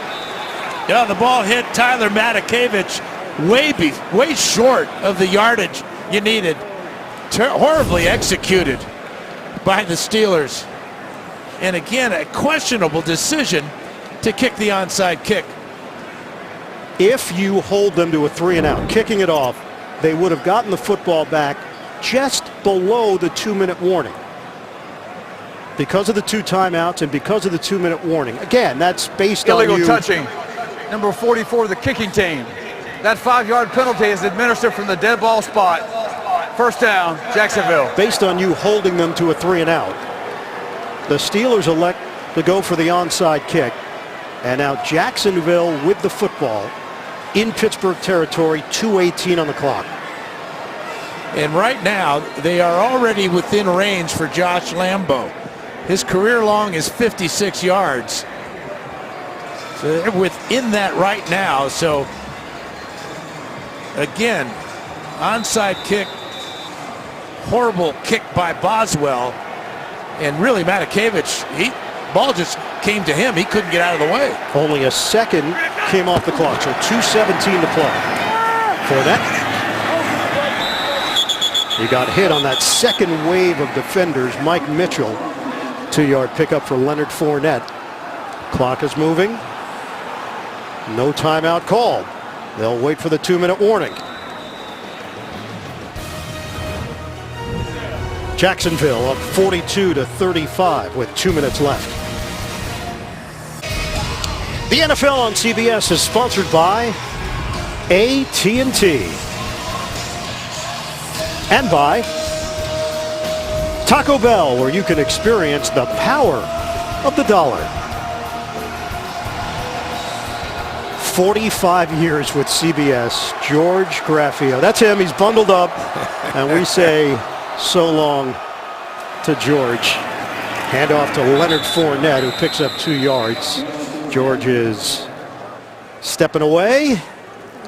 Yeah, the ball hit Tyler Matakevich way short of the yardage you needed. Horribly executed by the Steelers. And again, a questionable decision to kick the onside kick. If you hold them to a 3-and-out, kicking it off, they would have gotten the football back just below the 2-minute warning. Because of the 2 timeouts and because of the 2-minute warning. Again, that's based on Illegal you. touching. Number 44, the kicking team. That 5-yard penalty is administered from the dead ball spot. First down, Jacksonville. Based on you holding them to a 3-and-out. The Steelers elect to go for the onside kick. And now Jacksonville with the football in Pittsburgh territory, 2:18 on the clock. And right now, they are already within range for Josh Lambo. His career long is 56 yards. So they're within that right now. So again, onside kick, horrible kick by Boswell. And really, Matakevich, ball just came to him. He couldn't get out of the way. Only a second came off the clock, so 2:17 to play. Fournette. He got hit on that second wave of defenders. Mike Mitchell, 2-yard pickup for Leonard Fournette. Clock is moving. No timeout called. They'll wait for the 2-minute warning. Jacksonville up 42-35 with 2 minutes left. The NFL on CBS is sponsored by AT&T and by Taco Bell, where you can experience the power of the dollar. 45 years with CBS, George Graffio. That's him. He's bundled up, and we say so long to George. Handoff to Leonard Fournette, who picks up 2 yards. George is stepping away.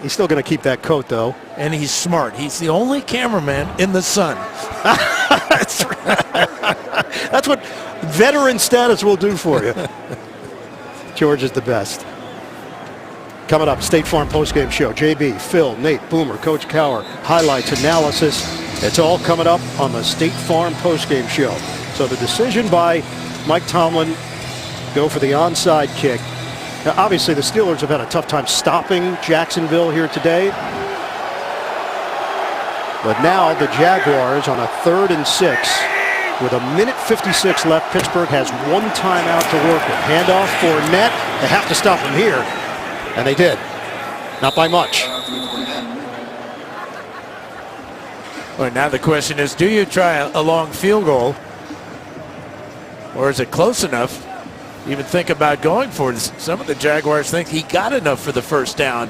He's still going to keep that coat, though. And he's smart. He's the only cameraman in the sun. That's right. That's what veteran status will do for you. George is the best. Coming up, State Farm postgame show. JB, Phil, Nate, Boomer, Coach Cower, highlights, analysis. It's all coming up on the State Farm postgame show. So the decision by Mike Tomlin, go for the onside kick. Now, obviously, the Steelers have had a tough time stopping Jacksonville here today. But now the Jaguars on a 3rd and 6 with 1:56 left. Pittsburgh has 1 timeout to work with. Handoff for Fournette. They have to stop him here. And they did. Not by much. Well, now the question is, do you try a long field goal? Or is it close enough? Even think about going for it. Some of the Jaguars think he got enough for the first down.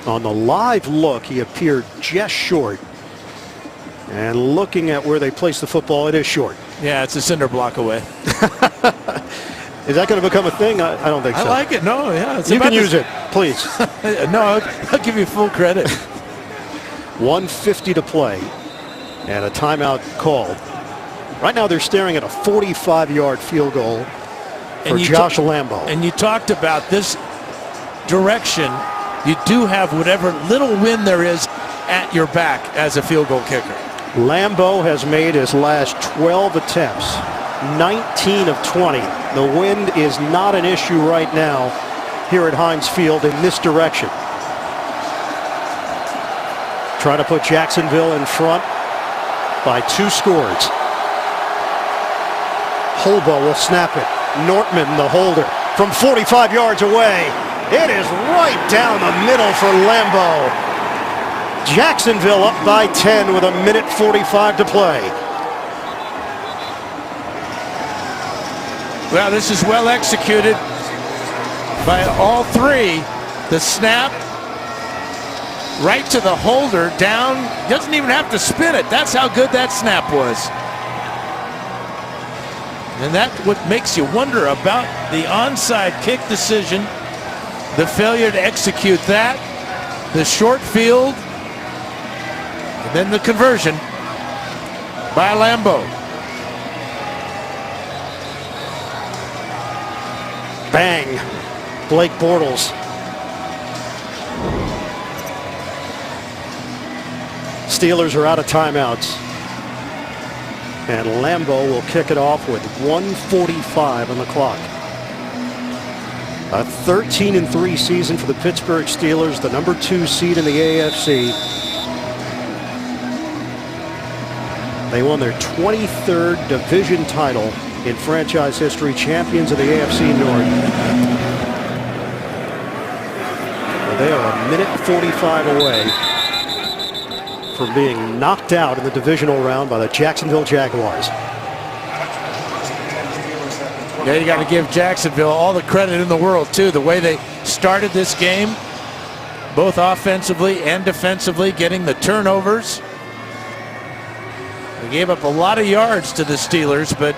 On the live look, he appeared just short. And looking at where they placed the football, it is short. Yeah, it's a cinder block away. Is that going to become a thing? I don't think so. I like it. No, yeah. It's you about can use it, please. No, I'll give you full credit. 1:50 to play. And a timeout called. Right now they're staring at a 45-yard field goal for Josh Lambo. And you talked about this direction. You do have whatever little wind there is at your back as a field goal kicker. Lambo has made his last 12 attempts, 19 of 20. The wind is not an issue right now here at Heinz Field in this direction. Trying to put Jacksonville in front by 2 scores. Holbo will snap it. Nortman, the holder, from 45 yards away. It is right down the middle for Lambo. Jacksonville up by 10 with 1:45 to play. Well, this is well executed by all 3. The snap right to the holder, down, doesn't even have to spin it. That's how good that snap was. And that's what makes you wonder about the onside kick decision the failure to execute that, the short field, and then the conversion by Lambeau. Bang. Blake Bortles. Steelers are out of timeouts. And Lambeau will kick it off with 1:45 on the clock. A 13-3 season for the Pittsburgh Steelers, the number 2 seed in the AFC. They won their 23rd division title in franchise history, champions of the AFC North. Well, they are a minute 45 away from being knocked out in the divisional round by the Jacksonville Jaguars. Yeah, you got to give Jacksonville all the credit in the world, too. The way they started this game, both offensively and defensively, getting the turnovers. They gave up a lot of yards to the Steelers, but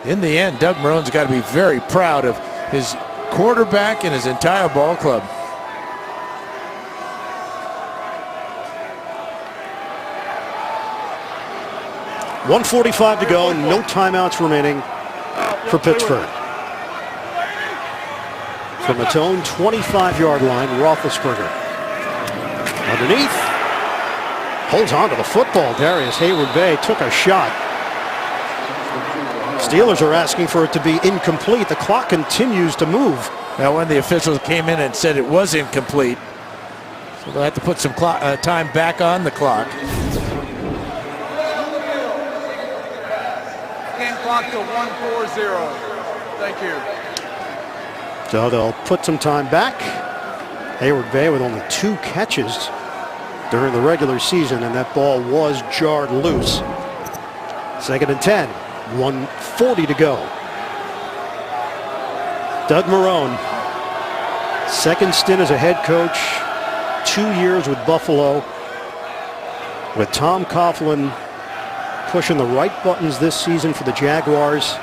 in the end, Doug Marrone's got to be very proud of his quarterback and his entire ball club. .145 to go, no timeouts remaining for Pittsburgh. From its own 25-yard line, Roethlisberger. Underneath. Holds on to the football. Darius Hayward-Bay took a shot. Steelers are asking for it to be incomplete. The clock continues to move. Now, when the officials came in and said it was incomplete, so they'll have to put some time back on the clock. Game clock to 1:40. Thank you. So they'll put some time back. Hayward-Bay with only 2 catches during the regular season, and that ball was jarred loose. 2nd and 10. 1:40 to go. Doug Marrone, second stint as a head coach, 2 years with Buffalo, with Tom Coughlin pushing the right buttons this season for the Jaguars.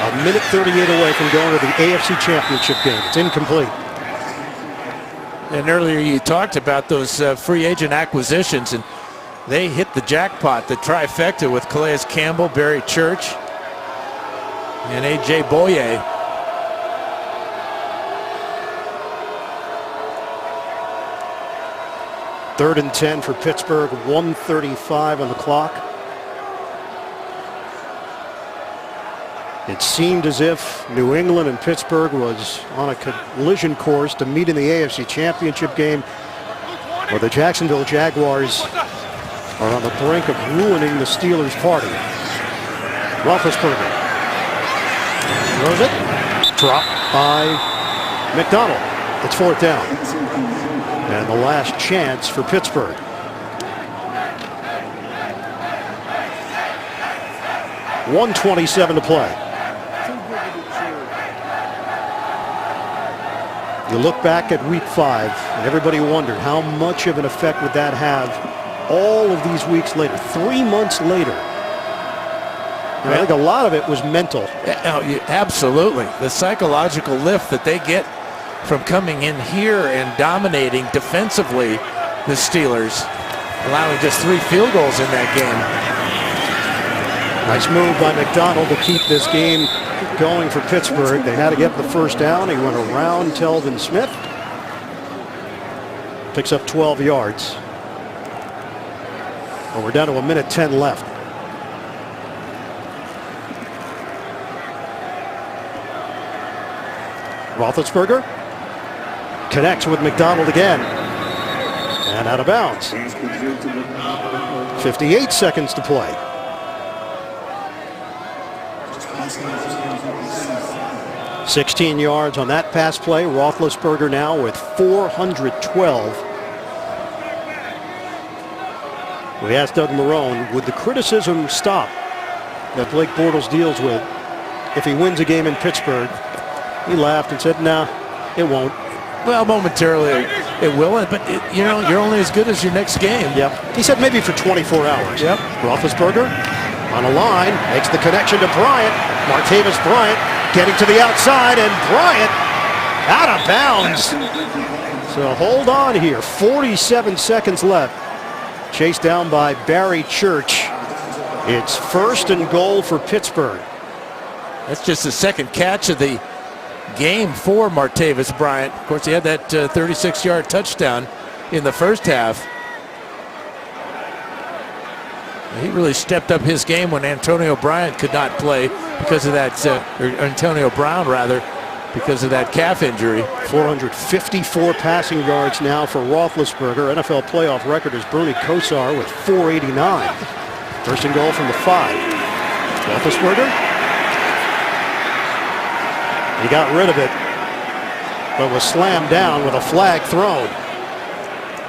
A minute 38 away from going to the AFC Championship game. It's incomplete. And earlier you talked about those free agent acquisitions, and they hit the jackpot, the trifecta with Calais Campbell, Barry Church, and A.J. Boye. Third and 10 for Pittsburgh, 1:35 on the clock. It seemed as if New England and Pittsburgh was on a collision course to meet in the AFC Championship game, where the Jacksonville Jaguars are on the brink of ruining the Steelers' party. Roethlisberger throws it, dropped by McDonald. It's 4th down. And the last chance for Pittsburgh. .127 to play. You look back at week 5, and everybody wondered how much of an effect would that have all of these weeks later, 3 months later. And I think a lot of it was mental. Absolutely. The psychological lift that they get from coming in here and dominating defensively the Steelers, allowing just 3 field goals in that game. Nice move by McDonald to keep this game going for Pittsburgh. They had to get the first down. He went around Telvin Smith. Picks up 12 yards. Well, we're down to 1:10 left. Roethlisberger connects with McDonald again. And out of bounds. 58 seconds to play. $16 yards on that pass play. Roethlisberger now with 412. We asked Doug Marrone, would the criticism stop that Blake Bortles deals with if he wins a game in Pittsburgh? He laughed and said, "No, it won't." Well, momentarily it will, but you know, you're only as good as your next game. Yep. He said maybe for 24 hours. Yep. Roethlisberger On a line, makes the connection to Bryant. Martavis Bryant getting to the outside, and Bryant out of bounds. So hold on here. 47 seconds left. Chased down by Barry Church. It's 1st and goal for Pittsburgh. That's just the second catch of the game for Martavis Bryant. Of course, he had that 36-yard touchdown in the first half. He really stepped up his game when Antonio Bryant could not play because of that, or Antonio Brown rather, because of that calf injury. 454 passing yards now for Roethlisberger. NFL playoff record is Bernie Kosar with 489. 1st and goal from the 5. Roethlisberger. He got rid of it, but was slammed down with a flag thrown.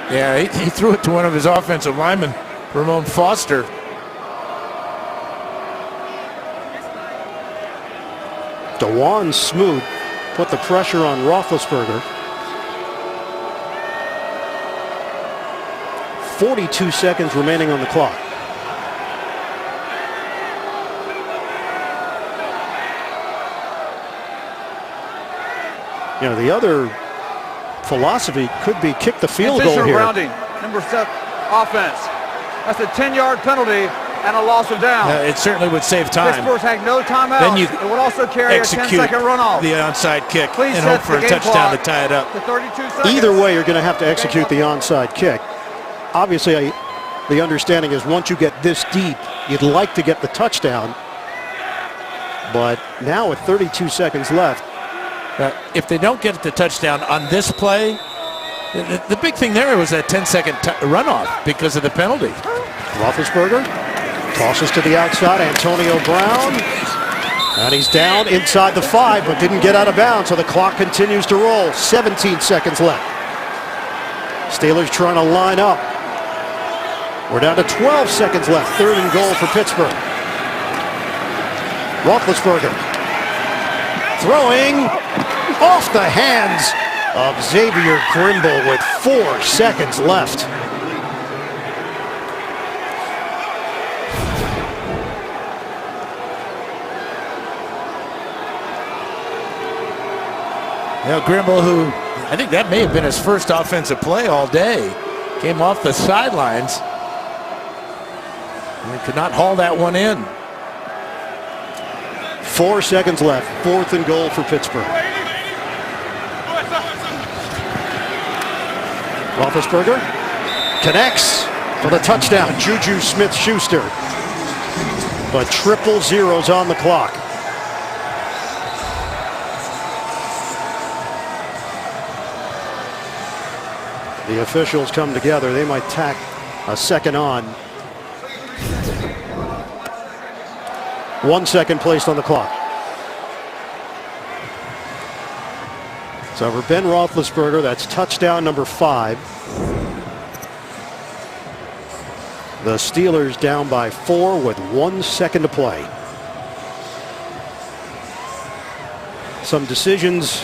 Yeah, he threw it to one of his offensive linemen, Ramon Foster. DeJuan Smoot put the pressure on Roethlisberger. 42 seconds remaining on the clock. You know, the other philosophy could be kick the field goal here. Rounding, number 7, offense. That's a 10-yard penalty and a loss of down. It certainly would save time. Pittsburgh had no timeouts. Then you it would also carry a 10-second runoff. The onside kick Please and set hope for the a game touchdown to clock tie it up. to 32 seconds. Either way, you're going to have to execute the onside kick. Obviously, the understanding is once you get this deep, you'd like to get the touchdown. But now with 32 seconds left, if they don't get the touchdown on this play, the big thing there was that 10-second runoff because of the penalty. Roethlisberger tosses to the outside, Antonio Brown, and he's down inside the 5, but didn't get out of bounds, so the clock continues to roll. 17 seconds left. Steelers trying to line up. We're down to 12 seconds left. 3rd and goal for Pittsburgh. Roethlisberger throwing off the hands of Xavier Grimble with 4 seconds left. Now Grimble, who I think that may have been his first offensive play all day, came off the sidelines and could not haul that one in. 4 seconds left. 4th and goal for Pittsburgh. Roethlisberger connects for the touchdown. Juju Smith-Schuster. But triple zeros on the clock. The officials come together. They might tack a second on. 1 second placed on the clock. So for Ben Roethlisberger, that's touchdown number 5. The Steelers down by 4 with 1 second to play. Some decisions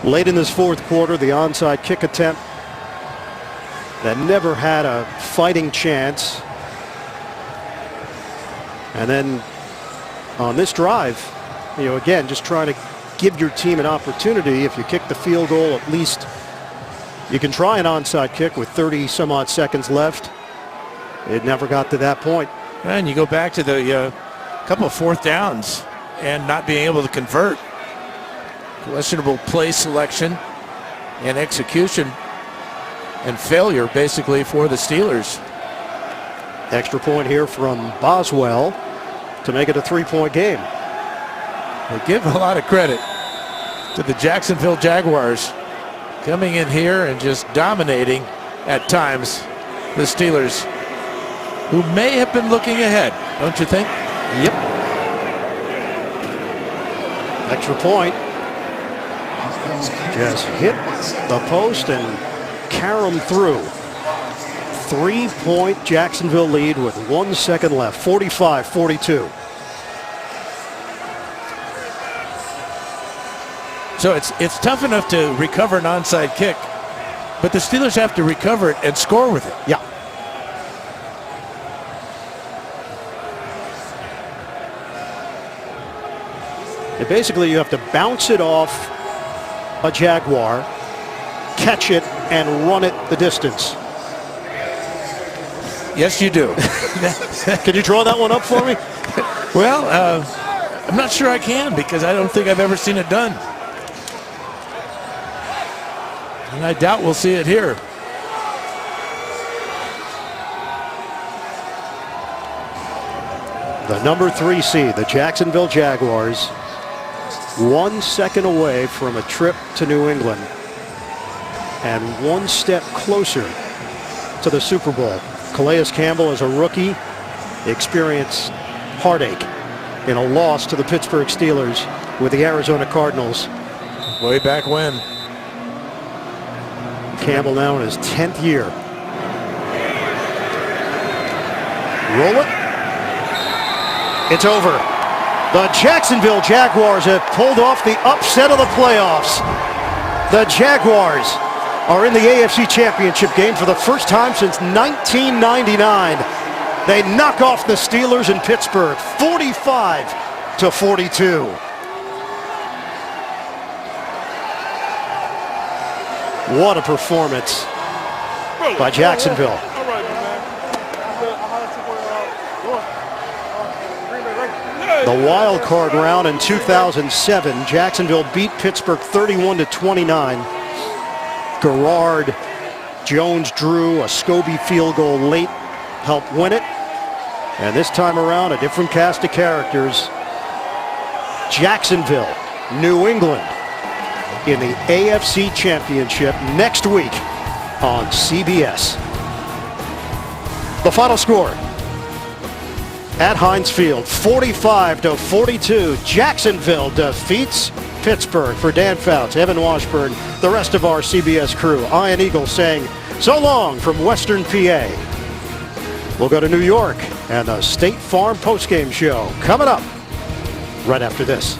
late in this 4th quarter. The onside kick attempt that never had a fighting chance. And then on this drive, you know, again, just trying to give your team an opportunity. If you kick the field goal, at least you can try an onside kick with 30 some odd seconds left. It never got to that point. And you go back to the couple of 4th downs and not being able to convert. Questionable play selection and execution and failure basically for the Steelers. Extra point here from Boswell to make it a 3-point game. They give a lot of credit to the Jacksonville Jaguars coming in here and just dominating at times the Steelers, who may have been looking ahead, don't you think? Yep. Extra point. Just hit the post and carry them through. 3-point Jacksonville lead with 1 second left. 45-42. So it's tough enough to recover an onside kick, but the Steelers have to recover it and score with it. Yeah. And basically, you have to bounce it off a Jaguar, catch it, and run it the distance. Yes, you do. Can you draw that one up for me? Well, I'm not sure I can, because I don't think I've ever seen it done. And I doubt we'll see it here. The number 3 seed, the Jacksonville Jaguars, 1 second away from a trip to New England and 1 step closer to the Super Bowl. Calais Campbell, as a rookie, experienced heartache in a loss to the Pittsburgh Steelers with the Arizona Cardinals. Way back when. Campbell now in his 10th year. Roll it. It's over. The Jacksonville Jaguars have pulled off the upset of the playoffs. The Jaguars are in the AFC Championship game for the first time since 1999. They knock off the Steelers in Pittsburgh, 45-42. What a performance by Jacksonville. The wild card round in 2007, Jacksonville beat Pittsburgh 31-29. Garrard, Jones drew a Scobie field goal late, helped win it. And this time around, a different cast of characters. Jacksonville, New England in the AFC Championship next week on CBS. The final score at Heinz Field, 45-42. Jacksonville defeats Pittsburgh. For Dan Fouts, Evan Washburn, the rest of our CBS crew, Ian Eagle saying so long from Western PA. We'll go to New York and the State Farm postgame show coming up right after this.